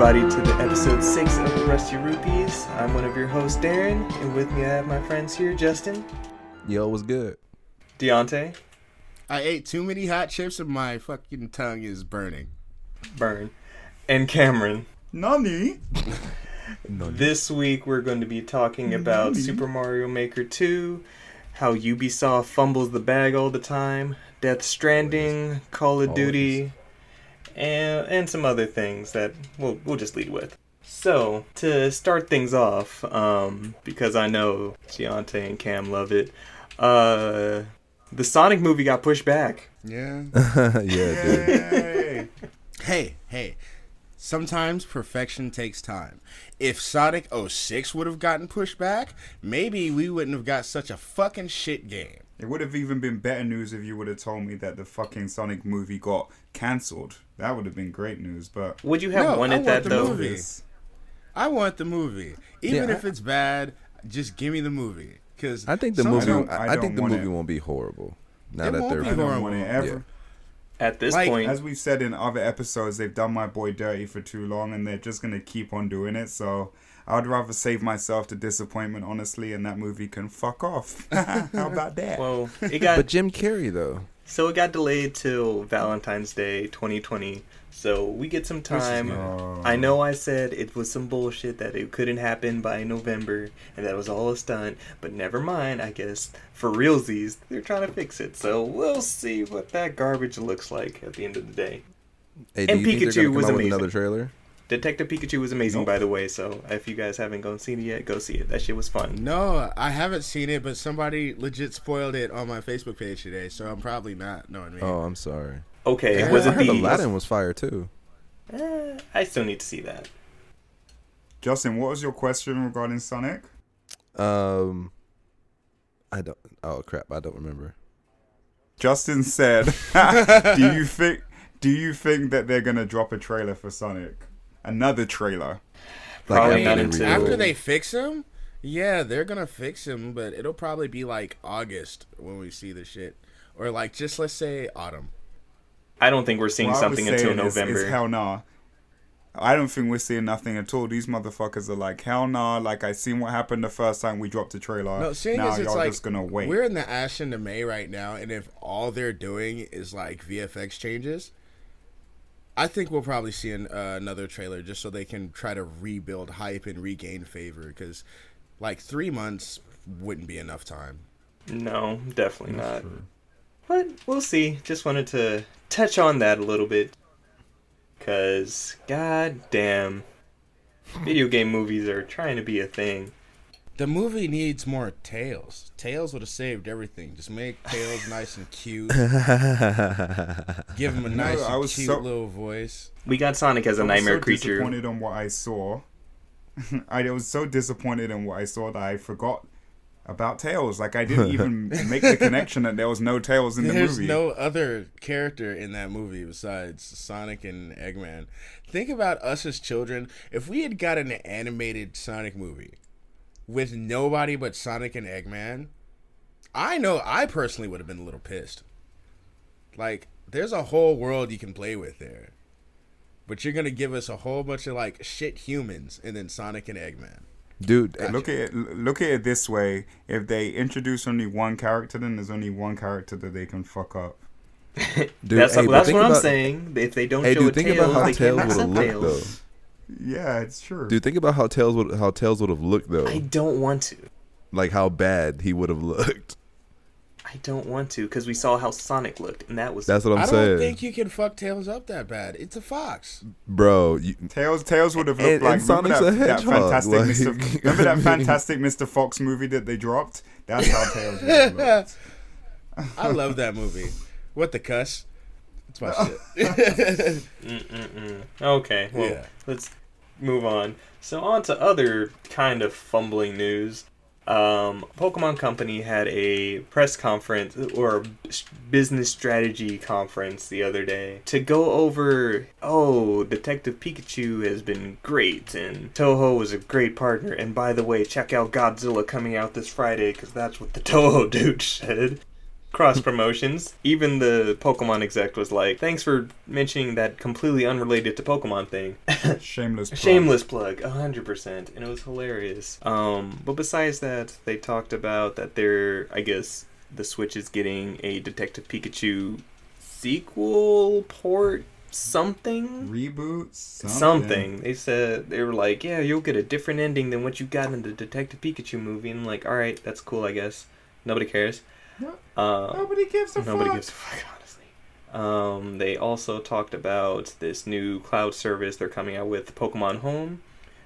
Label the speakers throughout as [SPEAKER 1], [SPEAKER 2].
[SPEAKER 1] everybody to the episode 6 of Rusty Rupees. I'm one of your hosts, Darren, and with me I have my friends here, Justin.
[SPEAKER 2] Yo, what's good?
[SPEAKER 1] Deontay.
[SPEAKER 3] I ate too many hot chips and my fucking tongue is burning.
[SPEAKER 1] Burn. And Cameron.
[SPEAKER 4] Nani?
[SPEAKER 1] This week we're going to be talking about Super Mario Maker 2, how Ubisoft fumbles the bag all the time, Death Stranding, Call of Duty, and some other things that we'll just lead with. So, to start things off, because I know Deontay and Cam love it, the Sonic movie got pushed back.
[SPEAKER 3] Yeah.
[SPEAKER 2] Yeah, dude.
[SPEAKER 3] Hey. Sometimes perfection takes time. If Sonic 06 would have gotten pushed back, maybe we wouldn't have got such a fucking shit game.
[SPEAKER 4] It would have even been better news if you would have told me that the fucking Sonic movie got cancelled. That would have been great news, but...
[SPEAKER 1] Would you have wanted that, though?
[SPEAKER 3] Movie. I want the movie. Even if it's bad, just give me the movie. Cause
[SPEAKER 2] I think the movie. I think the movie won't be horrible. Now
[SPEAKER 3] it
[SPEAKER 2] that
[SPEAKER 3] won't
[SPEAKER 2] they're
[SPEAKER 3] be
[SPEAKER 4] I don't
[SPEAKER 3] horrible.
[SPEAKER 4] want it ever.
[SPEAKER 2] Yeah.
[SPEAKER 1] At this
[SPEAKER 3] Like,
[SPEAKER 1] point...
[SPEAKER 4] As we've said in other episodes, they've done my boy dirty for too long, and they're just going to keep on doing it, so... I'd rather save myself the disappointment, honestly, and that movie can fuck off. How about that?
[SPEAKER 1] Well, it got...
[SPEAKER 2] But Jim Carrey though.
[SPEAKER 1] So it got delayed till Valentine's Day 2020. So we get some time. I know I said it was some bullshit that it couldn't happen by November and that was all a stunt, but never mind. I guess for realsies, they're trying to fix it. So we'll see what that garbage looks like at the end of the day.
[SPEAKER 2] Hey,
[SPEAKER 1] And
[SPEAKER 2] do you think
[SPEAKER 1] Pikachu
[SPEAKER 2] they're gonna
[SPEAKER 1] was
[SPEAKER 2] come out with
[SPEAKER 1] amazing.
[SPEAKER 2] another trailer?
[SPEAKER 1] Detective Pikachu was amazing, by the way. So if you guys haven't gone seen it yet, go see it. That shit was fun.
[SPEAKER 3] No, I haven't seen it, but somebody legit spoiled it on my Facebook page today, so I'm probably not knowing me.
[SPEAKER 2] Oh, I'm sorry.
[SPEAKER 1] Okay,
[SPEAKER 3] Yeah,
[SPEAKER 1] was
[SPEAKER 2] I
[SPEAKER 1] it
[SPEAKER 2] heard
[SPEAKER 1] the...
[SPEAKER 2] Aladdin was fire too.
[SPEAKER 1] I still need to see that.
[SPEAKER 4] Justin, what was your question regarding Sonic?
[SPEAKER 2] I don't. Oh crap! I don't remember.
[SPEAKER 4] Justin said, do you think that they're going to drop a trailer for Sonic? Another trailer?
[SPEAKER 1] Probably
[SPEAKER 2] after
[SPEAKER 1] not
[SPEAKER 2] they
[SPEAKER 1] until...
[SPEAKER 2] reveal
[SPEAKER 3] After
[SPEAKER 2] it.
[SPEAKER 3] they fix him, yeah, they're gonna fix him, but it'll probably be like August when we see the shit, or like just let's say autumn.
[SPEAKER 1] I don't think we're seeing
[SPEAKER 4] What I was
[SPEAKER 1] something until
[SPEAKER 4] saying
[SPEAKER 1] November.
[SPEAKER 4] Is hell nah. I don't think we're seeing nothing at all. These motherfuckers are like, hell nah. Like, I seen what happened the first time we dropped the trailer.
[SPEAKER 3] No, seeing
[SPEAKER 4] now
[SPEAKER 3] as it's
[SPEAKER 4] y'all
[SPEAKER 3] like
[SPEAKER 4] just gonna wait.
[SPEAKER 3] we're in the ash into May right now, and if all they're doing is like VFX changes, I think we'll probably see another trailer just so they can try to rebuild hype and regain favor. Because like 3 months wouldn't be enough time.
[SPEAKER 1] No, definitely not. But we'll see. Just wanted to touch on that a little bit. Because, goddamn, video game movies are trying to be a thing.
[SPEAKER 3] The movie needs more Tails. Tails would have saved everything. Just make Tails nice and cute. Give him a nice
[SPEAKER 4] I
[SPEAKER 3] and
[SPEAKER 4] was
[SPEAKER 3] cute
[SPEAKER 4] so-
[SPEAKER 3] little voice.
[SPEAKER 1] We got Sonic as a
[SPEAKER 4] I was
[SPEAKER 1] nightmare
[SPEAKER 4] so
[SPEAKER 1] creature.
[SPEAKER 4] disappointed on what I saw. I was so disappointed in what I saw that I forgot about Tails. Like, I didn't even make the connection that there was no Tails in the
[SPEAKER 3] There's
[SPEAKER 4] movie.
[SPEAKER 3] no other character in that movie besides Sonic and Eggman. Think about us as children. If we had got an animated Sonic movie with nobody but Sonic and Eggman, I know I personally would have been a little pissed. Like, there's a whole world you can play with there. But you're going to give us a whole bunch of, like, shit humans and then Sonic and Eggman.
[SPEAKER 2] Dude,
[SPEAKER 4] Look at it this way. If they introduce only one character, then there's only one character that they can fuck up.
[SPEAKER 2] dude,
[SPEAKER 1] That's
[SPEAKER 2] hey, but
[SPEAKER 1] what
[SPEAKER 2] think
[SPEAKER 1] I'm
[SPEAKER 2] about-
[SPEAKER 1] saying. If they don't
[SPEAKER 2] Hey,
[SPEAKER 1] show
[SPEAKER 2] dude,
[SPEAKER 1] a
[SPEAKER 2] think
[SPEAKER 1] Tails,
[SPEAKER 2] about how
[SPEAKER 1] they
[SPEAKER 2] Tails
[SPEAKER 1] can't
[SPEAKER 2] would have
[SPEAKER 1] accept
[SPEAKER 2] looked though.
[SPEAKER 1] Tails.
[SPEAKER 4] Yeah, it's true.
[SPEAKER 2] Dude, think about how Tails would have looked though.
[SPEAKER 1] I don't want to.
[SPEAKER 2] Like how bad he would have looked.
[SPEAKER 1] I don't want to, because we saw how Sonic looked, and that was...
[SPEAKER 2] That's what I'm
[SPEAKER 3] I
[SPEAKER 2] saying,
[SPEAKER 3] don't think you can fuck Tails up that bad. It's a fox.
[SPEAKER 2] bro.
[SPEAKER 4] Tails would have looked
[SPEAKER 2] And
[SPEAKER 4] like
[SPEAKER 2] Sonic's
[SPEAKER 4] remember
[SPEAKER 2] a
[SPEAKER 4] that
[SPEAKER 2] hedgehog,
[SPEAKER 4] fantastic
[SPEAKER 2] like-
[SPEAKER 4] Mr. Remember that fantastic Mr. Fox movie that they dropped? That's how Tails would have looked.
[SPEAKER 3] I love that movie. What the cuss? It's my shit.
[SPEAKER 1] Okay, well,
[SPEAKER 3] Yeah.
[SPEAKER 1] let's move on. So on to other kind of fumbling news. Pokemon Company had a press conference or business strategy conference the other day to go over, Detective Pikachu has been great and Toho was a great partner, and by the way, check out Godzilla coming out this Friday because that's what the Toho dude said. cross promotions. Even the Pokemon exec was like, "Thanks for mentioning that completely unrelated to Pokemon thing."
[SPEAKER 4] Shameless plug.
[SPEAKER 1] Shameless plug, 100%, and it was hilarious. But besides that, they talked about that I guess, the Switch is getting a Detective Pikachu sequel port. Something
[SPEAKER 4] Reboot.
[SPEAKER 1] something they said. They were like, yeah, you'll get a different ending than what you got in the Detective Pikachu movie. And I'm like, all right, that's cool, I guess. Nobody cares.
[SPEAKER 4] Nobody gives a
[SPEAKER 1] Nobody
[SPEAKER 4] fuck.
[SPEAKER 1] gives a fuck, honestly. They also talked about this new cloud service they're coming out with, Pokemon Home,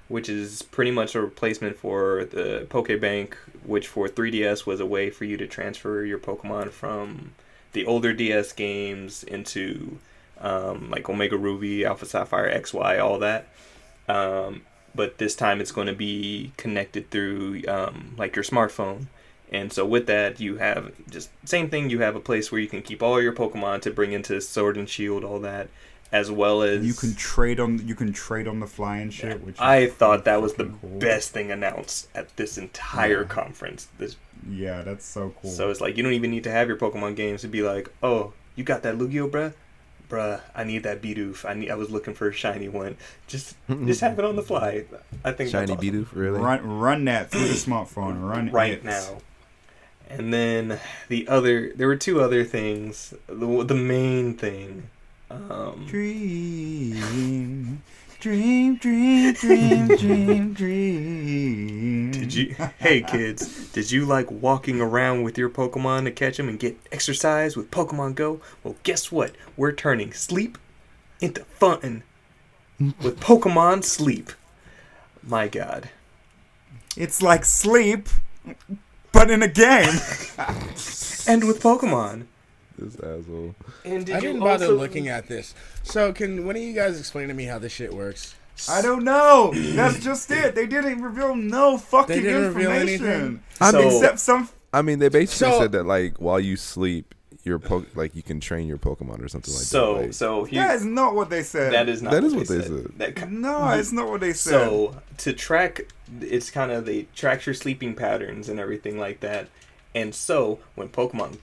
[SPEAKER 1] which is pretty much a replacement for the Pokebank, which for 3DS was a way for you to transfer your Pokemon from the older DS games into like Omega Ruby, Alpha Sapphire, XY, all that. But this time it's going to be connected through like your smartphone. And so with that, you have just same thing. You have a place where you can keep all your Pokemon to bring into Sword and Shield, all that, as well as
[SPEAKER 4] You can trade on the fly and shit. Which
[SPEAKER 1] I
[SPEAKER 4] is
[SPEAKER 1] thought that was the
[SPEAKER 4] fucking cool.
[SPEAKER 1] best thing announced at this entire conference.
[SPEAKER 4] Yeah, that's so cool.
[SPEAKER 1] So it's like you don't even need to have your Pokemon games to be like, oh, you got that Lugia, bruh, I need that Bidoof. I was looking for a shiny one. Just have it on the fly. I think
[SPEAKER 2] Shiny
[SPEAKER 1] that's awesome.
[SPEAKER 2] Bidoof, really?
[SPEAKER 4] Run that through the smartphone. Run
[SPEAKER 1] right
[SPEAKER 4] it.
[SPEAKER 1] now. And then there were two other things. The main thing.
[SPEAKER 4] Dream, dream, dream, dream, dream, dream.
[SPEAKER 1] Hey kids, did you like walking around with your Pokemon to catch them and get exercise with Pokemon Go? Well, guess what? We're turning sleep into fun with Pokemon Sleep. My God.
[SPEAKER 4] It's like sleep, but in a game.
[SPEAKER 1] And with Pokemon.
[SPEAKER 2] This asshole.
[SPEAKER 1] And
[SPEAKER 3] I didn't bother looking at this. So can one of you guys explain to me how this shit works?
[SPEAKER 4] I don't know. That's just it. They didn't reveal no fucking
[SPEAKER 3] They didn't reveal
[SPEAKER 4] information.
[SPEAKER 3] anything?
[SPEAKER 4] Except some.
[SPEAKER 2] I mean, they basically
[SPEAKER 3] So-
[SPEAKER 2] said that like while you sleep, you can train your Pokemon or something like that. Like,
[SPEAKER 4] That is not what they said.
[SPEAKER 1] that is not
[SPEAKER 2] That
[SPEAKER 1] what
[SPEAKER 2] is what they
[SPEAKER 1] said.
[SPEAKER 2] said.
[SPEAKER 4] No, it's not what they said.
[SPEAKER 1] So to track, it's kind of they track your sleeping patterns and everything like that. And so when Pokemon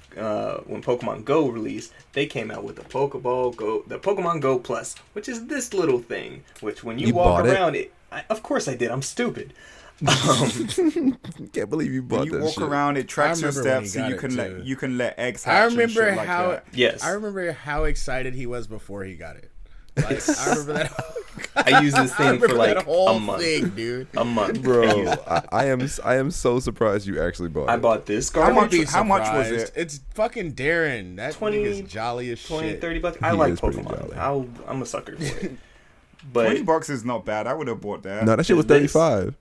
[SPEAKER 1] Go released, they came out with the Pokemon Go Plus, which is this little thing. Which when you walk
[SPEAKER 2] bought it?
[SPEAKER 1] around of course I did. I'm stupid.
[SPEAKER 2] Can't believe you bought
[SPEAKER 4] when you
[SPEAKER 2] that
[SPEAKER 4] walk
[SPEAKER 2] shit.
[SPEAKER 4] around, it tracks your
[SPEAKER 3] remember when he
[SPEAKER 4] steps, so
[SPEAKER 3] got
[SPEAKER 4] you
[SPEAKER 3] it,
[SPEAKER 4] can
[SPEAKER 3] too.
[SPEAKER 4] you can let eggs
[SPEAKER 3] I
[SPEAKER 4] hatch and
[SPEAKER 3] remember
[SPEAKER 4] shit like
[SPEAKER 3] how
[SPEAKER 4] that.
[SPEAKER 1] Yes.
[SPEAKER 3] I remember how excited he was before he got it. Like, I remember that.
[SPEAKER 1] I used this
[SPEAKER 3] I
[SPEAKER 1] thing for
[SPEAKER 3] remember
[SPEAKER 1] like
[SPEAKER 3] that whole
[SPEAKER 1] a month.
[SPEAKER 3] thing, dude.
[SPEAKER 1] A month. I
[SPEAKER 2] Bro,
[SPEAKER 1] used it.
[SPEAKER 2] I am so surprised you actually bought it.
[SPEAKER 1] I bought this
[SPEAKER 4] How
[SPEAKER 1] garbage.
[SPEAKER 4] much-
[SPEAKER 3] Be
[SPEAKER 4] how much was
[SPEAKER 3] surprised.
[SPEAKER 4] it?
[SPEAKER 3] It's fucking Darren. That
[SPEAKER 1] 20
[SPEAKER 3] nigga's jolly as
[SPEAKER 1] 20,
[SPEAKER 3] shit.
[SPEAKER 1] 30 bucks. I
[SPEAKER 2] He
[SPEAKER 1] like
[SPEAKER 2] is pretty
[SPEAKER 1] Pokemon.
[SPEAKER 2] jolly.
[SPEAKER 1] I'm a sucker for it.
[SPEAKER 4] $20
[SPEAKER 1] But
[SPEAKER 4] is not bad. I would have bought that.
[SPEAKER 2] No, that shit was
[SPEAKER 1] This-
[SPEAKER 2] 35.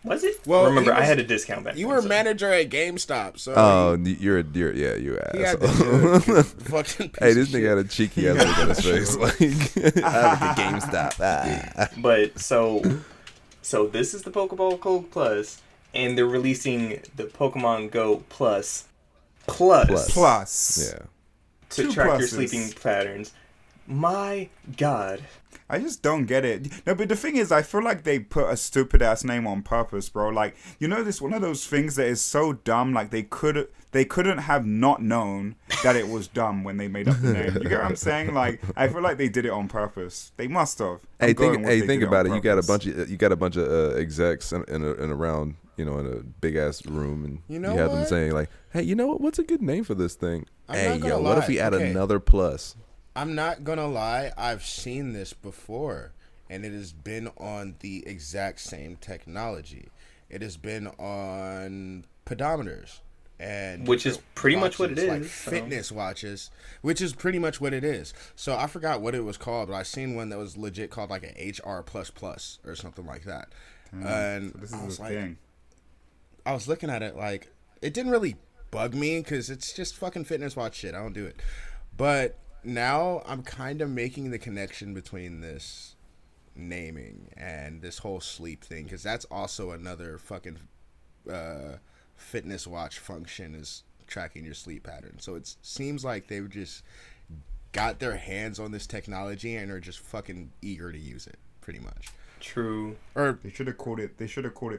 [SPEAKER 1] was it?
[SPEAKER 3] Well,
[SPEAKER 1] Remember,
[SPEAKER 3] he
[SPEAKER 1] I
[SPEAKER 3] was-
[SPEAKER 1] had a discount back
[SPEAKER 3] You
[SPEAKER 1] then,
[SPEAKER 3] were
[SPEAKER 1] so-
[SPEAKER 3] manager at GameStop, so
[SPEAKER 2] Oh,
[SPEAKER 3] he
[SPEAKER 2] you're
[SPEAKER 3] had
[SPEAKER 2] asshole.
[SPEAKER 3] the fucking piece
[SPEAKER 2] Hey, this
[SPEAKER 3] of
[SPEAKER 2] nigga
[SPEAKER 3] shit.
[SPEAKER 2] had a cheeky ass look on his face. Like, I look at GameStop. Ah.
[SPEAKER 1] But so this is the Pokeball Go Plus, and they're releasing the Pokemon Go Plus
[SPEAKER 4] Plus.
[SPEAKER 2] Yeah.
[SPEAKER 1] to
[SPEAKER 4] Two
[SPEAKER 1] track your
[SPEAKER 4] pluses.
[SPEAKER 1] sleeping patterns. My God.
[SPEAKER 4] I just don't get it. No, but the thing is, I feel like they put a stupid ass name on purpose, bro. Like, you know, this one of those things that is so dumb. Like they couldn't have not known that it was dumb when they made up the name. You get what I'm saying? Like, I feel like they did it on purpose. They must have. I'm
[SPEAKER 2] Hey,
[SPEAKER 4] going
[SPEAKER 2] think
[SPEAKER 4] with they did
[SPEAKER 2] about
[SPEAKER 4] on
[SPEAKER 2] it. You got a
[SPEAKER 4] purpose.
[SPEAKER 2] bunch of execs in around, in a big ass room, and
[SPEAKER 3] You know
[SPEAKER 2] have them
[SPEAKER 3] what?
[SPEAKER 2] saying like, "Hey, you know what? What's a good name for this thing?
[SPEAKER 3] I'm
[SPEAKER 2] Hey,
[SPEAKER 3] not gonna
[SPEAKER 2] yo, what if
[SPEAKER 3] lie.
[SPEAKER 2] we add
[SPEAKER 3] Okay.
[SPEAKER 2] another plus?"
[SPEAKER 3] I'm not gonna lie, I've seen this before, and it has been on the exact same technology. It has been on pedometers and
[SPEAKER 1] Which is pretty much what it
[SPEAKER 3] watches, like
[SPEAKER 1] is, so.
[SPEAKER 3] fitness watches, which is pretty much what it is. So I forgot what it was called, but I seen one that was legit called like an HR++ or something like that. And
[SPEAKER 4] So this
[SPEAKER 3] I was
[SPEAKER 4] is the
[SPEAKER 3] like,
[SPEAKER 4] thing.
[SPEAKER 3] I was looking at it like it didn't really bug me because it's just fucking fitness watch shit. I don't do it. But now I'm kind of making the connection between this naming and this whole sleep thing because that's also another fucking fitness watch function is tracking your sleep pattern. So it seems like they've just got their hands on this technology and are just fucking eager to use it, pretty much.
[SPEAKER 1] True.
[SPEAKER 3] Or
[SPEAKER 4] They should have called it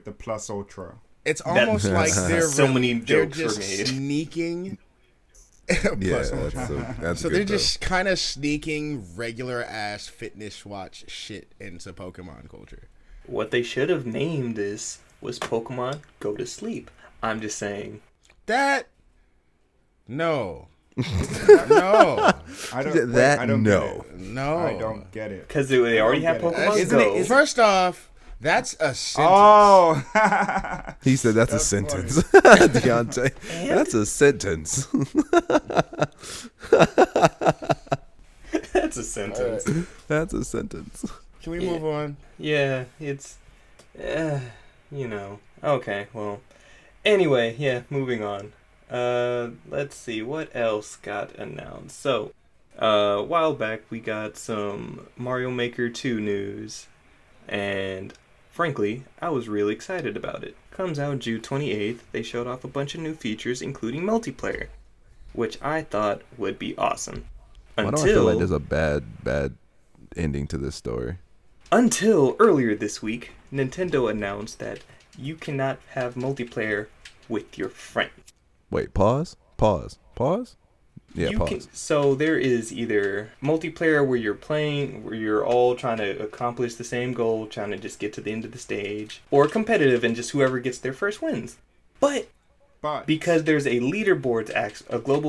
[SPEAKER 4] the Plus Ultra.
[SPEAKER 3] it's almost like they're
[SPEAKER 1] So many
[SPEAKER 3] they're
[SPEAKER 1] jokes were
[SPEAKER 3] just
[SPEAKER 1] made.
[SPEAKER 3] sneaking
[SPEAKER 2] Yeah,
[SPEAKER 3] Plus Ultra.
[SPEAKER 2] that's
[SPEAKER 3] So
[SPEAKER 2] good,
[SPEAKER 3] they're just kind of sneaking regular ass fitness watch shit into Pokemon culture.
[SPEAKER 1] What they should have named this was Pokemon Go to Sleep. I'm just saying.
[SPEAKER 3] That no. No.
[SPEAKER 4] I don't.
[SPEAKER 2] though.
[SPEAKER 4] Wait,
[SPEAKER 2] That
[SPEAKER 4] I don't
[SPEAKER 2] no.
[SPEAKER 4] Get it.
[SPEAKER 3] No.
[SPEAKER 4] I don't get it.
[SPEAKER 1] Because they already have
[SPEAKER 4] get it.
[SPEAKER 1] Pokemon
[SPEAKER 4] Isn't
[SPEAKER 1] Go.
[SPEAKER 4] it-
[SPEAKER 3] First off, that's a sentence.
[SPEAKER 4] Oh.
[SPEAKER 2] He said that's a
[SPEAKER 4] That's
[SPEAKER 2] sentence. Deontay, that's a sentence.
[SPEAKER 1] That's a sentence.
[SPEAKER 2] That's a sentence.
[SPEAKER 3] Can we move on?
[SPEAKER 1] Yeah, it's, Okay, well, anyway, yeah, moving on. Let's see, what else got announced? So, a while back we got some Mario Maker 2 news, and frankly, I was really excited about it. Comes out June 28th, they showed off a bunch of new features, including multiplayer, which I thought would be awesome.
[SPEAKER 2] Why do I feel like there's a bad ending to this story?
[SPEAKER 1] Until earlier this week, Nintendo announced that you cannot have multiplayer with your friends.
[SPEAKER 2] Wait, pause. Yeah, pause.
[SPEAKER 1] So there is either multiplayer where you're playing, where you're all trying to accomplish the same goal, trying to just get to the end of the stage, or competitive and just whoever gets there first wins. But because there's a global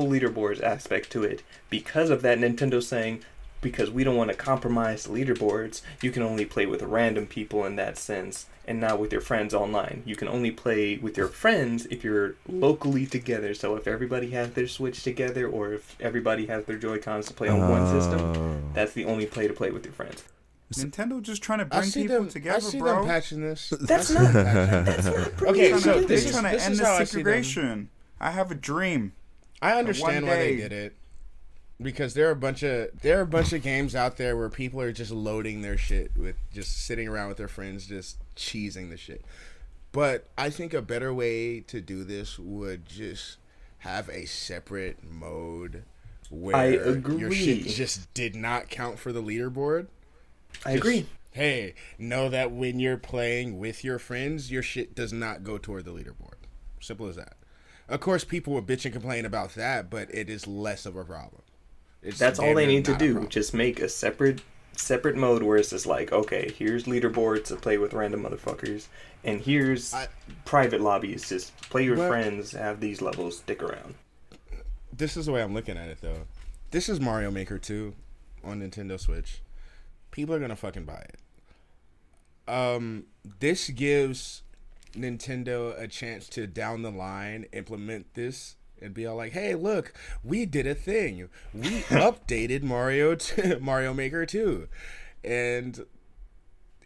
[SPEAKER 1] leaderboards aspect to it, because of that, Nintendo's saying, because we don't want to compromise the leaderboards, you can only play with random people in that sense, and not with your friends online. You can only play with your friends if you're locally together. So if everybody has their Switch together, or if everybody has their Joy-Cons to play on one system, that's the only play to play with your friends.
[SPEAKER 4] Nintendo just trying to bring people together,
[SPEAKER 3] I see
[SPEAKER 4] bro.
[SPEAKER 3] them patching this.
[SPEAKER 1] That's not
[SPEAKER 3] Okay, so
[SPEAKER 4] They're
[SPEAKER 3] this
[SPEAKER 4] trying to
[SPEAKER 3] is
[SPEAKER 4] end
[SPEAKER 3] how I
[SPEAKER 4] this
[SPEAKER 3] see them.
[SPEAKER 4] segregation. I have a dream.
[SPEAKER 3] I understand
[SPEAKER 4] one
[SPEAKER 3] why they
[SPEAKER 4] day-
[SPEAKER 3] did it. Because there are a bunch of games out there where people are just loading their shit with just sitting around with their friends, just cheesing the shit. But I think a better way to do this would just have a separate mode where
[SPEAKER 1] I
[SPEAKER 3] your
[SPEAKER 1] agree.
[SPEAKER 3] shit just did not count for the leaderboard.
[SPEAKER 1] I agree.
[SPEAKER 3] Hey, know that when you're playing with your friends, your shit does not go toward the leaderboard. Simple as that. Of course, people will bitch and complain about that, but it is less of a problem.
[SPEAKER 1] That's all they need to do.
[SPEAKER 3] Just
[SPEAKER 1] Just make a separate mode where it's just like, okay, here's leaderboards to play with random motherfuckers, and here's private lobbies. Just play your friends, have these levels, stick around.
[SPEAKER 3] This is the way I'm looking at it, though. This is Mario Maker 2 on Nintendo Switch. People are gonna fucking buy it. This gives Nintendo a chance to down the line implement this and be all like, "Hey, look, we did a thing. We updated Mario Maker 2," and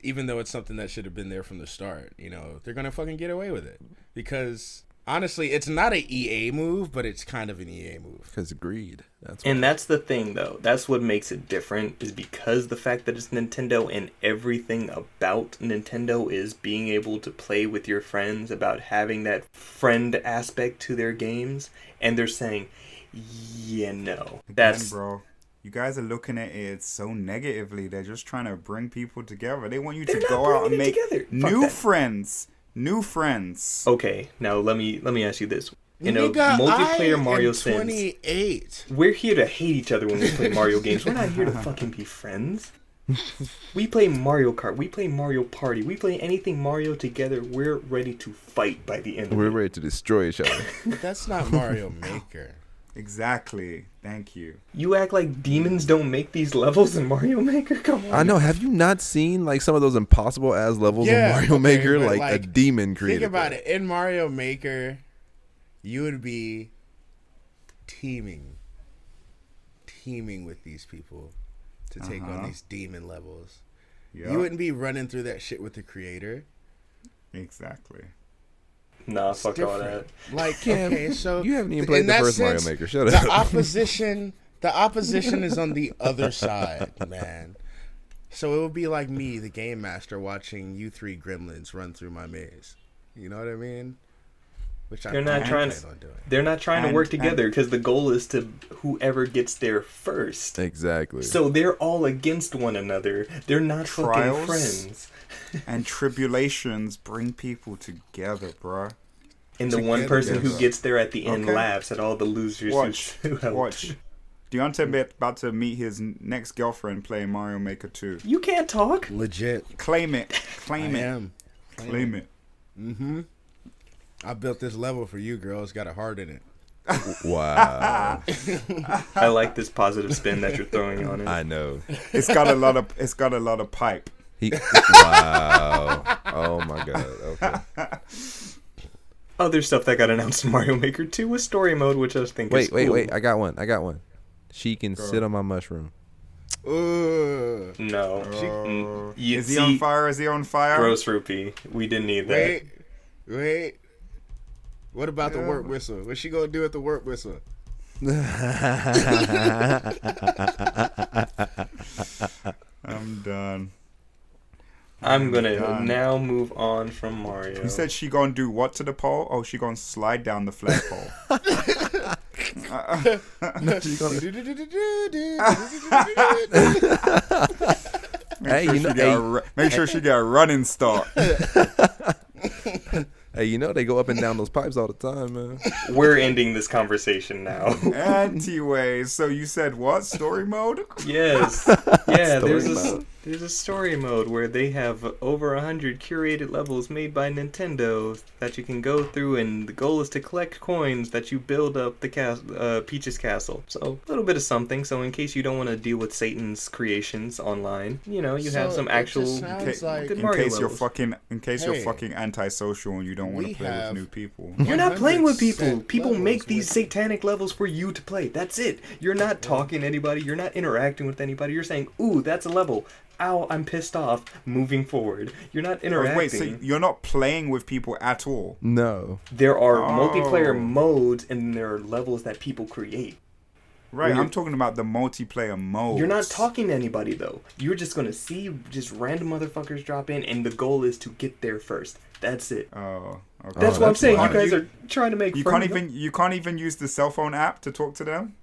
[SPEAKER 3] even though it's something that should have been there from the start, they're gonna fucking get away with it because honestly, it's not an EA move, but it's kind of an EA move.
[SPEAKER 2] Because greed.
[SPEAKER 1] That's the thing, though. That's what makes it different, is because the fact that it's Nintendo and everything about Nintendo is being able to play with your friends, about having that friend aspect to their games, and they're saying, yeah, no.
[SPEAKER 4] Again, bro. You guys are looking at it so negatively. They're just trying to bring people together. They want you to go out and make new friends. New friends.
[SPEAKER 1] Okay, now let me ask you this. In a
[SPEAKER 3] Nigga,
[SPEAKER 1] multiplayer Mario
[SPEAKER 3] am
[SPEAKER 1] sense,
[SPEAKER 3] 28.
[SPEAKER 1] we're here to hate each other when we play Mario games. We're not here to fucking be friends. We play Mario Kart. We play Mario Party. We play anything Mario together. We're ready to fight by the end of it.
[SPEAKER 2] We're ready to destroy each other.
[SPEAKER 3] But that's not Mario Maker.
[SPEAKER 4] Exactly. Thank you.
[SPEAKER 1] You act like demons don't make these levels in Mario Maker? Come on.
[SPEAKER 2] I know. Have you not seen like some of those impossible ass levels in Mario Maker?
[SPEAKER 3] but,
[SPEAKER 2] Like a demon created.
[SPEAKER 3] Think about
[SPEAKER 2] that.
[SPEAKER 3] it. In Mario Maker, you would be teaming with these people to take on these demon levels.
[SPEAKER 4] Yep.
[SPEAKER 3] You wouldn't be running through that shit with the creator.
[SPEAKER 4] Exactly.
[SPEAKER 1] Nah, fuck all
[SPEAKER 3] Different.
[SPEAKER 1] that.
[SPEAKER 3] Like, okay, so
[SPEAKER 2] You haven't even
[SPEAKER 3] in
[SPEAKER 2] played the
[SPEAKER 3] that
[SPEAKER 2] first Mario
[SPEAKER 3] sense,
[SPEAKER 2] Maker. Shut
[SPEAKER 3] the
[SPEAKER 2] up.
[SPEAKER 3] opposition is on the other side, man. So it would be like me, the game master, watching you three gremlins run through my maze. You know what I mean? Which
[SPEAKER 1] They're not trying to work together because the goal is to whoever gets there first.
[SPEAKER 2] Exactly.
[SPEAKER 1] So they're all against one another. They're not fucking
[SPEAKER 4] Trials
[SPEAKER 1] friends.
[SPEAKER 4] and tribulations bring people together, bruh.
[SPEAKER 1] And the one
[SPEAKER 3] Together,
[SPEAKER 1] person who
[SPEAKER 4] bro.
[SPEAKER 1] gets there at the end
[SPEAKER 4] Okay.
[SPEAKER 1] laughs at all the losers
[SPEAKER 4] Watch,
[SPEAKER 1] who helped.
[SPEAKER 4] watch. Deontay about to meet his next girlfriend playing Mario Maker 2.
[SPEAKER 1] You can't talk.
[SPEAKER 3] Legit.
[SPEAKER 4] Claim it.
[SPEAKER 3] I
[SPEAKER 4] Claim it.
[SPEAKER 3] am.
[SPEAKER 4] Claim it.
[SPEAKER 3] Mm-hmm. I built this level for you, girl. It's got a heart in it.
[SPEAKER 2] Wow.
[SPEAKER 1] I like this positive spin that you're throwing on it.
[SPEAKER 2] I know.
[SPEAKER 4] It's got a lot of pipe.
[SPEAKER 2] Wow. Oh my god. Okay.
[SPEAKER 1] Other stuff that got announced in Mario Maker 2 was story mode, which I think is
[SPEAKER 2] Wait.
[SPEAKER 1] cool.
[SPEAKER 2] I got one. She can sit on my mushroom.
[SPEAKER 3] Ugh.
[SPEAKER 1] No.
[SPEAKER 4] Is he on fire? Is he on fire?
[SPEAKER 1] Gross rupee. We didn't need that.
[SPEAKER 3] Wait. What about the work whistle? What's she gonna do at the work whistle?
[SPEAKER 4] I'm done.
[SPEAKER 1] I'm gonna
[SPEAKER 4] done.
[SPEAKER 1] now move on from Mario.
[SPEAKER 4] You said she gonna do what to the pole? Oh, she gonna slide down the flagpole.
[SPEAKER 2] Hey, you know,
[SPEAKER 4] Make sure she get a running start.
[SPEAKER 2] hey, you know they go up and down those pipes all the time, man.
[SPEAKER 1] We're ending this conversation now.
[SPEAKER 4] Anti-ways. So you said what? Story mode?
[SPEAKER 1] Yes. Yeah,
[SPEAKER 2] Story
[SPEAKER 1] there's a story mode where they have over 100 curated levels made by Nintendo that you can go through, and the goal is to collect coins that you build up the Peach's Castle. So a little bit of something. So in case you don't want to deal with Satan's creations online, you know, you have some actual good
[SPEAKER 4] In
[SPEAKER 1] Mario
[SPEAKER 4] case you're
[SPEAKER 1] levels.
[SPEAKER 4] you're
[SPEAKER 3] Hey.
[SPEAKER 4] fucking antisocial and you don't want
[SPEAKER 3] We
[SPEAKER 4] to play with
[SPEAKER 3] have-
[SPEAKER 4] new people.
[SPEAKER 1] You're not playing with people.
[SPEAKER 3] 100%
[SPEAKER 1] People make
[SPEAKER 3] levels
[SPEAKER 1] these
[SPEAKER 3] with-
[SPEAKER 1] satanic levels for you to play. That's it. You're not talking to anybody. You're not interacting with anybody. You're saying, ooh, that's a level. Ow, I'm pissed off. Moving forward. You're not interacting.
[SPEAKER 4] Wait, so you're not playing with people at all?
[SPEAKER 2] No.
[SPEAKER 1] There are
[SPEAKER 4] Oh.
[SPEAKER 1] multiplayer modes and there are levels that people create.
[SPEAKER 4] Right,
[SPEAKER 1] When
[SPEAKER 4] I'm talking about the multiplayer mode.
[SPEAKER 1] You're not talking to anybody though. You're just gonna see just random motherfuckers drop in, and the goal is to get there first. That's it.
[SPEAKER 4] Oh, okay.
[SPEAKER 1] That's what I'm
[SPEAKER 2] that's
[SPEAKER 1] saying.
[SPEAKER 2] wild.
[SPEAKER 1] You guys are trying to make
[SPEAKER 4] You
[SPEAKER 1] fun
[SPEAKER 4] can't
[SPEAKER 1] of
[SPEAKER 4] even use the cell phone app to talk to them.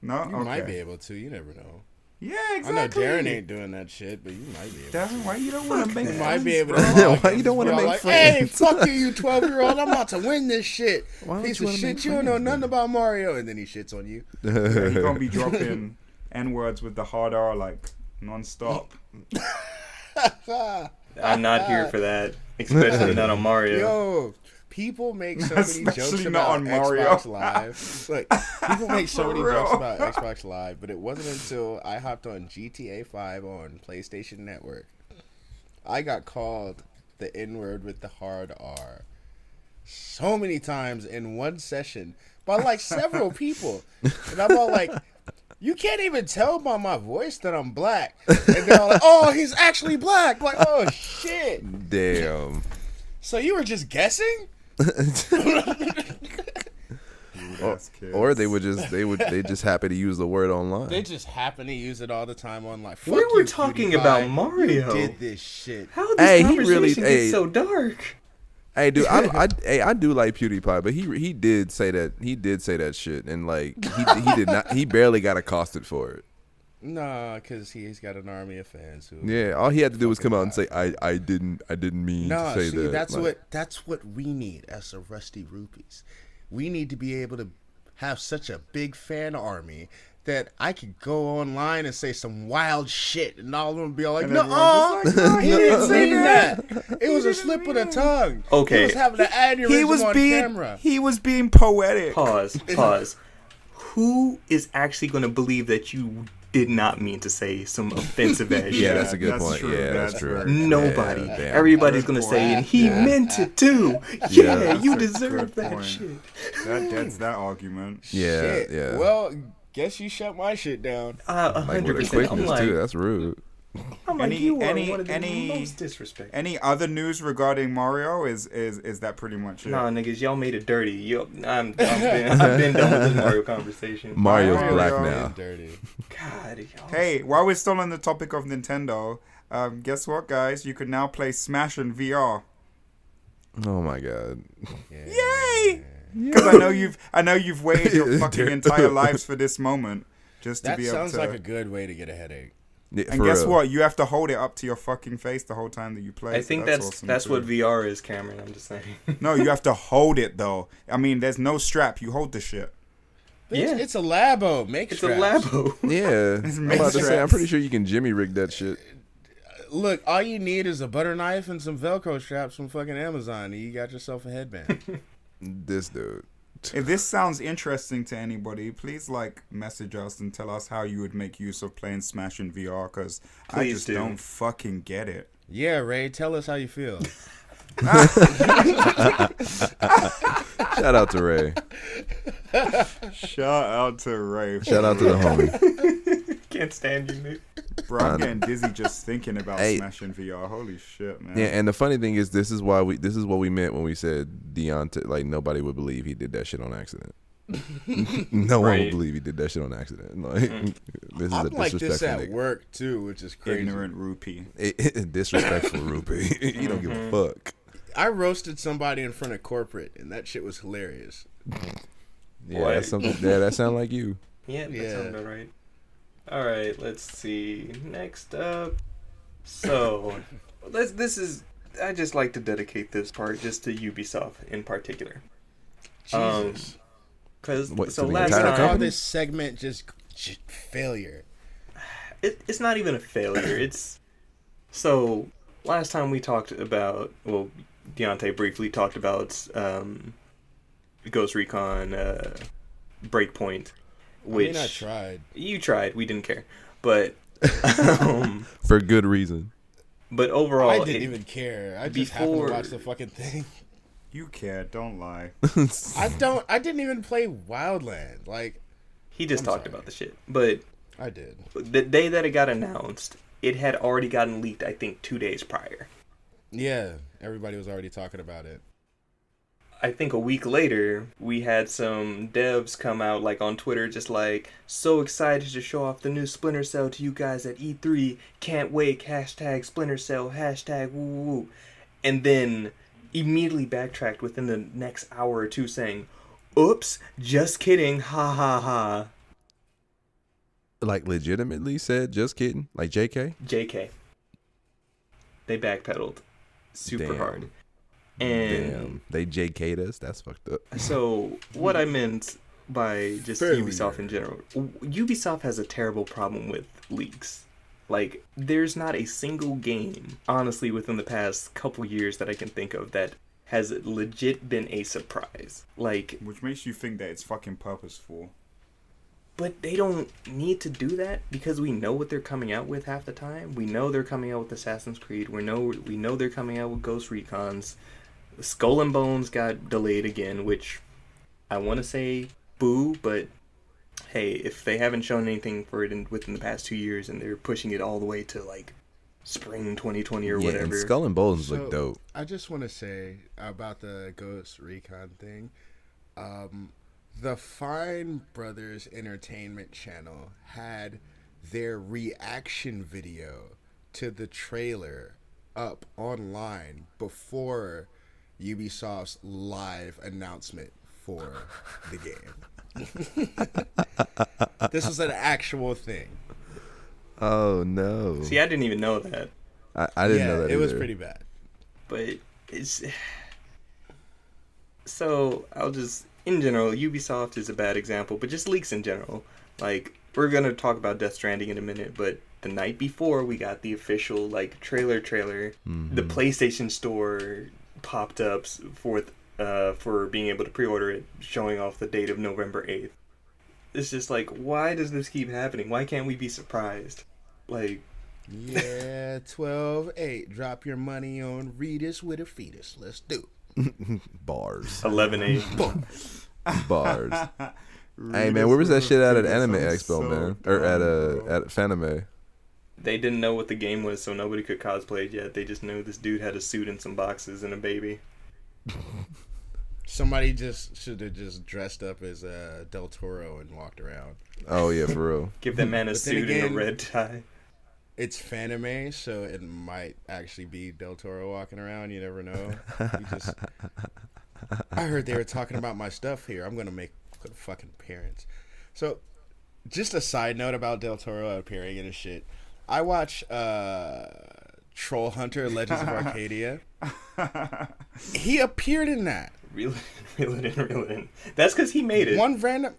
[SPEAKER 4] No,
[SPEAKER 3] You
[SPEAKER 4] okay.
[SPEAKER 3] might be able to. You never know.
[SPEAKER 4] Yeah,
[SPEAKER 3] I
[SPEAKER 4] exactly.
[SPEAKER 3] know Darren ain't doing that shit, but you might be able to.
[SPEAKER 4] Darren, why you don't want to make
[SPEAKER 3] You
[SPEAKER 4] friends?
[SPEAKER 3] might be able
[SPEAKER 4] bro?
[SPEAKER 3] to.
[SPEAKER 2] Why you don't wanna
[SPEAKER 3] Y'all
[SPEAKER 2] make
[SPEAKER 3] like,
[SPEAKER 2] friends?
[SPEAKER 3] Hey, fuck you 12-year-old. I'm about to win this shit.
[SPEAKER 2] Why don't
[SPEAKER 3] Piece
[SPEAKER 2] you
[SPEAKER 3] of
[SPEAKER 2] wanna
[SPEAKER 3] shit.
[SPEAKER 2] make
[SPEAKER 3] You don't know
[SPEAKER 2] friends,
[SPEAKER 3] nothing
[SPEAKER 2] then?
[SPEAKER 3] about Mario. And then he shits on you.
[SPEAKER 4] Yeah, he gonna be dropping N-words with the hard R like non-stop.
[SPEAKER 1] I'm not here for that, especially not on Mario.
[SPEAKER 3] Yo, people make so many
[SPEAKER 4] Especially
[SPEAKER 3] jokes
[SPEAKER 4] not
[SPEAKER 3] about
[SPEAKER 4] on Mario.
[SPEAKER 3] Xbox Live. Look, people make so many
[SPEAKER 4] For real.
[SPEAKER 3] jokes about Xbox Live, but it wasn't until I hopped on GTA 5 on PlayStation Network, I got called the N-word with the hard R so many times in one session by like several people. And I'm all like, you can't even tell by my voice that I'm black. And they're all like, oh, he's actually black. Like, oh, shit.
[SPEAKER 2] Damn.
[SPEAKER 3] So you were just guessing?
[SPEAKER 2] Or they just happy to use the word online.
[SPEAKER 3] They just happen to use it all the time online.
[SPEAKER 1] We
[SPEAKER 3] Fuck
[SPEAKER 1] were
[SPEAKER 3] you,
[SPEAKER 1] talking
[SPEAKER 3] PewDiePie.
[SPEAKER 1] about Mario.
[SPEAKER 3] You did this shit.
[SPEAKER 1] How this
[SPEAKER 2] Hey, he
[SPEAKER 1] conversation
[SPEAKER 2] really-
[SPEAKER 1] gets
[SPEAKER 2] hey.
[SPEAKER 1] so dark?
[SPEAKER 2] Hey, dude, I do like PewDiePie, but he did say that shit, and like he did not, he barely got accosted for it.
[SPEAKER 3] Nah, because he's got an army of fans who.
[SPEAKER 2] Yeah, all he had to do was come out and say I didn't mean
[SPEAKER 3] Nah,
[SPEAKER 2] to say
[SPEAKER 3] see,
[SPEAKER 2] that.
[SPEAKER 3] that's what we need as the Rusty Rupees. We need to be able to have such a big fan army that I could go online and say some wild shit, and all of them be all like,
[SPEAKER 4] And
[SPEAKER 3] "No,
[SPEAKER 4] everyone's just like, "No,
[SPEAKER 3] he didn't say that. It was a slip of the tongue.
[SPEAKER 1] Okay.
[SPEAKER 3] he was having an aneurysm on camera."
[SPEAKER 4] He was being poetic.
[SPEAKER 1] Pause. Who is actually going to believe that you did not mean to say some offensive ass shit?
[SPEAKER 2] Yeah, that's a good
[SPEAKER 4] that's
[SPEAKER 2] point.
[SPEAKER 4] true,
[SPEAKER 2] Yeah, that's
[SPEAKER 4] that's
[SPEAKER 2] true.
[SPEAKER 4] right.
[SPEAKER 1] Nobody.
[SPEAKER 2] Yeah, damn.
[SPEAKER 1] Everybody's
[SPEAKER 4] Good
[SPEAKER 1] going to say,
[SPEAKER 4] point.
[SPEAKER 1] and he
[SPEAKER 2] Yeah.
[SPEAKER 1] meant it too.
[SPEAKER 2] Yeah.
[SPEAKER 1] Yeah,
[SPEAKER 4] That's
[SPEAKER 1] you
[SPEAKER 4] a
[SPEAKER 1] deserve
[SPEAKER 4] good
[SPEAKER 1] that
[SPEAKER 4] point.
[SPEAKER 1] shit.
[SPEAKER 4] That deads that argument.
[SPEAKER 2] Yeah,
[SPEAKER 3] Shit.
[SPEAKER 2] yeah.
[SPEAKER 3] Well, guess you shut my shit down.
[SPEAKER 2] Like with the
[SPEAKER 1] 100%. I'm
[SPEAKER 2] quickness
[SPEAKER 1] like,
[SPEAKER 2] too. That's rude.
[SPEAKER 1] you are
[SPEAKER 4] any-
[SPEAKER 1] one of the
[SPEAKER 4] any-
[SPEAKER 1] most disrespectful.
[SPEAKER 4] Any other news regarding Mario? Is that pretty much it?
[SPEAKER 1] Nah, niggas, y'all made it dirty. I've been done with this Mario conversation.
[SPEAKER 2] Mario's
[SPEAKER 4] Mario.
[SPEAKER 2] black
[SPEAKER 4] Mario.
[SPEAKER 2] now.
[SPEAKER 3] Dirty.
[SPEAKER 1] God, y'all.
[SPEAKER 4] Hey, while we're still on the topic of Nintendo, guess what, guys? You can now play Smash in VR.
[SPEAKER 2] Oh my god.
[SPEAKER 4] Yay! Because I know you've waited your fucking entire lives for this moment just to
[SPEAKER 3] That
[SPEAKER 4] be able
[SPEAKER 3] sounds
[SPEAKER 4] to.
[SPEAKER 3] like a good way to get a headache.
[SPEAKER 2] Yeah,
[SPEAKER 4] And
[SPEAKER 2] for
[SPEAKER 4] guess
[SPEAKER 2] real.
[SPEAKER 4] what? You have to hold it up to your fucking face the whole time that you play.
[SPEAKER 1] I
[SPEAKER 4] so
[SPEAKER 1] think
[SPEAKER 4] awesome
[SPEAKER 1] that's
[SPEAKER 4] too.
[SPEAKER 1] what VR is, Cameron. I'm just saying.
[SPEAKER 4] No, you have to hold it though. I mean, there's no strap. You hold the shit.
[SPEAKER 1] Yeah.
[SPEAKER 3] It's a labo. Make
[SPEAKER 1] It's
[SPEAKER 3] straps.
[SPEAKER 1] a labo.
[SPEAKER 2] Yeah,
[SPEAKER 4] It's
[SPEAKER 2] I'm about to say. I'm
[SPEAKER 4] straps.
[SPEAKER 2] pretty sure you can Jimmy rig that shit.
[SPEAKER 3] Look, all you need is a butter knife and some Velcro straps from fucking Amazon, and you got yourself a headband.
[SPEAKER 2] This dude.
[SPEAKER 4] If this sounds interesting to anybody, please message us and tell us how you would make use of playing Smash in VR, because I
[SPEAKER 1] Please
[SPEAKER 4] just
[SPEAKER 1] do.
[SPEAKER 4] don't fucking get it.
[SPEAKER 3] Yeah, Ray, tell us how you feel.
[SPEAKER 2] Shout out to Ray.
[SPEAKER 4] Shout out to Ray.
[SPEAKER 2] Shout out to the homie.
[SPEAKER 1] Can't stand you, Nick.
[SPEAKER 4] Bro, I'm getting dizzy just thinking about
[SPEAKER 2] Hey.
[SPEAKER 4] Smash in VR. Holy shit, man.
[SPEAKER 2] Yeah, and the funny thing is, this is what we meant when we said Deontay. Like, nobody would believe he did that shit on accident. No one would
[SPEAKER 1] Right.
[SPEAKER 2] believe he did that shit on accident. Like, this is
[SPEAKER 3] I'm
[SPEAKER 2] a
[SPEAKER 3] like this
[SPEAKER 2] disrespectful
[SPEAKER 3] at
[SPEAKER 2] nigga.
[SPEAKER 3] work, too, which is crazy.
[SPEAKER 4] Ignorant rupee.
[SPEAKER 2] Disrespectful rupee. You don't give a fuck.
[SPEAKER 3] I roasted somebody in front of corporate, and that shit was hilarious.
[SPEAKER 2] Yeah,
[SPEAKER 1] What?
[SPEAKER 2] that's something. Yeah, that sound like you.
[SPEAKER 1] Yeah, that
[SPEAKER 3] Yeah.
[SPEAKER 1] sounds about right. All right, let's see. Next up, so this is. I just like to dedicate this part just to Ubisoft in particular.
[SPEAKER 3] Jesus.
[SPEAKER 1] Because
[SPEAKER 2] What,
[SPEAKER 1] so
[SPEAKER 2] to the
[SPEAKER 1] last
[SPEAKER 2] entire
[SPEAKER 3] I
[SPEAKER 1] time
[SPEAKER 3] call
[SPEAKER 2] company?
[SPEAKER 3] this segment just failure.
[SPEAKER 1] it's not even a failure. It's so last time we talked about, well, Deontay briefly talked about Ghost Recon Breakpoint, which
[SPEAKER 3] I tried.
[SPEAKER 1] you tried. We didn't care, but um,
[SPEAKER 2] For good reason.
[SPEAKER 1] but overall,
[SPEAKER 3] I didn't even care. I just happened
[SPEAKER 1] before-
[SPEAKER 3] to watch the fucking thing.
[SPEAKER 4] You care, don't lie.
[SPEAKER 3] I didn't even play Wildland. Like,
[SPEAKER 1] he just
[SPEAKER 3] I'm
[SPEAKER 1] talked
[SPEAKER 3] sorry.
[SPEAKER 1] about the shit. But
[SPEAKER 3] I did.
[SPEAKER 1] the day that it got announced, it had already gotten leaked. I think 2 days prior.
[SPEAKER 3] Yeah, everybody was already talking about it.
[SPEAKER 1] I think a week later, we had some devs come out on Twitter just so excited to show off the new Splinter Cell to you guys at E3. Can't wait. Hashtag Splinter Cell. Hashtag woo woo woo. And then immediately backtracked within the next hour or two saying, oops, just kidding. Ha ha ha.
[SPEAKER 2] Like, legitimately said, just kidding. Like, JK.
[SPEAKER 1] JK. They backpedaled super
[SPEAKER 2] Damn.
[SPEAKER 1] hard. And
[SPEAKER 2] Damn, they JK'd us. That's fucked up.
[SPEAKER 1] so what I meant by just
[SPEAKER 3] Failure.
[SPEAKER 1] Ubisoft in general, Ubisoft has a terrible problem with leaks. There's not a single game, honestly, within the past couple years that I can think of that has legit been a surprise.
[SPEAKER 4] Which makes you think that it's fucking purposeful.
[SPEAKER 1] But they don't need to do that because we know what they're coming out with half the time. We know they're coming out with Assassin's Creed. We know they're coming out with Ghost Recons. Skull and Bones got delayed again, which I want to say boo, but hey, if they haven't shown anything for it within the past 2 years and they're pushing it all the way to spring 2020 or
[SPEAKER 2] Yeah,
[SPEAKER 1] whatever.
[SPEAKER 2] and Skull and Bones
[SPEAKER 3] So,
[SPEAKER 2] look dope.
[SPEAKER 3] I just want to say about the Ghost Recon thing. The Fine Brothers Entertainment Channel had their reaction video to the trailer up online before Ubisoft's live announcement for the game. This was an actual thing.
[SPEAKER 2] Oh no!
[SPEAKER 1] See, I didn't even know that,
[SPEAKER 2] I didn't know that.
[SPEAKER 3] It was
[SPEAKER 2] either.
[SPEAKER 3] pretty bad.
[SPEAKER 1] but it's so I'll just in general, Ubisoft is a bad example, but just leaks in general. We're gonna talk about Death Stranding in a minute, but the night before we got the official trailer.
[SPEAKER 2] Mm-hmm.
[SPEAKER 1] The PlayStation Store popped up for being able to pre-order it, showing off the date of November 8th. It's just why does this keep happening? Why can't we be surprised?
[SPEAKER 3] Yeah, 12-8. Drop your money on Readers with a fetus. Let's do it.
[SPEAKER 2] Bars.
[SPEAKER 1] 11-8.
[SPEAKER 2] Bars. Hey man, where was that shit at Anime Expo,
[SPEAKER 4] So
[SPEAKER 2] man? Or
[SPEAKER 4] dumb,
[SPEAKER 2] at Fanime?
[SPEAKER 1] They didn't know what the game was, so nobody could cosplay it yet. They just knew this dude had a suit and some boxes and a baby.
[SPEAKER 3] Somebody just should have just dressed up as Del Toro and walked around.
[SPEAKER 2] Oh yeah, for real.
[SPEAKER 1] Give that man a
[SPEAKER 3] But then
[SPEAKER 1] suit and
[SPEAKER 3] again-
[SPEAKER 1] a red tie.
[SPEAKER 3] It's Fanime, so it might actually be Del Toro walking around. You never know. I heard they were talking about my stuff here. I'm gonna make a fucking appearance. So, just a side note about Del Toro appearing in his shit. I watch Troll Hunter: Legends of Arcadia. He appeared in that.
[SPEAKER 1] Reel it in. That's because he made it.
[SPEAKER 3] One random,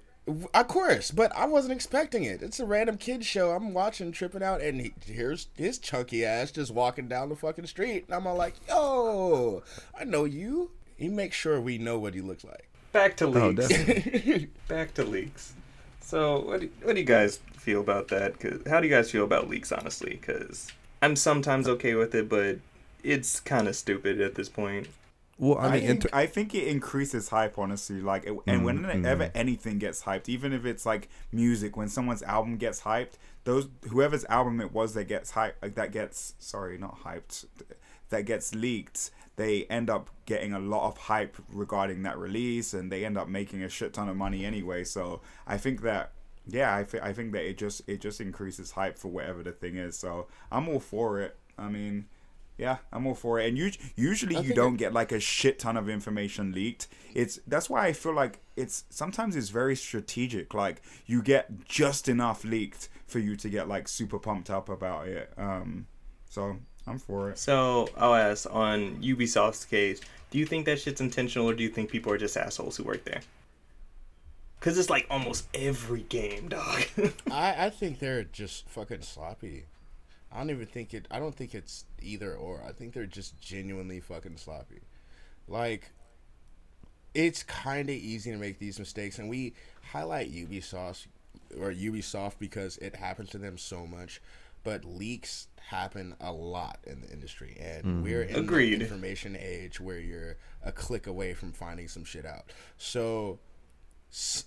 [SPEAKER 3] of course, but I wasn't expecting it. It's a random kid show. I'm watching, tripping out, and here's his chunky ass just walking down the fucking street. And I'm all like, yo, I know you. He makes sure we know what he looks like.
[SPEAKER 1] Back to
[SPEAKER 2] Oh,
[SPEAKER 1] leaks.
[SPEAKER 2] definitely.
[SPEAKER 1] Back to leaks. So, what do you guys feel about that? 'Cause how do you guys feel about leaks, honestly? Because I'm sometimes okay with it, but it's kind of stupid at this point.
[SPEAKER 2] Well, I mean,
[SPEAKER 4] I think it increases hype, honestly. Like, and whenever anything gets hyped, even if it's like music, when someone's album gets hyped, whoever's album it was that gets hyped, like that gets leaked, they end up getting a lot of hype regarding that release, and they end up making a shit ton of money anyway. So I think that, yeah, I think that it just increases hype for whatever the thing is. So I'm all for it. I mean, yeah, I'm all for it. And usually you don't get like a shit ton of information leaked. That's why I feel like sometimes it's very strategic. Like you get just enough leaked for you to get like super pumped up about it. So I'm for it.
[SPEAKER 1] So I'll ask, on Ubisoft's case, do you think that shit's intentional, or do you think people are just assholes who work there? Because it's like almost every game, dog.
[SPEAKER 3] I think they're just fucking sloppy. I don't think it's either or. I think they're just genuinely fucking sloppy. Like, it's kind of easy to make these mistakes, and we highlight Ubisoft because it happens to them so much, but leaks happen a lot in the industry, and we're in the information age where you're a click away from finding some shit out. So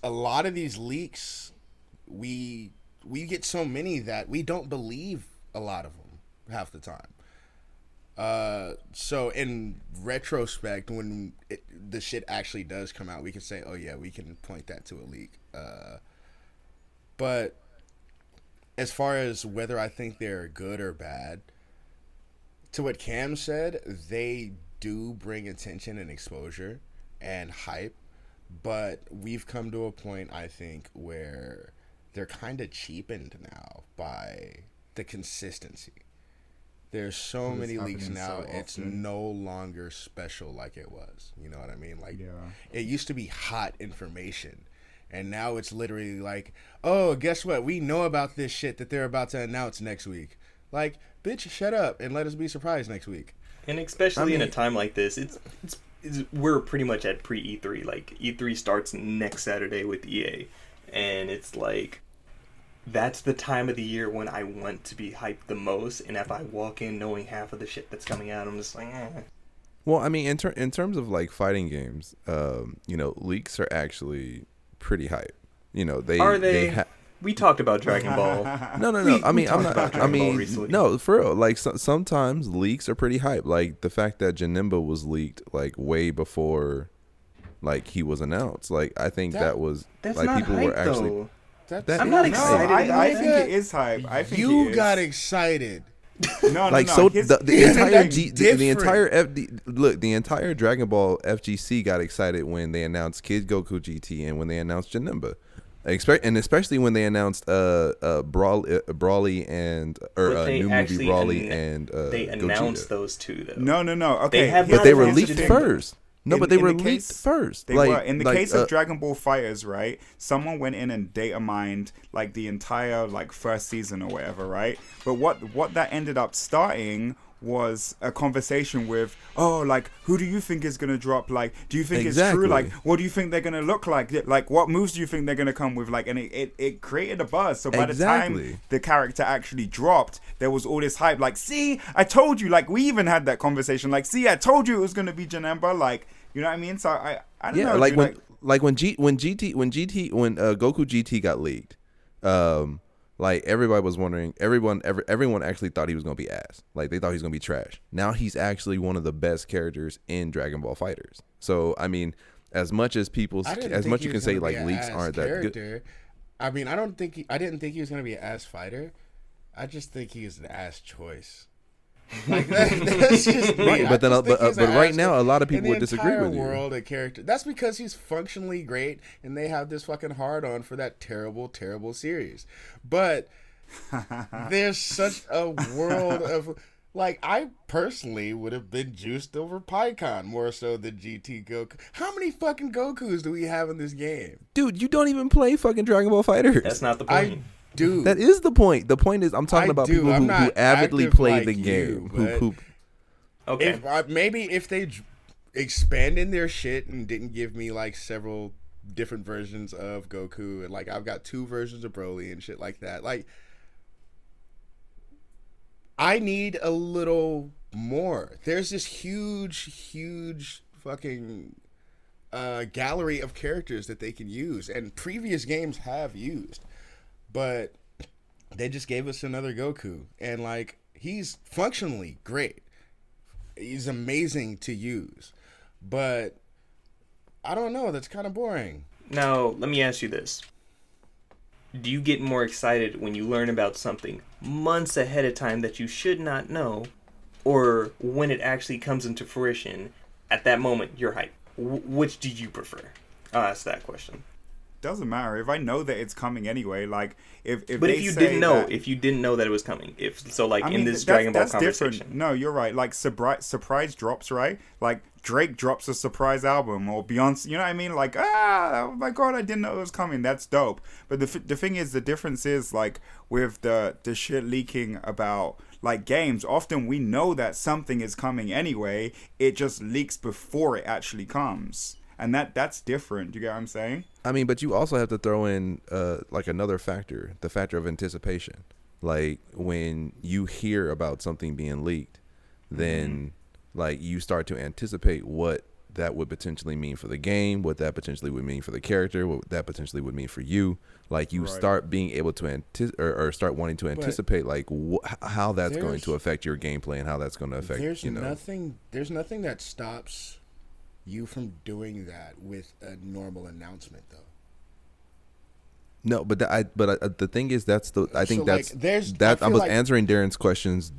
[SPEAKER 3] a lot of these leaks, we get so many that we don't believe a lot of them half the time. So in retrospect, when the shit actually does come out, we can say, oh yeah, we can point that to a leak. But as far as whether I think they're good or bad, to what Cam said, they do bring attention and exposure and hype, but we've come to a point, I think, where they're kind of cheapened now by the consistency. There's so many leaks now, it's no longer special like it was. You know what I mean? Like, it used to be hot information, and now it's literally like, oh, guess what? We know about this shit that they're about to announce next week. Like, bitch, shut up and let us be surprised next week.
[SPEAKER 1] And especially in a time like this, we're pretty much at pre-E3. Like, E3 starts next Saturday with EA, and it's like, that's the time of the year when I want to be hyped the most, and if I walk in knowing half of the shit that's coming out, I'm just like, eh.
[SPEAKER 2] Well, I mean, in terms of like fighting games, leaks are actually pretty hype. We
[SPEAKER 1] talked about Dragon Ball.
[SPEAKER 2] No. No, for real. Like sometimes leaks are pretty hype. Like the fact that Janemba was leaked like way before, like he was announced. Like I think that's like
[SPEAKER 1] not
[SPEAKER 2] people
[SPEAKER 1] hype,
[SPEAKER 2] were actually.
[SPEAKER 1] Though.
[SPEAKER 2] I'm
[SPEAKER 1] not excited.
[SPEAKER 4] I think it is hype. I think
[SPEAKER 3] you
[SPEAKER 4] it is.
[SPEAKER 3] got excited.
[SPEAKER 4] No.
[SPEAKER 2] So the
[SPEAKER 3] entire
[SPEAKER 2] the entire Dragon Ball FGC got excited when they announced Kid Goku GT and when they announced Janemba, and especially when they announced Brawly and new movie Brawly and
[SPEAKER 1] they announced
[SPEAKER 2] Gogeta.
[SPEAKER 1] Those two though.
[SPEAKER 4] No. Okay,
[SPEAKER 2] but they were leaked first. No, but they were leaked first.
[SPEAKER 4] They were. In the case of Dragon Ball FighterZ, right? Someone went in and data mined like the entire like first season or whatever, right? But what that ended up starting was a conversation with, oh, like, who do you think is gonna drop? Like, do you think it's true? Like, what do you think they're gonna look like? Like, what moves do you think they're gonna come with? Like, and it created a buzz. So by the time the character actually dropped, there was all this hype. Like, see, I told you. Like, we even had that conversation. Like, see, I told you it was gonna be Janemba. Like, you know what I mean? So I don't know.
[SPEAKER 2] Like dude, when Goku GT got leaked, like everybody was wondering, everyone actually thought he was gonna be ass. Like they thought he was gonna be trash. Now he's actually one of the best characters in Dragon Ball FighterZ. So I mean, as much as you can say like leaks aren't that good.
[SPEAKER 3] I mean, I didn't think he was gonna be an ass fighter. I just think he is an ass choice. Like that's just me.
[SPEAKER 2] Right, but right now a lot of people would disagree with you.
[SPEAKER 3] World a character. That's because he's functionally great, and they have this fucking hard on for that terrible series. But There's such a world of like I personally would have been juiced over PyCon more so than GT Goku. How many fucking Gokus do we have in this game?
[SPEAKER 2] Dude, you don't even play fucking Dragon Ball Fighters.
[SPEAKER 1] That's not the
[SPEAKER 3] I
[SPEAKER 1] point.
[SPEAKER 3] do.
[SPEAKER 2] That is the point. The point is, I'm talking
[SPEAKER 3] I
[SPEAKER 2] about
[SPEAKER 3] do.
[SPEAKER 2] people
[SPEAKER 3] I'm
[SPEAKER 2] who
[SPEAKER 3] not
[SPEAKER 2] avidly
[SPEAKER 3] active
[SPEAKER 2] play
[SPEAKER 3] like
[SPEAKER 2] the
[SPEAKER 3] you,
[SPEAKER 2] game.
[SPEAKER 3] but-
[SPEAKER 2] Who
[SPEAKER 1] Okay.
[SPEAKER 3] Maybe if they expanded their shit and didn't give me like several different versions of Goku and like I've got 2 versions of Broly and shit like that. Like I need a little more. There's this huge fucking gallery of characters that they can use and previous games have used. But they just gave us another Goku and like he's functionally great. He's amazing to use. But I don't know, that's kind of boring.
[SPEAKER 1] Now, let me ask you this. Do you get more excited when you learn about something months ahead of time that you should not know, or when it actually comes into fruition, at that moment, you're hyped? Which do you prefer? I'll ask that question.
[SPEAKER 4] Doesn't matter if I know that it's coming anyway. Like if
[SPEAKER 1] But
[SPEAKER 4] they
[SPEAKER 1] if you
[SPEAKER 4] say
[SPEAKER 1] didn't know,
[SPEAKER 4] that-
[SPEAKER 1] if you didn't know that it was coming, if so, like
[SPEAKER 4] I
[SPEAKER 1] in
[SPEAKER 4] mean,
[SPEAKER 1] this
[SPEAKER 4] that's-
[SPEAKER 1] Dragon Ball
[SPEAKER 4] that's
[SPEAKER 1] conversation.
[SPEAKER 4] different. No, you're right. Like surprise drops, right? Like Drake drops a surprise album, or Beyonce. You know what I mean? Like oh my god, I didn't know it was coming. That's dope. But the thing is, the difference is like with the shit leaking about like games. Often we know that something is coming anyway. It just leaks before it actually comes, and that's different. You get what I'm saying?
[SPEAKER 2] I mean, but you also have to throw in like another factor, the factor of anticipation. Like when you hear about something being leaked, then like you start to anticipate what that would potentially mean for the game, what that potentially would mean for the character, what that potentially would mean for you. Like you
[SPEAKER 4] Right.
[SPEAKER 2] start being able to or start wanting to anticipate like how that's going to affect your gameplay and how that's going to affect
[SPEAKER 3] There's
[SPEAKER 2] you know.
[SPEAKER 3] nothing that stops you from doing that with a normal announcement though.
[SPEAKER 2] No, but the thing is I think
[SPEAKER 3] So,
[SPEAKER 2] that's
[SPEAKER 3] like, there's- I
[SPEAKER 2] that I
[SPEAKER 3] feel
[SPEAKER 2] was
[SPEAKER 3] like-
[SPEAKER 2] answering Darren's questions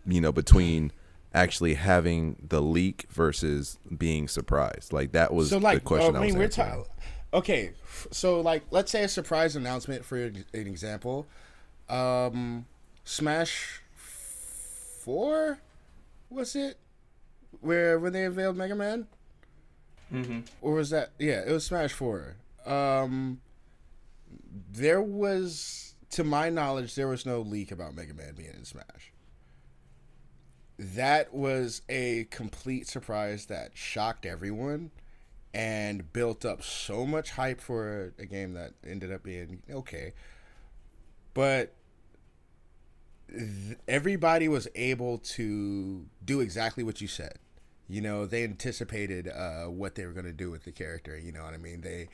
[SPEAKER 2] you know, between actually having the leak versus being surprised. Like that was
[SPEAKER 3] So like
[SPEAKER 2] the question I was
[SPEAKER 3] we're
[SPEAKER 2] answering.
[SPEAKER 3] talking. Okay, so like let's say a surprise announcement for an example. Smash 4 was it? Where when they unveiled Mega Man?
[SPEAKER 1] Mm-hmm.
[SPEAKER 3] Or was that it was Smash 4. There was, to my knowledge, there was no leak about Mega Man being in Smash. That was a complete surprise that shocked everyone and built up so much hype for a game that ended up being okay. But everybody was able to do exactly what you said. You know, they anticipated what they were going to do with the character. You know what I mean? They,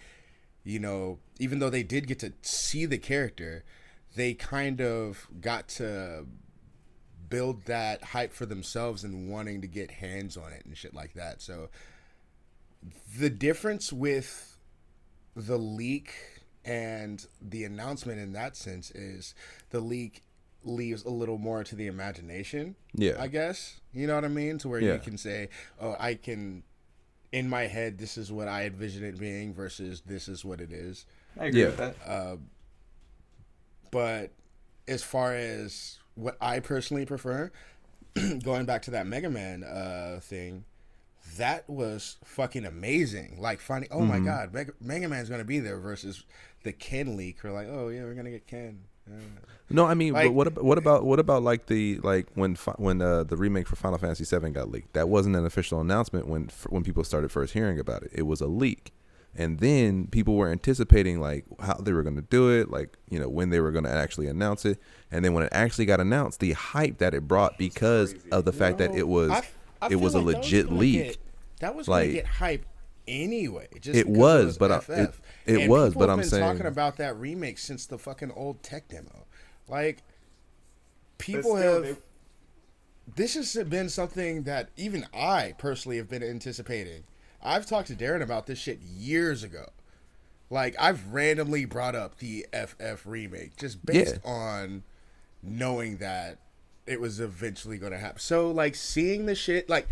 [SPEAKER 3] you know, even though they did get to see the character, they kind of got to build that hype for themselves and wanting to get hands on it and shit like that. So the difference with the leak and the announcement in that sense is the leak leaves a little more to the imagination.
[SPEAKER 2] Yeah.
[SPEAKER 3] I guess. You know what I mean? To where
[SPEAKER 2] Yeah.
[SPEAKER 3] you can say, oh, I can, in my head, this is what I envision it being versus this is what it is.
[SPEAKER 1] I agree
[SPEAKER 2] Yeah.
[SPEAKER 1] with that.
[SPEAKER 3] But as far as what I personally prefer, going back to that Mega Man thing, that was fucking amazing. Like finding, oh my god, Mega Man's gonna be there versus the Ken leak. We're like, oh yeah, we're gonna get Ken.
[SPEAKER 2] No, I mean,
[SPEAKER 3] Like-
[SPEAKER 2] but what about like the when the remake for Final Fantasy VII got leaked? That wasn't an official announcement when people started first hearing about it. It was a leak, and then people were anticipating like how they were going to do it, like you know when they were going to actually announce it, and then when it actually got announced, the hype that it brought because of the fact that it was
[SPEAKER 3] I
[SPEAKER 2] it
[SPEAKER 3] feel
[SPEAKER 2] was a
[SPEAKER 3] like that
[SPEAKER 2] legit
[SPEAKER 3] gonna
[SPEAKER 2] leak.
[SPEAKER 3] get- that was
[SPEAKER 2] Like-
[SPEAKER 3] going to get hype anyway. Just
[SPEAKER 2] It
[SPEAKER 3] because
[SPEAKER 2] was, but
[SPEAKER 3] FF.
[SPEAKER 2] it
[SPEAKER 3] And
[SPEAKER 2] was,
[SPEAKER 3] people
[SPEAKER 2] but
[SPEAKER 3] have
[SPEAKER 2] I'm
[SPEAKER 3] been
[SPEAKER 2] saying-
[SPEAKER 3] talking about that remake since the fucking old tech demo. Like people
[SPEAKER 4] But still,
[SPEAKER 3] have.
[SPEAKER 4] they-
[SPEAKER 3] This has been something that even I personally have been anticipating. I've talked to Darren about this shit years ago. Like I've randomly brought up the FF remake just based on knowing that it was eventually going to happen. So like seeing the shit, like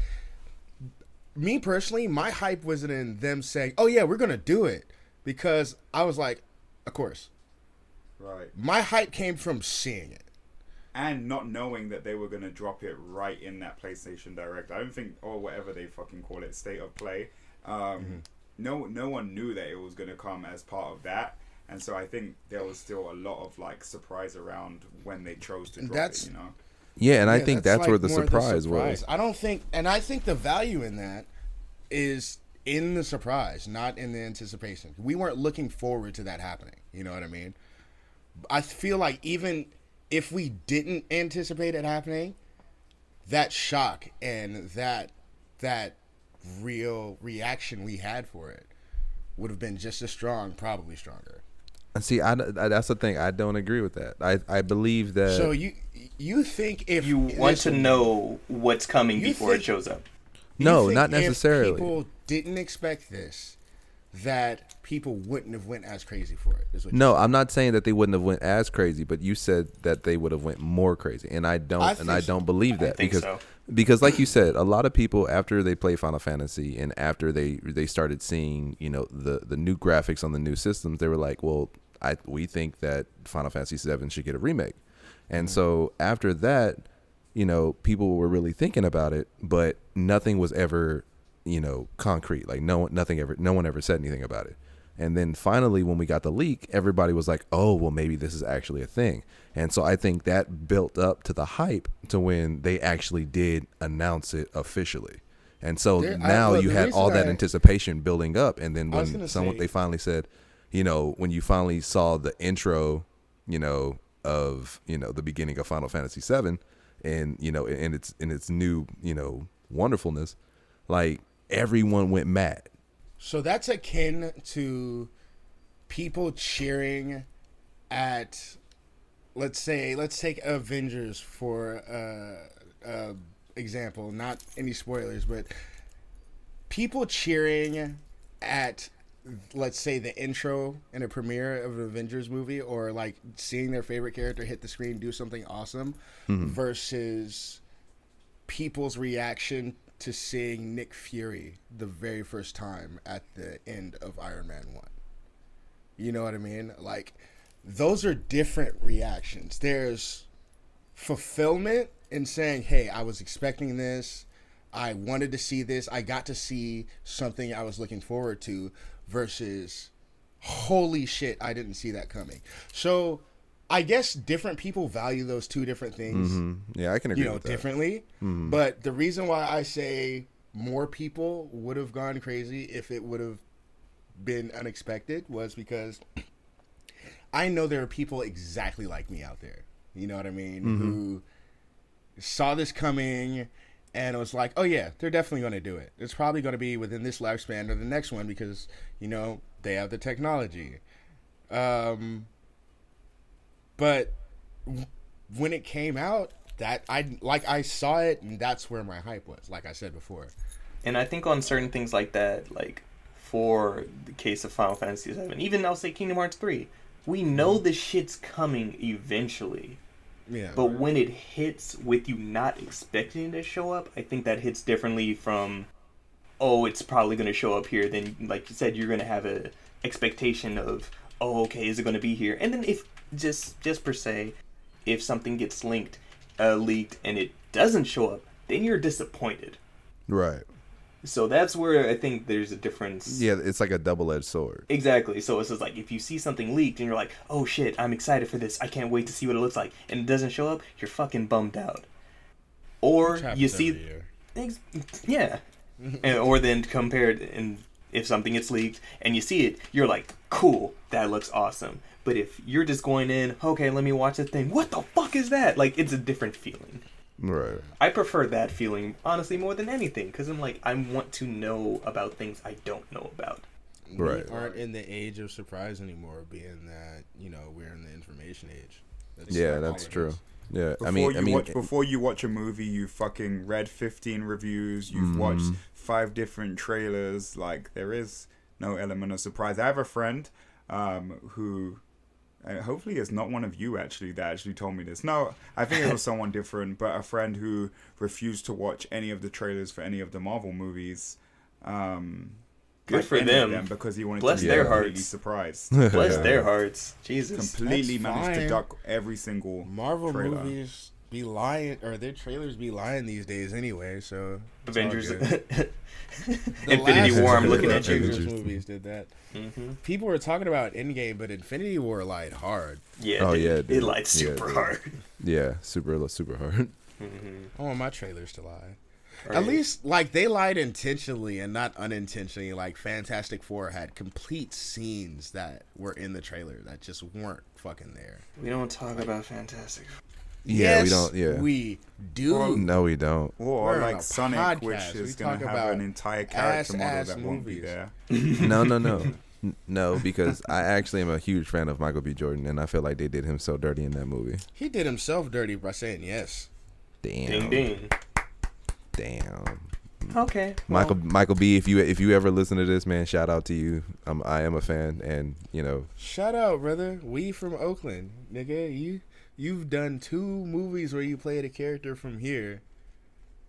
[SPEAKER 3] me personally, my hype wasn't in them saying, "Oh yeah, we're going to do it," because I was like, "Of course."
[SPEAKER 4] Right.
[SPEAKER 3] My hype came from seeing it.
[SPEAKER 4] And not knowing that they were going to drop it right in that PlayStation Direct. I don't think, or whatever they fucking call it, State of Play. No one knew that it was going to come as part of that. And so I think there was still a lot of like surprise around when they chose to drop it, you know?
[SPEAKER 2] Yeah, and I think that's
[SPEAKER 3] like
[SPEAKER 2] where the
[SPEAKER 3] more
[SPEAKER 2] surprise was.
[SPEAKER 3] I don't think, and I think the value in that is in the surprise, not in the anticipation. We weren't looking forward to that happening. You know what I mean? I feel like even if we didn't anticipate it happening, that shock and that real reaction we had for it would have been just as strong, probably stronger.
[SPEAKER 2] See, that's the thing. I don't agree with that. I believe that.
[SPEAKER 3] So you think if
[SPEAKER 1] You want to know what's coming before it shows up.
[SPEAKER 2] No,
[SPEAKER 3] think
[SPEAKER 2] not necessarily.
[SPEAKER 3] If people didn't expect this, that people wouldn't have went as crazy for it. Is what
[SPEAKER 2] No, I'm not saying that they wouldn't have went as crazy, but you said that they would have went more crazy, and I don't believe that because like you said, a lot of people after they play Final Fantasy and after they started seeing, you know, the new graphics on the new systems, they were like, well, we think that Final Fantasy 7 should get a remake. And so after that, you know, people were really thinking about it, but nothing was ever, you know, concrete. Like no one ever said anything about it. And then finally, when we got the leak, everybody was like, oh, well, maybe this is actually a thing. And so I think that built up to the hype to when they actually did announce it officially. And so now you had all that anticipation building up. And then when they finally said, you know, when you finally saw the intro, you know, of, you know, the beginning of Final Fantasy 7 and, you know, in its new, you know, wonderfulness, like everyone went mad.
[SPEAKER 3] So that's akin to people cheering at, let's take Avengers for example, not any spoilers, but people cheering at, let's say, the intro and a premiere of an Avengers movie, or like seeing their favorite character hit the screen, do something awesome, versus people's reaction to seeing Nick Fury the very first time at the end of Iron Man 1. You know what I mean? Like, those are different reactions. There's fulfillment in saying, hey, I was expecting this. I wanted to see this. I got to see something I was looking forward to, versus, holy shit, I didn't see that coming. So I guess different people value those two different things.
[SPEAKER 2] Yeah, I can agree with that.
[SPEAKER 3] Differently. But the reason why I say more people would have gone crazy if it would have been unexpected was because I know there are people exactly like me out there. You know what I mean? Who saw this coming and was like, oh yeah, they're definitely going to do it. It's probably going to be within this lifespan or the next one because, you know, they have the technology. But when it came out, that I saw it, and that's where my hype was, like I said before.
[SPEAKER 1] And I think on certain things like that, like for the case of Final Fantasy VII, even I'll say Kingdom Hearts 3, we know the shit's coming eventually.
[SPEAKER 3] Yeah.
[SPEAKER 1] But when it hits with you not expecting it to show up, I think that hits differently from, oh, it's probably going to show up here. Then, like you said, you're going to have a expectation of, oh, okay, is it going to be here? And then if just per se, if something gets leaked and it doesn't show up, then you're disappointed.
[SPEAKER 2] Right.
[SPEAKER 1] So that's where I think there's a difference.
[SPEAKER 2] Yeah, it's like a double-edged sword.
[SPEAKER 1] Exactly. So it's just like if you see something leaked and you're like, oh shit, I'm excited for this. I can't wait to see what it looks like. And it doesn't show up, you're fucking bummed out. Or you see... Yeah. Or then compared, and if something gets leaked and you see it, you're like, cool, that looks awesome. But if you're just going in, okay, let me watch this thing. What the fuck is that? Like, it's a different feeling.
[SPEAKER 2] Right.
[SPEAKER 1] I prefer that feeling, honestly, more than anything. Because I'm like, I want to know about things I don't know about.
[SPEAKER 2] Right.
[SPEAKER 3] We aren't in the age of surprise anymore, being that, you know, we're in the information age.
[SPEAKER 2] That's true. Yeah,
[SPEAKER 4] before you watch a movie, you fucking read 15 reviews, you've watched 5 different trailers. Like, there is no element of surprise. I have a friend who... hopefully it's not one of you actually that actually told me this. No, I think it was someone different, but a friend who refused to watch any of the trailers for any of the Marvel movies
[SPEAKER 1] Good
[SPEAKER 4] like
[SPEAKER 1] for
[SPEAKER 4] any of
[SPEAKER 1] them.
[SPEAKER 4] because he wanted
[SPEAKER 1] Bless
[SPEAKER 4] to be
[SPEAKER 1] their
[SPEAKER 4] completely
[SPEAKER 1] hearts.
[SPEAKER 4] surprised.
[SPEAKER 1] Bless their hearts. Jesus.
[SPEAKER 4] Completely
[SPEAKER 3] That's
[SPEAKER 4] managed to
[SPEAKER 3] fine.
[SPEAKER 4] duck every single
[SPEAKER 3] Marvel
[SPEAKER 4] trailer.
[SPEAKER 3] movies be lying, or their trailers be lying these days anyway. So it's all
[SPEAKER 1] Avengers.
[SPEAKER 3] good. The
[SPEAKER 1] Infinity
[SPEAKER 3] last
[SPEAKER 1] War, I'm
[SPEAKER 3] two
[SPEAKER 1] looking at you.
[SPEAKER 3] Avengers movies did that.
[SPEAKER 1] hmm
[SPEAKER 3] People were talking about Endgame, but Infinity War lied hard.
[SPEAKER 1] Yeah.
[SPEAKER 2] Oh,
[SPEAKER 1] dude.
[SPEAKER 2] yeah,
[SPEAKER 1] It
[SPEAKER 2] dude.
[SPEAKER 1] lied
[SPEAKER 2] Yeah,
[SPEAKER 1] super
[SPEAKER 2] dude.
[SPEAKER 1] hard.
[SPEAKER 2] Yeah, super hard.
[SPEAKER 3] I want my trailers to lie.
[SPEAKER 1] Right.
[SPEAKER 3] At least, like, they lied intentionally and not unintentionally. Like, Fantastic Four had complete scenes that were in the trailer that just weren't fucking there.
[SPEAKER 1] We don't talk about Fantastic.
[SPEAKER 2] Yeah, we
[SPEAKER 3] Yes,
[SPEAKER 2] don't. Yeah,
[SPEAKER 3] we do.
[SPEAKER 2] no, we don't.
[SPEAKER 4] Or
[SPEAKER 3] We're on
[SPEAKER 4] like
[SPEAKER 3] a
[SPEAKER 4] Sonic,
[SPEAKER 3] podcast.
[SPEAKER 4] which is
[SPEAKER 3] We
[SPEAKER 4] going to
[SPEAKER 3] talk
[SPEAKER 4] have
[SPEAKER 3] about
[SPEAKER 4] an entire character model
[SPEAKER 3] ass
[SPEAKER 4] that won't be
[SPEAKER 3] movies.
[SPEAKER 4] there.
[SPEAKER 2] No, because I actually am a huge fan of Michael B. Jordan, and I feel like they did him so dirty in that movie.
[SPEAKER 3] He did himself dirty by saying yes.
[SPEAKER 2] Damn,
[SPEAKER 1] Ding ding.
[SPEAKER 2] damn.
[SPEAKER 1] Okay. well,
[SPEAKER 2] Michael B. If you ever listen to this, man, shout out to you. I am a fan, and
[SPEAKER 3] Shout out, brother. We from Oakland, nigga. You've done 2 movies where you played a character from here.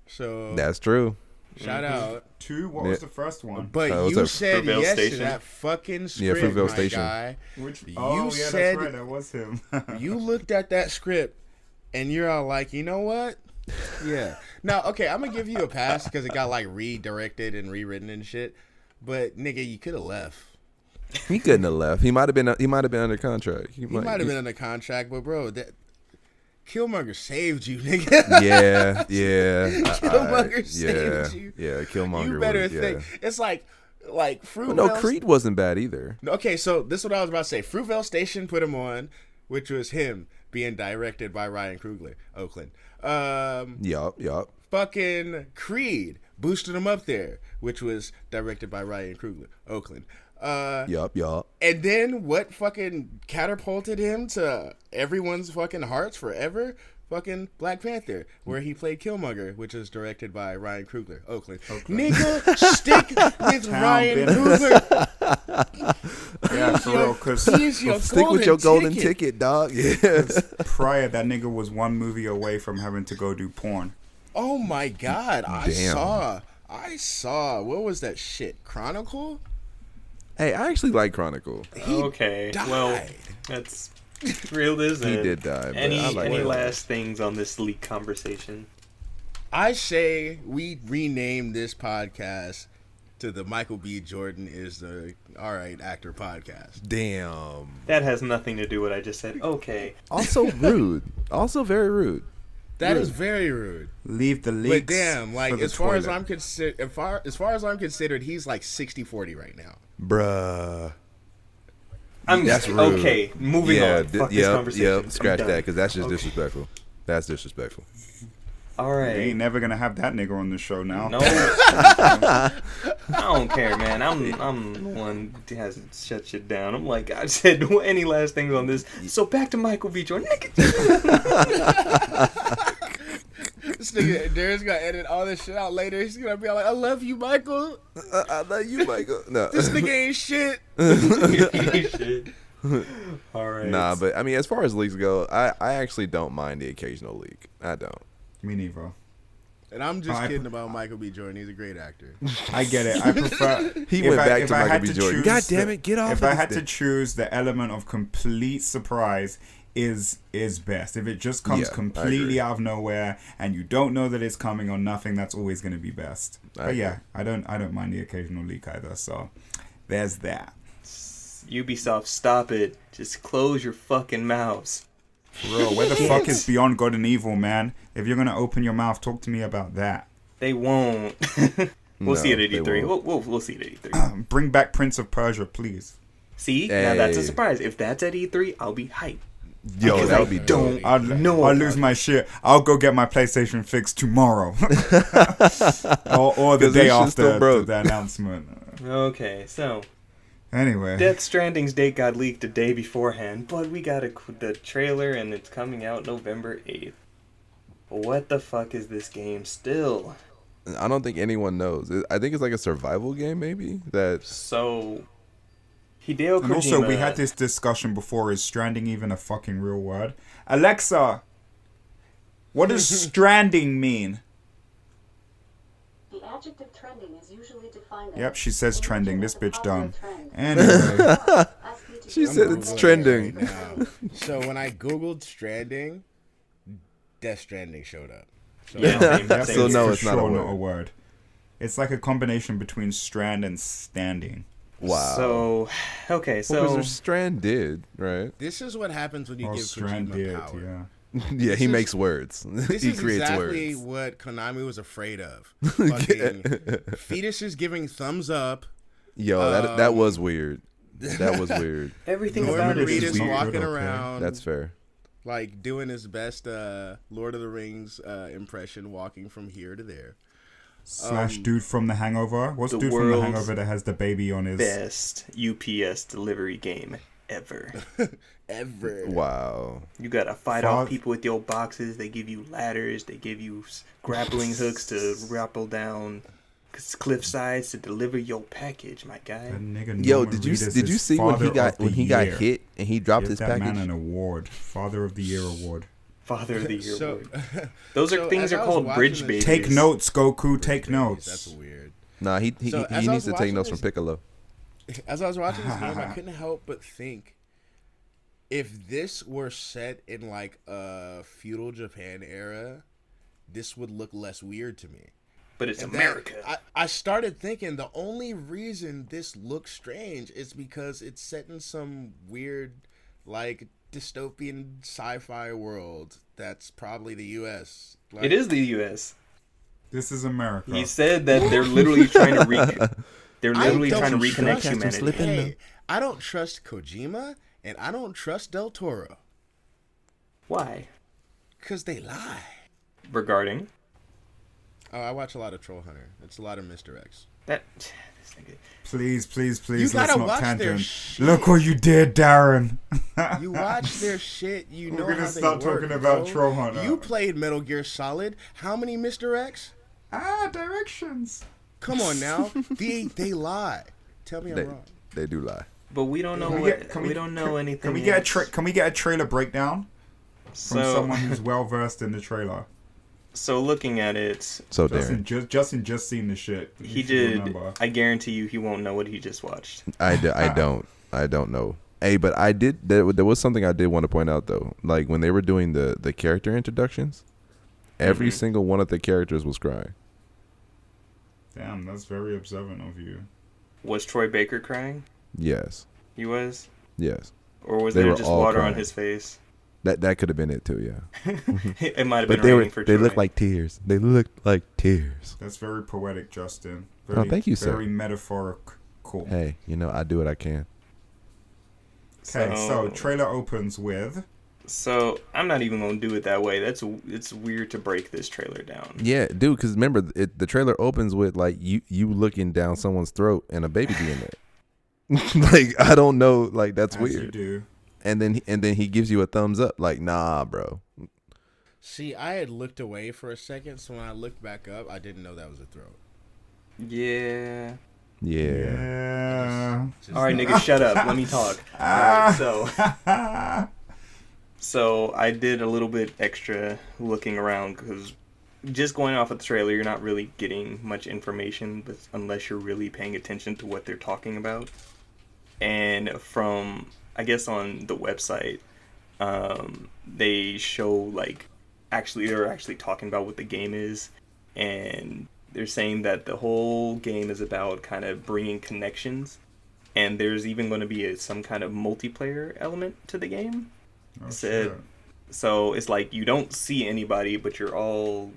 [SPEAKER 3] So
[SPEAKER 2] that's true.
[SPEAKER 3] shout out.
[SPEAKER 4] 2, what was the first one?
[SPEAKER 3] But
[SPEAKER 2] was
[SPEAKER 3] you
[SPEAKER 2] that
[SPEAKER 3] said
[SPEAKER 1] Fruitvale
[SPEAKER 3] yes
[SPEAKER 1] Station?
[SPEAKER 3] to that fucking
[SPEAKER 2] Yeah,
[SPEAKER 3] script,
[SPEAKER 2] Fruitvale
[SPEAKER 3] my
[SPEAKER 2] Station.
[SPEAKER 3] guy.
[SPEAKER 4] Which?
[SPEAKER 3] You
[SPEAKER 4] Oh, yeah,
[SPEAKER 3] said-
[SPEAKER 4] that's right. That was him.
[SPEAKER 3] You looked at that script and you're all like, you know what? Yeah. Now, okay, I'm gonna give you a pass because it got like redirected and rewritten and shit. But nigga, you could have left.
[SPEAKER 2] He couldn't have left. He might have been under contract.
[SPEAKER 3] He might have been under contract, but bro, that Killmonger saved you, nigga.
[SPEAKER 2] Yeah.
[SPEAKER 3] Killmonger saved you.
[SPEAKER 2] Yeah, Killmonger.
[SPEAKER 3] You better
[SPEAKER 2] was, yeah.
[SPEAKER 3] think. It's like Fruitvale.
[SPEAKER 2] No, Creed wasn't bad either.
[SPEAKER 3] Okay, so this is what I was about to say. Fruitvale Station put him on, which was him being directed by Ryan Coogler, Oakland.
[SPEAKER 2] Yup.
[SPEAKER 3] Fucking Creed boosted him up there, which was directed by Ryan Coogler, Oakland.
[SPEAKER 2] Yup.
[SPEAKER 3] And then what fucking catapulted him to everyone's fucking hearts forever? Fucking Black Panther, where he played Killmonger, which is directed by Ryan Coogler, Oakland. Nigga, stick with Ryan
[SPEAKER 4] business.
[SPEAKER 3] Coogler.
[SPEAKER 4] Yeah, for real. Because
[SPEAKER 3] He's your
[SPEAKER 2] Stick with your golden ticket, dog. Yeah.
[SPEAKER 4] prior, that nigga was one movie away from having to go do porn.
[SPEAKER 3] Oh my god, I
[SPEAKER 2] Damn.
[SPEAKER 3] saw. What was that shit? Chronicle?
[SPEAKER 2] Hey, I actually like Chronicle.
[SPEAKER 1] okay.
[SPEAKER 3] died.
[SPEAKER 1] Well, that's real as
[SPEAKER 2] He
[SPEAKER 1] in.
[SPEAKER 2] did die, but
[SPEAKER 1] Any
[SPEAKER 2] I like
[SPEAKER 1] any
[SPEAKER 2] it.
[SPEAKER 1] last things on this leak conversation?
[SPEAKER 3] I say we rename this podcast to the Michael B. Jordan is the alright actor podcast.
[SPEAKER 2] Damn.
[SPEAKER 1] That has nothing to do with what I just said. Okay.
[SPEAKER 2] Also rude. Also very rude.
[SPEAKER 3] That is very rude.
[SPEAKER 4] Leave the leaks.
[SPEAKER 3] But damn, like
[SPEAKER 4] for the
[SPEAKER 3] as far as
[SPEAKER 4] toilet.
[SPEAKER 3] I'm considered, as far as I'm considered, he's like 60-40 right now.
[SPEAKER 2] Bruh.
[SPEAKER 1] I'm
[SPEAKER 2] That's rude.
[SPEAKER 1] okay. Moving on. Fuck this conversation. I'm
[SPEAKER 2] Scratch
[SPEAKER 1] done.
[SPEAKER 2] that, because that's just
[SPEAKER 1] Okay.
[SPEAKER 2] disrespectful. That's disrespectful.
[SPEAKER 1] All
[SPEAKER 4] We
[SPEAKER 1] right.
[SPEAKER 4] ain't never gonna have that nigga on the show now.
[SPEAKER 1] No. I don't care, man. I'm the one who hasn't shut shit down. I'm like, I said, any last things on this? So back to Michael B. Jordan.
[SPEAKER 3] This nigga Darren's gonna edit all this shit out later. He's gonna be like, "I love you, Michael.
[SPEAKER 2] I love you, Michael. No.
[SPEAKER 3] This nigga ain't shit."
[SPEAKER 1] Shit. All right.
[SPEAKER 2] Nah, but I mean, as far as leaks go, I actually don't mind the occasional leak. I don't.
[SPEAKER 4] Me neither.
[SPEAKER 3] And I'm just
[SPEAKER 4] I-
[SPEAKER 3] kidding about Michael B. Jordan. He's a great actor.
[SPEAKER 4] I get it. I prefer.
[SPEAKER 2] He
[SPEAKER 4] if
[SPEAKER 2] went
[SPEAKER 4] I-
[SPEAKER 2] back
[SPEAKER 4] if
[SPEAKER 2] to
[SPEAKER 4] I
[SPEAKER 2] Michael
[SPEAKER 4] had
[SPEAKER 2] B.
[SPEAKER 4] to
[SPEAKER 2] Jordan.
[SPEAKER 4] choose
[SPEAKER 2] God damn it, get off
[SPEAKER 4] If
[SPEAKER 2] of
[SPEAKER 4] I
[SPEAKER 2] this
[SPEAKER 4] had to
[SPEAKER 2] thing.
[SPEAKER 4] choose, the element of complete surprise is best. If it just comes
[SPEAKER 2] Yeah, I
[SPEAKER 4] completely
[SPEAKER 2] agree.
[SPEAKER 4] out of nowhere and you don't know that it's coming or nothing, that's always going to be best.
[SPEAKER 2] I
[SPEAKER 4] But yeah, I don't mind the occasional leak either. So there's that.
[SPEAKER 1] Ubisoft, stop it. Just close your fucking mouths.
[SPEAKER 4] For real, where the fuck is Beyond Good and Evil, man? If you're gonna open your mouth, talk to me about that.
[SPEAKER 1] They won't. We'll see it at
[SPEAKER 2] they
[SPEAKER 1] E3.
[SPEAKER 2] won't.
[SPEAKER 1] We'll see it at E3.
[SPEAKER 4] Bring back Prince of Persia, please.
[SPEAKER 1] See? Now that's a
[SPEAKER 2] Hey.
[SPEAKER 1] surprise. If that's at E3, I'll be hyped.
[SPEAKER 2] Yo,
[SPEAKER 1] Because
[SPEAKER 2] that
[SPEAKER 1] I
[SPEAKER 2] would be
[SPEAKER 1] don't
[SPEAKER 2] dope.
[SPEAKER 4] I'll
[SPEAKER 1] know
[SPEAKER 4] I'll
[SPEAKER 1] about
[SPEAKER 4] lose
[SPEAKER 1] it.
[SPEAKER 4] my shit. I'll go get my PlayStation fixed tomorrow, or the
[SPEAKER 2] 'Cause this
[SPEAKER 4] day
[SPEAKER 2] shit's
[SPEAKER 4] after
[SPEAKER 2] still broke.
[SPEAKER 4] the announcement.
[SPEAKER 1] Okay, so
[SPEAKER 4] Anyway,
[SPEAKER 1] Death Stranding's date got leaked a day beforehand, but we got the trailer and it's coming out November 8th. What the fuck is this game still?
[SPEAKER 2] I don't think anyone knows. I think it's like a survival game, maybe. That
[SPEAKER 1] So, Hideo Kojima...
[SPEAKER 4] and also we had this discussion before: is stranding even a fucking real word? Alexa, what does stranding mean?
[SPEAKER 5] adjective trending is usually defined as...
[SPEAKER 4] Yep, she says trending. This bitch dumb.
[SPEAKER 5] Trend.
[SPEAKER 4] Anyway,
[SPEAKER 2] She said it's
[SPEAKER 3] Googling it
[SPEAKER 2] trending.
[SPEAKER 3] right now. So when I googled Stranding, Death Stranding showed up. So
[SPEAKER 1] Yeah, same,
[SPEAKER 4] yep,
[SPEAKER 1] same
[SPEAKER 2] So
[SPEAKER 1] here.
[SPEAKER 2] no,
[SPEAKER 4] for
[SPEAKER 2] it's not a
[SPEAKER 4] sure
[SPEAKER 2] word.
[SPEAKER 4] not a word. It's like a combination between strand and standing.
[SPEAKER 2] Wow.
[SPEAKER 1] So, okay,
[SPEAKER 2] Well, 'cause
[SPEAKER 1] so
[SPEAKER 2] they're stranded, right?
[SPEAKER 3] this is what happens when you
[SPEAKER 4] Or
[SPEAKER 3] give
[SPEAKER 4] strand
[SPEAKER 3] Kojima
[SPEAKER 4] did,
[SPEAKER 3] power.
[SPEAKER 4] yeah.
[SPEAKER 2] Yeah,
[SPEAKER 3] This
[SPEAKER 2] he
[SPEAKER 3] is-
[SPEAKER 2] makes words.
[SPEAKER 3] This
[SPEAKER 2] he
[SPEAKER 3] is
[SPEAKER 2] creates
[SPEAKER 3] exactly
[SPEAKER 2] words.
[SPEAKER 3] what Konami was afraid of. Fucking fetuses giving thumbs up.
[SPEAKER 2] Yo, that was weird. That was weird.
[SPEAKER 1] everything about
[SPEAKER 3] Norman
[SPEAKER 1] it is
[SPEAKER 3] Reedus
[SPEAKER 4] weird.
[SPEAKER 3] walking
[SPEAKER 4] Okay.
[SPEAKER 3] around.
[SPEAKER 2] That's fair.
[SPEAKER 3] like doing his best Lord of the Rings impression, walking from here to there.
[SPEAKER 4] Slash dude from The Hangover. What's
[SPEAKER 1] the
[SPEAKER 4] dude from The
[SPEAKER 1] world's
[SPEAKER 4] Hangover that has the baby on his...
[SPEAKER 1] best UPS delivery game ever.
[SPEAKER 3] Ever.
[SPEAKER 2] Wow.
[SPEAKER 1] You gotta fight
[SPEAKER 4] Fuck.
[SPEAKER 1] off people with your boxes. They give you ladders. They give you grappling hooks to rappel down cliff sides to deliver your package, my guy.
[SPEAKER 4] That nigga
[SPEAKER 2] Yo,
[SPEAKER 4] Norman
[SPEAKER 2] did you
[SPEAKER 4] Reedus is
[SPEAKER 2] see when he
[SPEAKER 4] Father
[SPEAKER 2] got
[SPEAKER 4] of the
[SPEAKER 2] got
[SPEAKER 4] Year.
[SPEAKER 2] hit and he dropped
[SPEAKER 4] Give
[SPEAKER 2] his
[SPEAKER 4] that man
[SPEAKER 2] package?
[SPEAKER 4] an award. Father of the Year award.
[SPEAKER 1] Father of the Year
[SPEAKER 3] So,
[SPEAKER 1] award. Those are
[SPEAKER 3] so
[SPEAKER 1] things
[SPEAKER 3] as
[SPEAKER 1] are
[SPEAKER 3] I was
[SPEAKER 1] called
[SPEAKER 3] watching
[SPEAKER 1] bridge
[SPEAKER 3] this-
[SPEAKER 1] babies.
[SPEAKER 4] Take notes, Goku. Take
[SPEAKER 3] Babies,
[SPEAKER 4] notes.
[SPEAKER 3] That's weird.
[SPEAKER 2] Nah, he
[SPEAKER 3] So, as I
[SPEAKER 2] needs
[SPEAKER 3] was
[SPEAKER 2] to take
[SPEAKER 3] watching
[SPEAKER 2] notes from
[SPEAKER 3] this-
[SPEAKER 2] Piccolo.
[SPEAKER 3] As I was watching this game, I couldn't help but think, if this were set in like a feudal Japan era, this would look less weird to me.
[SPEAKER 1] But it's
[SPEAKER 3] And that-
[SPEAKER 1] America.
[SPEAKER 3] I started thinking the only reason this looks strange is because it's set in some weird, like, dystopian sci-fi world that's probably the U.S. Like,
[SPEAKER 1] It is the U.S.
[SPEAKER 4] This is America.
[SPEAKER 1] He said that they're literally trying to they're
[SPEAKER 3] I
[SPEAKER 1] literally
[SPEAKER 3] don't
[SPEAKER 1] trying to reconnect
[SPEAKER 3] trust-
[SPEAKER 1] humanity.
[SPEAKER 3] Hey, I don't trust Kojima and I don't trust Del Toro
[SPEAKER 1] Why?
[SPEAKER 3] because they lie.
[SPEAKER 1] Regarding
[SPEAKER 3] Oh, I watch a lot of Troll Hunter. It's a lot of Mr. X.
[SPEAKER 1] that, this nigga.
[SPEAKER 4] Please, please,
[SPEAKER 3] You
[SPEAKER 4] please,
[SPEAKER 3] gotta
[SPEAKER 4] let's not
[SPEAKER 3] watch their
[SPEAKER 4] tangent.
[SPEAKER 3] shit.
[SPEAKER 4] Look what you did, Darren.
[SPEAKER 3] You watch their shit, you
[SPEAKER 4] We're
[SPEAKER 3] know
[SPEAKER 4] gonna
[SPEAKER 3] how they
[SPEAKER 4] start
[SPEAKER 3] work,
[SPEAKER 4] talking about
[SPEAKER 3] bro.
[SPEAKER 4] Troll Hunter.
[SPEAKER 3] You played Metal Gear Solid. How many Mr. X?
[SPEAKER 4] Directions.
[SPEAKER 3] Come on now. they lie. Tell me I'm wrong.
[SPEAKER 2] They do lie.
[SPEAKER 1] But we don't know we don't know anything.
[SPEAKER 4] Can we get
[SPEAKER 1] yet.
[SPEAKER 4] can we get a trailer breakdown from
[SPEAKER 1] So
[SPEAKER 4] someone who's well versed in the trailer?
[SPEAKER 1] so looking at it,
[SPEAKER 2] So Darren,
[SPEAKER 4] Justin just seen the shit. You
[SPEAKER 1] he
[SPEAKER 4] should
[SPEAKER 1] did.
[SPEAKER 4] remember.
[SPEAKER 1] I guarantee you, he won't know what he just watched.
[SPEAKER 2] I don't know. Hey, but I did. There was something I did want to point out though. Like when they were doing the character introductions, every single one of the characters was crying.
[SPEAKER 4] Damn, that's very observant of you.
[SPEAKER 1] Was Troy Baker crying?
[SPEAKER 2] Yes,
[SPEAKER 1] He was,
[SPEAKER 2] yes.
[SPEAKER 1] or was
[SPEAKER 2] They
[SPEAKER 1] there
[SPEAKER 2] were
[SPEAKER 1] just
[SPEAKER 2] all
[SPEAKER 1] water on
[SPEAKER 2] crying.
[SPEAKER 1] his face?
[SPEAKER 2] That could have been it too. Yeah.
[SPEAKER 1] It might have
[SPEAKER 2] But
[SPEAKER 1] been raining for
[SPEAKER 2] they
[SPEAKER 1] Troy.
[SPEAKER 2] looked like tears. They looked like tears.
[SPEAKER 4] That's very poetic, Justin.
[SPEAKER 2] Oh, thank you, sir.
[SPEAKER 4] Very metaphorical. Cool.
[SPEAKER 2] Hey, I do what I can.
[SPEAKER 4] Okay, so trailer opens with.
[SPEAKER 1] So I'm not even gonna do it that way. It's weird to break this trailer down.
[SPEAKER 2] Yeah, dude. Because remember, the trailer opens with like you looking down someone's throat and a baby being there. Like I don't know. Like that's
[SPEAKER 4] As
[SPEAKER 2] weird.
[SPEAKER 4] you do.
[SPEAKER 2] And then he gives you a thumbs up. Like nah, bro.
[SPEAKER 3] See, I had looked away for a second, so when I looked back up, I didn't know that was a throat.
[SPEAKER 1] Yeah.
[SPEAKER 2] Yeah.
[SPEAKER 4] Yeah.
[SPEAKER 3] Just-
[SPEAKER 1] All right, nigga, shut up. Let me talk. All right, so I did a little bit extra looking around because just going off of the trailer, you're not really getting much information, but unless you're really paying attention to what they're talking about. And from, I guess, on the website, they show like they're actually talking about what the game is, and they're saying that the whole game is about kind of bringing connections, and there's even going to be some kind of multiplayer element to the game.
[SPEAKER 4] Oh,
[SPEAKER 1] Said-
[SPEAKER 4] shit.
[SPEAKER 1] So it's like you don't see anybody, but you're all.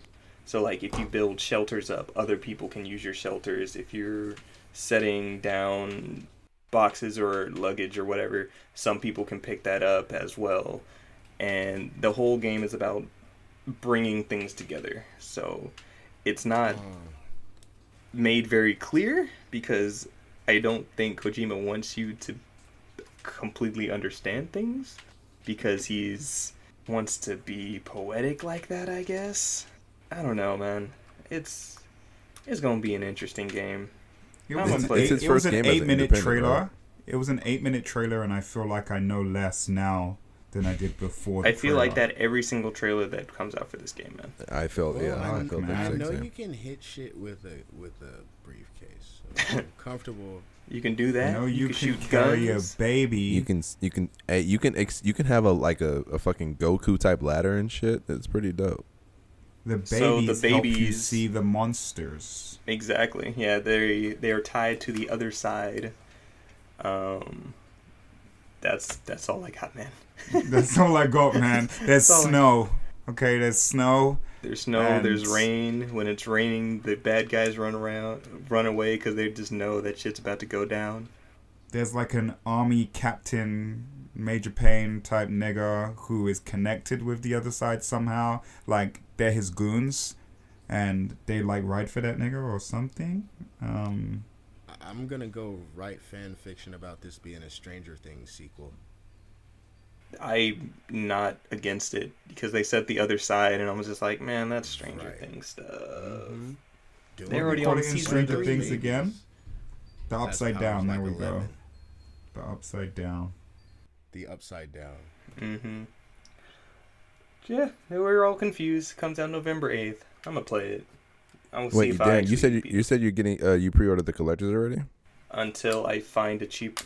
[SPEAKER 1] So like if you build shelters up, other people can use your shelters. If you're setting down boxes or luggage or whatever, some people can pick that up as well. And the whole game is about bringing things together. So it's not made very clear because I don't think Kojima wants you to completely understand things because he's wants to be poetic like that, I guess. I don't know, man. It's gonna be an interesting game.
[SPEAKER 4] It
[SPEAKER 1] I'm
[SPEAKER 4] was
[SPEAKER 1] gonna
[SPEAKER 4] an
[SPEAKER 1] play
[SPEAKER 2] It's his
[SPEAKER 4] eight- it was
[SPEAKER 2] first
[SPEAKER 4] an
[SPEAKER 2] game as an
[SPEAKER 4] 8-minute
[SPEAKER 2] independent,
[SPEAKER 4] trailer.
[SPEAKER 2] right?
[SPEAKER 4] It was an 8-minute trailer, and I feel like I know less now than I did before. The
[SPEAKER 1] I feel like
[SPEAKER 4] trailer.
[SPEAKER 1] that every single trailer that comes out for this game, man.
[SPEAKER 2] I felt
[SPEAKER 3] Well,
[SPEAKER 2] I felt the
[SPEAKER 4] man.
[SPEAKER 3] I
[SPEAKER 2] exact
[SPEAKER 3] know
[SPEAKER 2] same.
[SPEAKER 3] you can hit shit with a briefcase. So I'm comfortable.
[SPEAKER 1] You can do that.
[SPEAKER 4] You know, you
[SPEAKER 1] can
[SPEAKER 4] can
[SPEAKER 1] shoot
[SPEAKER 4] carry
[SPEAKER 1] guns.
[SPEAKER 4] a baby.
[SPEAKER 2] You can have a fucking Goku type ladder and shit. It's pretty dope.
[SPEAKER 4] The babies,
[SPEAKER 1] So the
[SPEAKER 4] help you
[SPEAKER 1] babies-
[SPEAKER 4] see the monsters.
[SPEAKER 1] Exactly. Yeah, they are tied to the other side. That's all I got, man.
[SPEAKER 4] That's all I got, man. There's
[SPEAKER 1] That's all I-
[SPEAKER 4] snow. Okay, there's snow.
[SPEAKER 1] There's snow.
[SPEAKER 4] And-
[SPEAKER 1] There's rain. When it's raining, the bad guys run away because they just know that shit's about to go down.
[SPEAKER 4] There's like an army captain, Major Payne type nigger who is connected with the other side somehow. Like they're his goons, and they like ride for that nigger or something.
[SPEAKER 3] I'm gonna go write fan fiction about this being a Stranger Things sequel.
[SPEAKER 1] I'm not against it because they said the other side, and I was just like, man, that's Stranger
[SPEAKER 3] Right.
[SPEAKER 1] Things stuff.
[SPEAKER 3] Mm-hmm.
[SPEAKER 1] They're already on season
[SPEAKER 4] Stranger
[SPEAKER 1] 3.
[SPEAKER 4] Things again. The
[SPEAKER 3] That's
[SPEAKER 4] upside
[SPEAKER 3] Powers
[SPEAKER 4] down.
[SPEAKER 3] Like
[SPEAKER 4] There we go.
[SPEAKER 3] 11.
[SPEAKER 4] The upside down.
[SPEAKER 3] The upside down.
[SPEAKER 1] Mm-hmm. Yeah, we're all confused. Comes out November 8th. I'm gonna play it. I'm gonna see
[SPEAKER 2] Wait,
[SPEAKER 1] if I
[SPEAKER 2] Dan,
[SPEAKER 1] actually
[SPEAKER 2] you said
[SPEAKER 1] beat-
[SPEAKER 2] you said you're getting you pre-ordered the collectors already?
[SPEAKER 1] until I find a cheap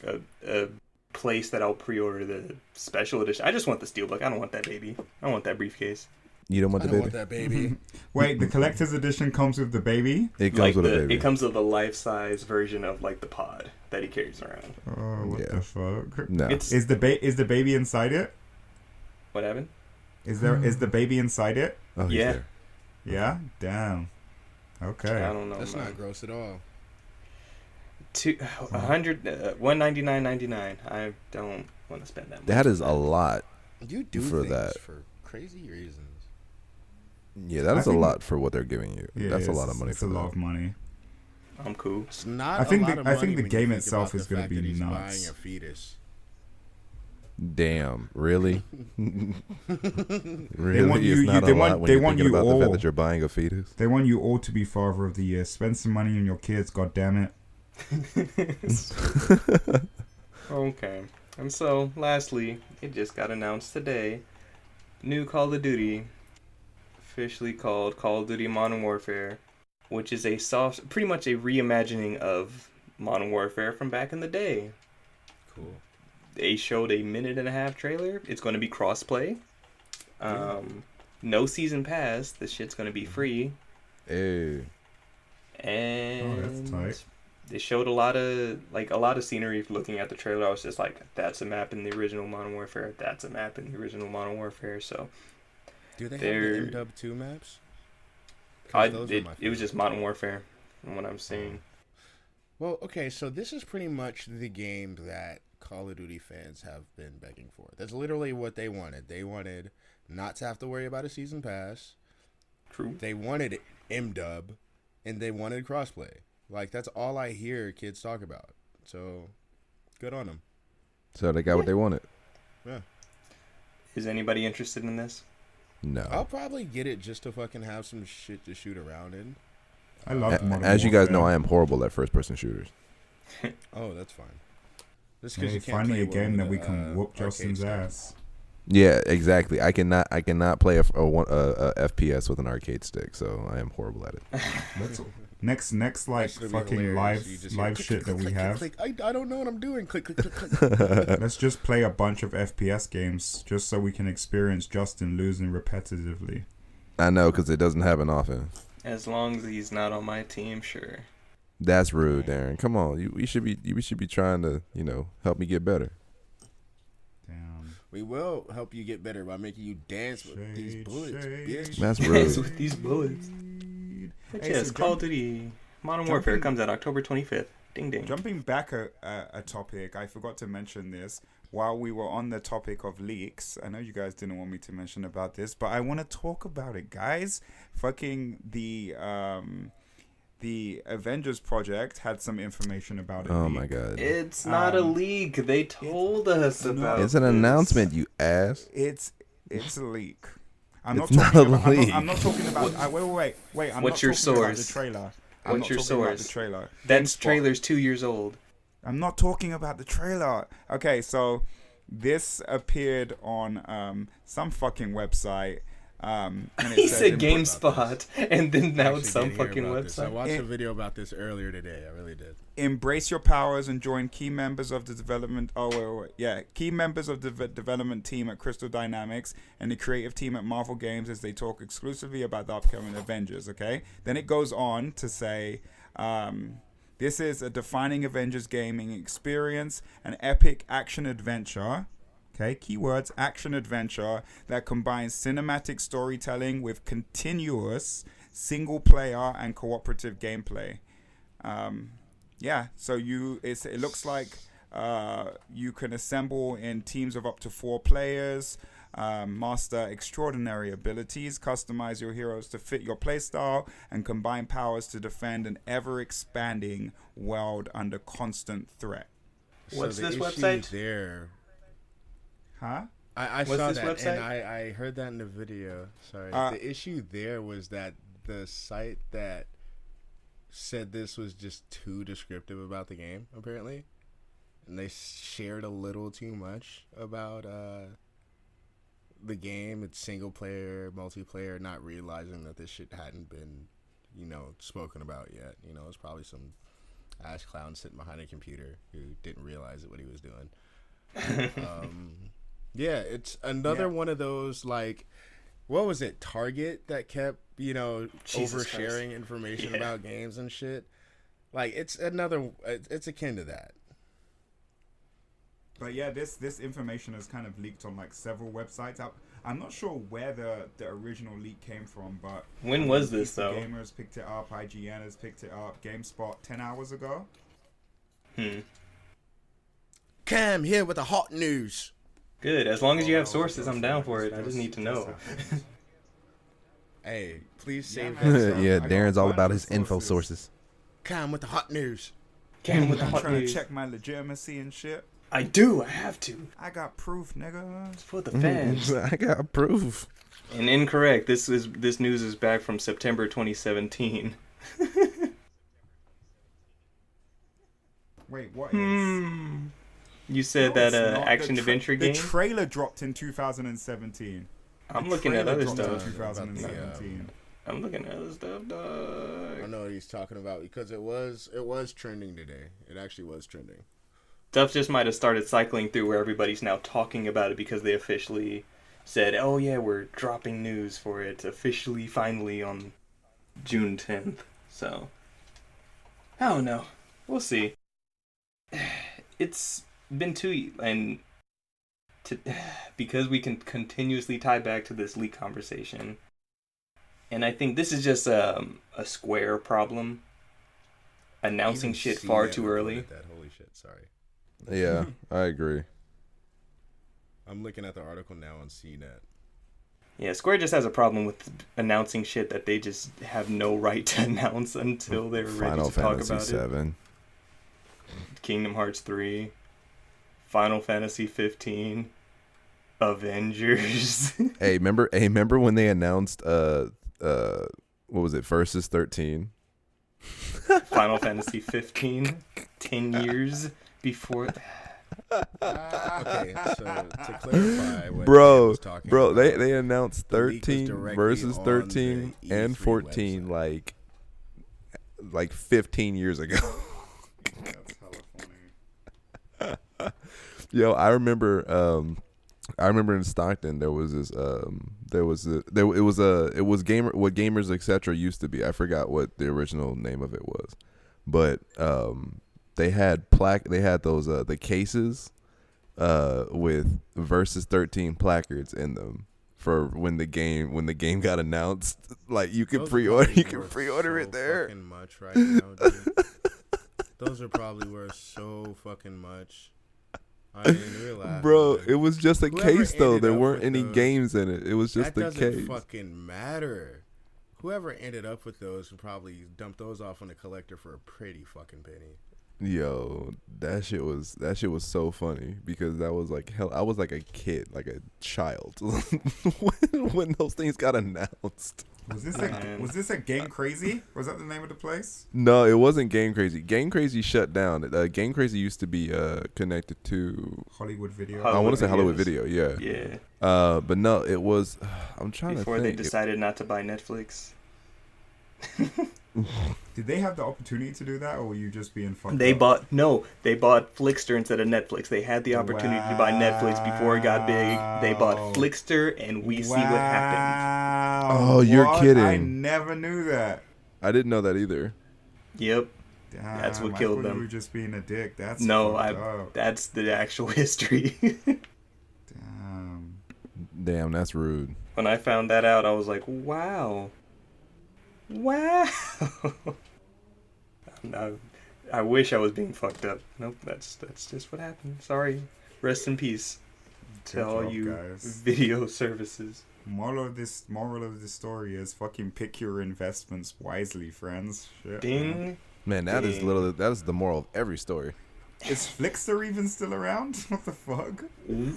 [SPEAKER 1] a place that I'll pre-order the special edition. I just want the steelbook. I don't want that baby. I don't want that briefcase.
[SPEAKER 2] You don't want
[SPEAKER 3] I
[SPEAKER 2] the
[SPEAKER 3] don't
[SPEAKER 2] baby?
[SPEAKER 3] want that baby.
[SPEAKER 4] Wait, the collector's edition comes with the baby?
[SPEAKER 2] It comes
[SPEAKER 1] Like
[SPEAKER 2] with a
[SPEAKER 1] the
[SPEAKER 2] baby.
[SPEAKER 1] it comes with a life-size version of like the pod that he carries around.
[SPEAKER 4] Oh, what
[SPEAKER 2] Yeah.
[SPEAKER 4] the fuck?
[SPEAKER 2] No.
[SPEAKER 1] It's
[SPEAKER 4] Is the baby inside it?
[SPEAKER 1] what happened?
[SPEAKER 4] Is the baby inside it?
[SPEAKER 2] Oh, he's
[SPEAKER 1] Yeah.
[SPEAKER 2] there.
[SPEAKER 4] Yeah. Damn. Okay.
[SPEAKER 1] I don't know.
[SPEAKER 3] That's
[SPEAKER 1] man.
[SPEAKER 3] not gross at all.
[SPEAKER 1] 199.99. I don't want to spend that much.
[SPEAKER 2] That is a lot.
[SPEAKER 3] You do
[SPEAKER 2] For
[SPEAKER 3] things
[SPEAKER 2] that.
[SPEAKER 3] for crazy reasons.
[SPEAKER 2] Yeah, that
[SPEAKER 4] I
[SPEAKER 2] is a
[SPEAKER 4] think-
[SPEAKER 2] lot for what they're giving you.
[SPEAKER 4] Yeah,
[SPEAKER 2] That's a lot
[SPEAKER 4] it's-
[SPEAKER 2] of money
[SPEAKER 4] It's
[SPEAKER 2] for
[SPEAKER 4] a lot
[SPEAKER 2] that.
[SPEAKER 4] of money.
[SPEAKER 1] I'm cool.
[SPEAKER 3] It's not.
[SPEAKER 4] I think
[SPEAKER 3] a lot
[SPEAKER 4] the-
[SPEAKER 3] of
[SPEAKER 4] I think
[SPEAKER 3] money
[SPEAKER 4] the
[SPEAKER 3] when you
[SPEAKER 4] game
[SPEAKER 3] think
[SPEAKER 4] itself
[SPEAKER 3] about
[SPEAKER 4] is
[SPEAKER 3] the
[SPEAKER 4] gonna
[SPEAKER 3] fact
[SPEAKER 4] be
[SPEAKER 3] that he's
[SPEAKER 4] nuts.
[SPEAKER 3] buying a fetus.
[SPEAKER 2] Damn, really?
[SPEAKER 4] want
[SPEAKER 2] Really?
[SPEAKER 4] you-
[SPEAKER 2] It's not
[SPEAKER 4] they
[SPEAKER 2] a lot
[SPEAKER 4] want-
[SPEAKER 2] when
[SPEAKER 4] they
[SPEAKER 2] you're
[SPEAKER 4] want
[SPEAKER 2] thinking
[SPEAKER 4] you
[SPEAKER 2] about the fact
[SPEAKER 4] all.
[SPEAKER 2] that you're buying a fetus.
[SPEAKER 4] They want you all to be Father of the Year. Spend some money on your kids, god damn it.
[SPEAKER 1] Okay. And so, lastly, it just got announced today. New Call of Duty, officially called Call of Duty Modern Warfare, which is pretty much a reimagining of Modern Warfare from back in the day.
[SPEAKER 3] Cool.
[SPEAKER 1] They showed a 1.5-minute trailer. It's going to be crossplay. No season pass. This shit's going to be free.
[SPEAKER 2] Hey.
[SPEAKER 1] And
[SPEAKER 4] Oh, that's tight.
[SPEAKER 1] they showed a lot of scenery. Looking at the trailer, I was just like, that's a map in the original Modern Warfare. That's a map in the original Modern Warfare. So
[SPEAKER 3] Do they
[SPEAKER 1] They're-
[SPEAKER 3] have the MW2 maps? 'Cause those are my
[SPEAKER 1] it was just Modern Warfare from what I'm seeing.
[SPEAKER 3] Well, okay, so this is pretty much the game that Call of Duty fans have been begging for. That's literally what they wanted. They wanted not to have to worry about a season pass.
[SPEAKER 1] True.
[SPEAKER 3] They wanted MW, and they wanted crossplay. Like, that's all I hear kids talk about. So, good on them.
[SPEAKER 2] So they got what they wanted.
[SPEAKER 3] Yeah.
[SPEAKER 1] Is anybody interested in this?
[SPEAKER 2] No.
[SPEAKER 3] I'll probably get it just to fucking have some shit to shoot around in.
[SPEAKER 4] I love Modern
[SPEAKER 2] As you guys
[SPEAKER 4] Warfare.
[SPEAKER 2] know, I am horrible at first-person shooters.
[SPEAKER 3] Oh, that's fine. Just
[SPEAKER 4] Hey,
[SPEAKER 3] you can't
[SPEAKER 4] finally
[SPEAKER 3] play
[SPEAKER 4] a
[SPEAKER 3] one
[SPEAKER 4] game
[SPEAKER 3] with
[SPEAKER 4] that we
[SPEAKER 3] a,
[SPEAKER 4] can whoop
[SPEAKER 3] arcade
[SPEAKER 4] Justin's
[SPEAKER 3] stick.
[SPEAKER 4] ass.
[SPEAKER 2] Yeah, exactly. I cannot play a FPS with an arcade stick, so I am horrible at it.
[SPEAKER 4] Next like
[SPEAKER 3] That's gonna be
[SPEAKER 4] fucking
[SPEAKER 3] hilarious. You just hear
[SPEAKER 4] live
[SPEAKER 3] click,
[SPEAKER 4] shit that
[SPEAKER 3] click,
[SPEAKER 4] we
[SPEAKER 3] click,
[SPEAKER 4] have.
[SPEAKER 3] click, click. I don't know what I'm doing. Click, click, click, click.
[SPEAKER 4] Let's just play a bunch of FPS games just so we can experience Justin losing repetitively.
[SPEAKER 2] I know, because it doesn't happen often.
[SPEAKER 1] As long as he's not on my team, sure.
[SPEAKER 2] That's rude, Darren. Come on, we should be trying to help me get better.
[SPEAKER 4] Damn.
[SPEAKER 3] We will help you get better by making you dance with these
[SPEAKER 4] Shade,
[SPEAKER 3] bullets,
[SPEAKER 4] shade.
[SPEAKER 3] bitch.
[SPEAKER 2] That's
[SPEAKER 1] Yes,
[SPEAKER 2] rude.
[SPEAKER 1] with these bullets. But
[SPEAKER 4] Hey,
[SPEAKER 1] yes,
[SPEAKER 4] so
[SPEAKER 1] Call of Duty Modern Warfare comes out October 25th. Ding ding.
[SPEAKER 4] Jumping back a topic, I forgot to mention this. While we were on the topic of leaks, I know you guys didn't want me to mention about this, but I want to talk about it, guys. Fucking the Avengers project had some information about it.
[SPEAKER 2] Oh my god.
[SPEAKER 1] It's not a leak. They told us about
[SPEAKER 2] It's an
[SPEAKER 1] this.
[SPEAKER 2] announcement, you ass.
[SPEAKER 4] It's a leak.
[SPEAKER 2] It's not a leak.
[SPEAKER 4] I'm not talking about. Wait. I'm
[SPEAKER 1] What's
[SPEAKER 4] not
[SPEAKER 1] your
[SPEAKER 4] talking about the
[SPEAKER 1] source?
[SPEAKER 4] trailer.
[SPEAKER 1] What's your
[SPEAKER 4] talking about
[SPEAKER 1] source?
[SPEAKER 4] the trailer.
[SPEAKER 1] That
[SPEAKER 4] GameSpot.
[SPEAKER 1] trailer's 2 years old.
[SPEAKER 4] I'm not talking about the trailer. Okay, so this appeared on some fucking website. And it
[SPEAKER 1] He
[SPEAKER 4] says
[SPEAKER 1] said
[SPEAKER 4] in-
[SPEAKER 1] GameSpot, and then now it's some
[SPEAKER 3] Actually
[SPEAKER 1] fucking
[SPEAKER 3] did hear about this. I
[SPEAKER 1] website.
[SPEAKER 3] watched a video about this earlier today. I really did.
[SPEAKER 4] Embrace your powers and join key members of the development. Key members of the development team at Crystal Dynamics and the creative team at Marvel Games as they talk exclusively about the upcoming Avengers. Okay, then it goes on to say, this is a defining Avengers gaming experience, an epic action adventure. Okay, keywords, action adventure that combines cinematic storytelling with continuous single player and cooperative gameplay. So it looks like you can assemble in teams of up to 4 players, master extraordinary abilities, customize your heroes to fit your playstyle, and combine powers to defend an ever-expanding world under constant threat.
[SPEAKER 1] What's
[SPEAKER 3] So the
[SPEAKER 1] this
[SPEAKER 3] issue
[SPEAKER 1] website?
[SPEAKER 3] There,
[SPEAKER 4] Huh?
[SPEAKER 3] I
[SPEAKER 1] What's
[SPEAKER 3] saw
[SPEAKER 1] this
[SPEAKER 3] that,
[SPEAKER 1] website?
[SPEAKER 3] and I heard that in the video. Sorry, the issue there was that the site that said this was just too descriptive about the game, apparently, and they shared a little too much about the game. It's single player, multiplayer, not realizing that this shit hadn't been, spoken about yet. It's probably some ass clown sitting behind a computer who didn't realize what he was doing. Yeah, it's another one of those, like, what was it, Target, that kept,
[SPEAKER 1] Jesus
[SPEAKER 3] oversharing
[SPEAKER 1] Christ.
[SPEAKER 3] information
[SPEAKER 1] Yeah.
[SPEAKER 3] about games and shit. Like, it's akin to that.
[SPEAKER 4] But yeah, this information has kind of leaked on like several websites. I'm not sure where the original leak came from, but
[SPEAKER 1] When was this,
[SPEAKER 4] PC
[SPEAKER 1] though?
[SPEAKER 4] Gamers picked it up, IGN has picked it up, GameSpot 10 hours ago.
[SPEAKER 3] Cam here with the hot news.
[SPEAKER 1] Good. As long as you have sources, I'm down for it. I just need to know.
[SPEAKER 3] Hey, please save
[SPEAKER 4] man.
[SPEAKER 3] that.
[SPEAKER 2] Yeah,
[SPEAKER 4] I got
[SPEAKER 2] Darren's
[SPEAKER 4] a
[SPEAKER 2] all
[SPEAKER 4] bunch
[SPEAKER 2] about
[SPEAKER 4] of
[SPEAKER 2] his info
[SPEAKER 4] sources.
[SPEAKER 2] sources.
[SPEAKER 3] Cam with the hot news.
[SPEAKER 1] Came with the
[SPEAKER 4] I'm
[SPEAKER 1] hot
[SPEAKER 4] trying
[SPEAKER 1] news.
[SPEAKER 4] to check my legitimacy and shit.
[SPEAKER 1] I do. I have to.
[SPEAKER 4] I got proof, nigga.
[SPEAKER 1] It's for the fans.
[SPEAKER 2] I got proof.
[SPEAKER 1] And incorrect. This news is back from September 2017.
[SPEAKER 4] Wait, what is?
[SPEAKER 1] You said
[SPEAKER 4] No,
[SPEAKER 1] that
[SPEAKER 4] it's not.
[SPEAKER 1] action adventure game.
[SPEAKER 4] The trailer dropped in 2017.
[SPEAKER 1] I'm looking at other
[SPEAKER 4] Trailer dropped
[SPEAKER 1] stuff.
[SPEAKER 4] in 2017.
[SPEAKER 1] I'm looking at other stuff,
[SPEAKER 3] I
[SPEAKER 1] dog.
[SPEAKER 3] know what he's talking about because it was trending today. It actually was trending.
[SPEAKER 1] Stuff just might have started cycling through where everybody's now talking about it because they officially said, "Oh yeah, we're dropping news for it officially, finally on June 10th." So I don't know. We'll see. It's been because we can continuously tie back to this leak conversation, and I think this is just a Square problem. Announcing
[SPEAKER 3] Even
[SPEAKER 1] shit far
[SPEAKER 3] CNET
[SPEAKER 1] too early.
[SPEAKER 3] reported that. Holy shit! Sorry.
[SPEAKER 2] Yeah, I agree.
[SPEAKER 3] I'm looking at the article now on CNET.
[SPEAKER 1] Yeah, Square just has a problem with announcing shit that they just have no right to announce until they're ready
[SPEAKER 2] Final
[SPEAKER 1] to talk
[SPEAKER 2] Fantasy
[SPEAKER 1] about it.
[SPEAKER 2] 7.
[SPEAKER 1] Kingdom Hearts 3, Final Fantasy 15, Avengers.
[SPEAKER 2] Hey, remember when they announced what was it, Versus 13?
[SPEAKER 1] Final Fantasy 15, 10 years before.
[SPEAKER 3] Okay, so to clarify, what Cam
[SPEAKER 2] Bro,
[SPEAKER 3] was talking
[SPEAKER 2] bro,
[SPEAKER 3] about,
[SPEAKER 2] they announced
[SPEAKER 3] the leak was
[SPEAKER 2] 13
[SPEAKER 3] directly
[SPEAKER 2] versus
[SPEAKER 3] on
[SPEAKER 2] 13
[SPEAKER 3] the
[SPEAKER 2] and
[SPEAKER 3] E3
[SPEAKER 2] 14
[SPEAKER 3] website.
[SPEAKER 2] like 15 years ago.
[SPEAKER 4] That's hella funny.
[SPEAKER 2] Yo, I remember in Stockton there was this it was gamer what Gamers Etc. used to be. I forgot what the original name of it was. But they had those the cases with Versus 13 placards in them for when the game got announced. Like you could
[SPEAKER 3] Those are
[SPEAKER 2] pre-order
[SPEAKER 3] probably worth
[SPEAKER 2] pre-order
[SPEAKER 3] so
[SPEAKER 2] it there.
[SPEAKER 3] fucking much right now, dude. Those are probably worth so fucking much. I didn't realize.
[SPEAKER 2] Bro,
[SPEAKER 3] man.
[SPEAKER 2] it was just a
[SPEAKER 3] Whoever
[SPEAKER 2] case though.
[SPEAKER 3] ended
[SPEAKER 2] There
[SPEAKER 3] up
[SPEAKER 2] weren't
[SPEAKER 3] with
[SPEAKER 2] any
[SPEAKER 3] those-
[SPEAKER 2] games in it. It was just
[SPEAKER 3] that
[SPEAKER 2] a
[SPEAKER 3] doesn't
[SPEAKER 2] case.
[SPEAKER 3] fucking matter. Whoever ended up with those would probably dump those off on a collector for a pretty fucking penny.
[SPEAKER 2] Yo, that shit was so funny because that was like hell. I was like a kid, like a child, when those things got announced.
[SPEAKER 4] Was this a Game Crazy? Was that the name of the place?
[SPEAKER 2] No, it wasn't Game Crazy. Game Crazy shut down. Game Crazy used to be connected to
[SPEAKER 4] Hollywood Video.
[SPEAKER 2] I want to say Hollywood
[SPEAKER 1] Videos.
[SPEAKER 2] Video, yeah.
[SPEAKER 1] Yeah.
[SPEAKER 2] But no, it was. I'm trying
[SPEAKER 1] Before
[SPEAKER 2] to
[SPEAKER 1] they
[SPEAKER 2] think.
[SPEAKER 1] decided not to buy Netflix.
[SPEAKER 4] Did they have the opportunity to do that, or were you just being fucked
[SPEAKER 1] They
[SPEAKER 4] up?
[SPEAKER 1] bought Flixster instead of Netflix. They had the opportunity to buy Netflix before it got big. They bought Flixster, and we see what happened.
[SPEAKER 2] Oh, you're kidding.
[SPEAKER 4] I never knew that.
[SPEAKER 2] I didn't know that either.
[SPEAKER 1] Yep.
[SPEAKER 4] Damn,
[SPEAKER 1] That's what
[SPEAKER 4] I
[SPEAKER 1] killed
[SPEAKER 4] thought
[SPEAKER 1] them.
[SPEAKER 4] You were just being a dick. That's
[SPEAKER 1] No,
[SPEAKER 4] fucked up.
[SPEAKER 1] that's the actual history.
[SPEAKER 4] Damn.
[SPEAKER 2] Damn, that's rude.
[SPEAKER 1] When I found that out, I was like, wow. Wow. No, I wish I was being fucked up. Nope, that's just what happened. Sorry. Rest in peace to
[SPEAKER 4] Good
[SPEAKER 1] all
[SPEAKER 4] job,
[SPEAKER 1] you
[SPEAKER 4] guys.
[SPEAKER 1] video services.
[SPEAKER 4] Moral of this story is fucking pick your investments wisely, friends. Shit, man.
[SPEAKER 1] Ding.
[SPEAKER 2] Man, that is the moral of every story.
[SPEAKER 4] Is Flixster even still around? What the fuck?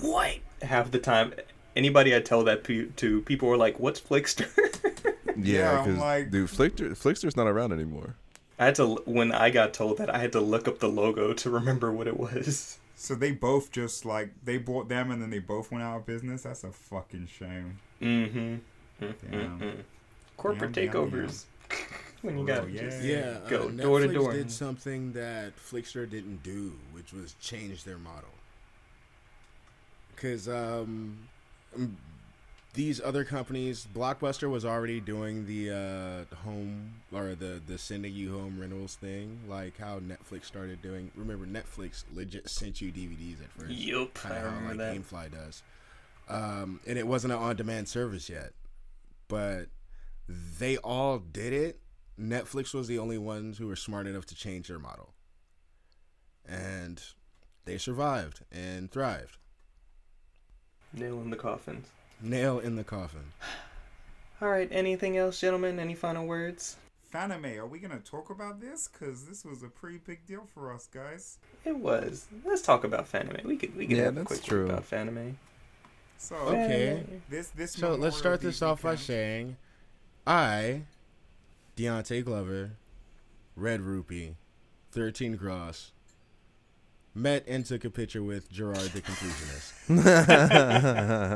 [SPEAKER 1] What? Half the time, anybody I tell that to, people are like, "What's Flixster?"
[SPEAKER 2] Yeah,
[SPEAKER 4] I'm
[SPEAKER 2] because
[SPEAKER 4] like-
[SPEAKER 2] dude, Flixster's not around anymore.
[SPEAKER 1] I had to when I got told that I had to look up the logo to remember what it was.
[SPEAKER 4] So they both just like they bought them and then they both went out of business. That's a fucking shame.
[SPEAKER 1] Mm-hmm.
[SPEAKER 4] Damn.
[SPEAKER 1] Corporate
[SPEAKER 4] Damn, damn,
[SPEAKER 1] takeovers. When you
[SPEAKER 4] Oh,
[SPEAKER 1] got
[SPEAKER 4] yeah.
[SPEAKER 3] Yeah,
[SPEAKER 1] go
[SPEAKER 3] Netflix
[SPEAKER 1] door to door.
[SPEAKER 3] did something that Flixster didn't do, which was change their model. Because these other companies, Blockbuster was already doing the home or the sending you home rentals thing, like how Netflix started doing. Remember, Netflix legit sent you DVDs at first.
[SPEAKER 1] Yup,
[SPEAKER 3] Kinda
[SPEAKER 1] I
[SPEAKER 3] how,
[SPEAKER 1] remember
[SPEAKER 3] like
[SPEAKER 1] that.
[SPEAKER 3] GameFly does. And it wasn't an on-demand service yet, but they all did it. Netflix was the only ones who were smart enough to change their model, and they survived and thrived.
[SPEAKER 1] Nail in the coffins.
[SPEAKER 3] Nail in the coffin.
[SPEAKER 1] All right. Anything else, gentlemen? Any final words?
[SPEAKER 4] Fanime, are we gonna talk about this? Cause this was a pretty big deal for us, guys.
[SPEAKER 1] It was. Let's talk about Fanime. We could
[SPEAKER 2] Yeah,
[SPEAKER 1] have a
[SPEAKER 2] that's
[SPEAKER 1] quick talk
[SPEAKER 2] true.
[SPEAKER 1] about Fanime.
[SPEAKER 4] So
[SPEAKER 3] Okay.
[SPEAKER 4] this
[SPEAKER 3] So let's
[SPEAKER 4] Memorial
[SPEAKER 3] start this
[SPEAKER 4] Day
[SPEAKER 3] off by
[SPEAKER 4] weekend-
[SPEAKER 3] saying, I, Deontay Glover, Red Rupee, 13 Gross, met and took a picture with Gerard the Completionist.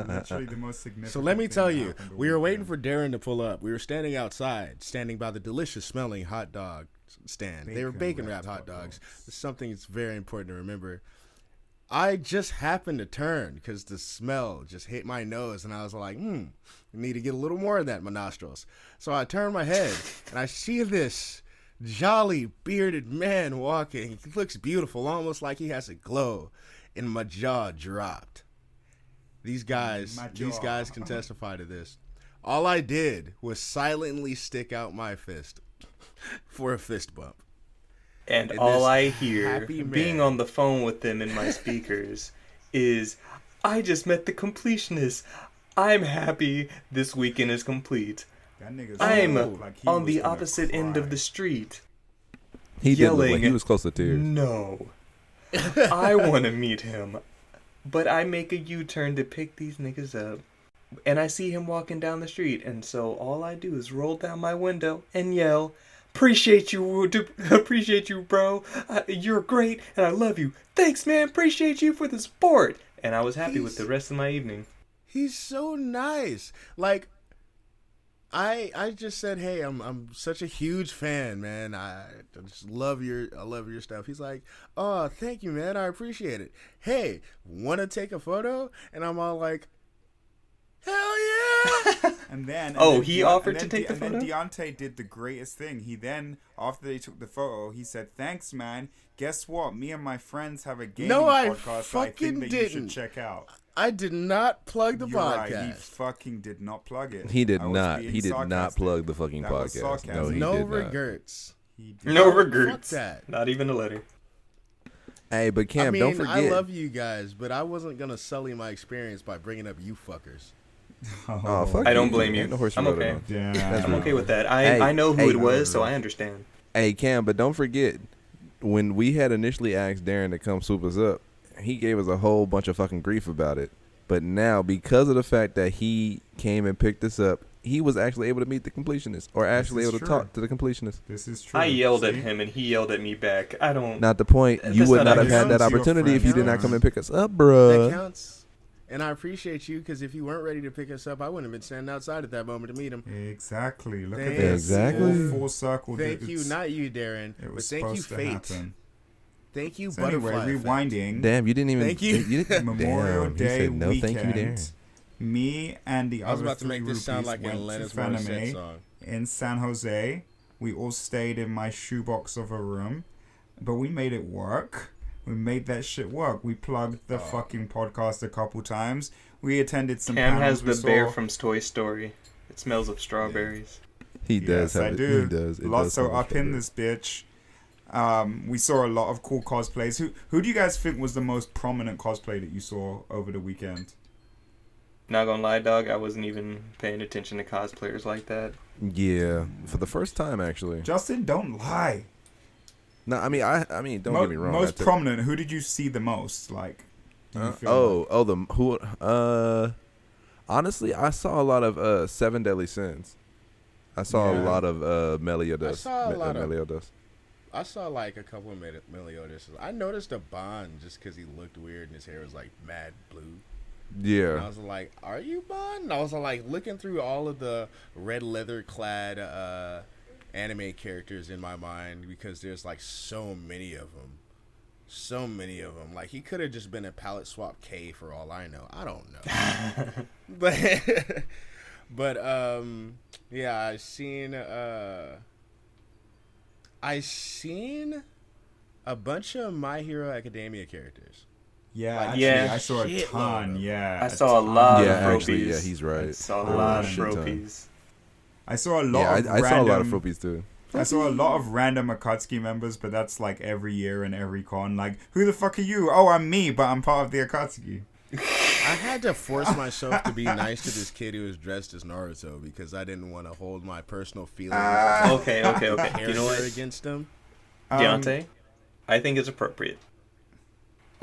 [SPEAKER 4] literally the most significant.
[SPEAKER 3] So let me
[SPEAKER 4] thing
[SPEAKER 3] tell
[SPEAKER 4] that
[SPEAKER 3] you,
[SPEAKER 4] happened all
[SPEAKER 3] we were waiting
[SPEAKER 4] weekend.
[SPEAKER 3] for Darren to pull up. We were standing outside, standing by the delicious smelling hot dog stand. They were bacon wrapped hot dogs. It's something that's very important to remember. I just happened to turn because the smell just hit my nose, and I was like, I need to get a little more of that in my nostrils. So I turned my head, and I see this jolly bearded man walking. He looks beautiful, almost like he has a glow, and my jaw dropped. These guys can testify to this. All I did was silently stick out my fist for a fist bump.
[SPEAKER 1] And
[SPEAKER 3] And
[SPEAKER 1] all
[SPEAKER 3] this
[SPEAKER 1] I hear,
[SPEAKER 3] happy
[SPEAKER 1] being
[SPEAKER 3] man-
[SPEAKER 1] on the phone with them in my speakers, is, "I just met the completionist. I'm happy this weekend is complete.
[SPEAKER 4] That nigga
[SPEAKER 1] I'm
[SPEAKER 4] looked like he
[SPEAKER 1] on
[SPEAKER 4] was
[SPEAKER 1] the
[SPEAKER 4] gonna
[SPEAKER 1] opposite end of
[SPEAKER 4] cry.
[SPEAKER 1] the street.
[SPEAKER 2] He did look like
[SPEAKER 1] Yelling,
[SPEAKER 2] he was close to tears.
[SPEAKER 1] No. I want to meet him. But I make a U-turn to pick these niggas up. And I see him walking down the street. And so all I do is roll down my window and yell, appreciate you, bro. You're great and I love you. Thanks, man. Appreciate you for the support." And I was happy with the rest of my evening.
[SPEAKER 3] He's so nice. Like, I just said, hey, I'm such a huge fan, man. I just love your stuff. He's like, oh, thank you, man. I appreciate it. Hey, want to take a photo? And I'm all like, hell yeah.
[SPEAKER 4] And then
[SPEAKER 1] He offered to take the
[SPEAKER 4] And then
[SPEAKER 1] photo?
[SPEAKER 4] Deontay did the greatest thing. He then, after they took the photo, he said, "Thanks, man. Guess what? Me and my friends have a gaming
[SPEAKER 3] No, I
[SPEAKER 4] podcast that I
[SPEAKER 3] fucking
[SPEAKER 4] think that you
[SPEAKER 3] didn't.
[SPEAKER 4] should check out."
[SPEAKER 3] I did not plug the
[SPEAKER 4] You're right. He
[SPEAKER 3] podcast.
[SPEAKER 4] fucking did not plug it.
[SPEAKER 2] He did
[SPEAKER 4] I was
[SPEAKER 2] not.
[SPEAKER 4] being
[SPEAKER 2] He did not
[SPEAKER 4] sarcastic.
[SPEAKER 2] plug the fucking
[SPEAKER 4] That was
[SPEAKER 2] podcast.
[SPEAKER 4] sarcasm.
[SPEAKER 2] No, he
[SPEAKER 3] No
[SPEAKER 2] did not.
[SPEAKER 3] regrets.
[SPEAKER 4] He did.
[SPEAKER 1] No
[SPEAKER 3] Fuck
[SPEAKER 1] regrets.
[SPEAKER 3] that.
[SPEAKER 1] Not even a letter.
[SPEAKER 2] Hey, but Cam,
[SPEAKER 3] I mean,
[SPEAKER 2] don't forget.
[SPEAKER 3] I love you guys, but I wasn't going to sully my experience by bringing up you fuckers.
[SPEAKER 2] Oh, fuck
[SPEAKER 1] I don't
[SPEAKER 2] you.
[SPEAKER 1] blame you.
[SPEAKER 2] Ain't no horse you
[SPEAKER 1] I'm
[SPEAKER 2] rode
[SPEAKER 1] okay.
[SPEAKER 2] on.
[SPEAKER 4] Damn.
[SPEAKER 1] I'm okay with that.
[SPEAKER 2] Hey,
[SPEAKER 1] I know who
[SPEAKER 2] hey.
[SPEAKER 1] it was, so I understand.
[SPEAKER 2] Hey, Cam, but don't forget, when we had initially asked Darren to come swoop us up, he gave us a whole bunch of fucking grief about it. But now, because of the fact that he came and picked us up, he was actually able to meet the completionist, or actually able to talk to the completionist.
[SPEAKER 4] This is true.
[SPEAKER 1] I yelled at him and he yelled at me back. I don't.
[SPEAKER 2] Not the point. You
[SPEAKER 1] That's
[SPEAKER 2] would
[SPEAKER 1] not
[SPEAKER 2] not have had that
[SPEAKER 4] counts. You're a
[SPEAKER 2] opportunity if you did
[SPEAKER 4] friend.
[SPEAKER 2] not come and pick us up,
[SPEAKER 3] That
[SPEAKER 2] bruh.
[SPEAKER 3] counts. And I appreciate you, because if you weren't ready to pick us up, I wouldn't have been standing outside at that moment to meet him.
[SPEAKER 4] Exactly. Look at
[SPEAKER 3] Thank
[SPEAKER 4] this.
[SPEAKER 2] Exactly.
[SPEAKER 4] Full circle.
[SPEAKER 3] Thank
[SPEAKER 4] dude.
[SPEAKER 3] you, not you, Darren,
[SPEAKER 4] It
[SPEAKER 3] but
[SPEAKER 4] was
[SPEAKER 3] thank you,
[SPEAKER 4] supposed to
[SPEAKER 3] fate.
[SPEAKER 4] happen.
[SPEAKER 3] Thank you,
[SPEAKER 4] So anyway,
[SPEAKER 3] butterfly. effect.
[SPEAKER 4] rewinding.
[SPEAKER 2] Damn, you didn't even.
[SPEAKER 3] Thank you.
[SPEAKER 2] didn't,
[SPEAKER 4] Memorial
[SPEAKER 2] damn,
[SPEAKER 4] Day
[SPEAKER 2] he said, no,
[SPEAKER 4] weekend.
[SPEAKER 2] thank you, Darren.
[SPEAKER 4] Me and the
[SPEAKER 3] I was
[SPEAKER 4] other
[SPEAKER 3] about to make
[SPEAKER 4] three
[SPEAKER 3] this sound
[SPEAKER 4] rupees
[SPEAKER 3] like an
[SPEAKER 4] went
[SPEAKER 3] Alanis
[SPEAKER 4] to
[SPEAKER 3] Morissette
[SPEAKER 4] Fanime
[SPEAKER 3] song.
[SPEAKER 4] in San Jose. We all stayed in my shoebox of a room, but we made it work. We made that shit work. We plugged the fucking podcast a couple times. We attended some
[SPEAKER 1] Cam
[SPEAKER 4] panels.
[SPEAKER 1] has the
[SPEAKER 4] We
[SPEAKER 1] bear
[SPEAKER 4] saw-
[SPEAKER 1] from Toy Story. It smells of strawberries.
[SPEAKER 2] He does
[SPEAKER 4] Yes,
[SPEAKER 2] have
[SPEAKER 4] I
[SPEAKER 2] it.
[SPEAKER 4] do.
[SPEAKER 2] He does. It
[SPEAKER 4] Lots
[SPEAKER 2] does
[SPEAKER 4] so
[SPEAKER 2] have a
[SPEAKER 4] up in
[SPEAKER 2] strawberry.
[SPEAKER 4] this bitch. We saw a lot of cool cosplays. Who do you guys think was the most prominent cosplay that you saw over the weekend?
[SPEAKER 1] Not gonna lie, dog, I wasn't even paying attention to cosplayers like that.
[SPEAKER 2] Yeah, for the first time actually.
[SPEAKER 4] Justin, don't lie.
[SPEAKER 2] No, I mean, don't get me wrong.
[SPEAKER 4] Most prominent. Who did you see the most? Like, do you feel
[SPEAKER 2] honestly, I saw a lot of Seven Deadly Sins. I saw a
[SPEAKER 4] Yeah.
[SPEAKER 2] lot of Meliodas.
[SPEAKER 3] I saw a lot of-
[SPEAKER 2] Meliodas.
[SPEAKER 3] I saw like a couple of Meliodas. I noticed a Bond just because he looked weird and his hair was like mad blue. And I
[SPEAKER 2] Yeah.
[SPEAKER 3] was like, "Are you Bond?" And I was like looking through all of the red leather clad anime characters in my mind, because there's like so many of them. So many of them. Like, he could have just been a palette swap K for all I know. I don't know. but yeah, I seen a bunch of My Hero Academia characters.
[SPEAKER 4] Yeah,
[SPEAKER 3] Like,
[SPEAKER 4] actually,
[SPEAKER 1] yeah.
[SPEAKER 4] I saw a
[SPEAKER 3] shitload
[SPEAKER 4] ton.
[SPEAKER 3] of-
[SPEAKER 4] Yeah,
[SPEAKER 1] I saw a lot
[SPEAKER 2] Yeah,
[SPEAKER 1] of
[SPEAKER 2] actually,
[SPEAKER 1] Fropies.
[SPEAKER 2] yeah, he's right.
[SPEAKER 1] I saw a
[SPEAKER 2] There
[SPEAKER 1] lot
[SPEAKER 2] was
[SPEAKER 1] of
[SPEAKER 2] a shit ton.
[SPEAKER 1] Fropies.
[SPEAKER 4] I saw a lot
[SPEAKER 2] Yeah,
[SPEAKER 4] of
[SPEAKER 2] I saw a lot of
[SPEAKER 4] random-
[SPEAKER 2] Fropies too.
[SPEAKER 4] I saw a lot of random Akatsuki members, but that's like every year and every con. Like, who the fuck are you? Oh, I'm me, but I'm part of the Akatsuki.
[SPEAKER 3] I had to force myself to be nice to this kid who was dressed as Naruto, because I didn't want to hold my personal feelings
[SPEAKER 1] Okay. You know
[SPEAKER 3] character
[SPEAKER 1] what,
[SPEAKER 3] against him.
[SPEAKER 1] Deontay? I think it's appropriate.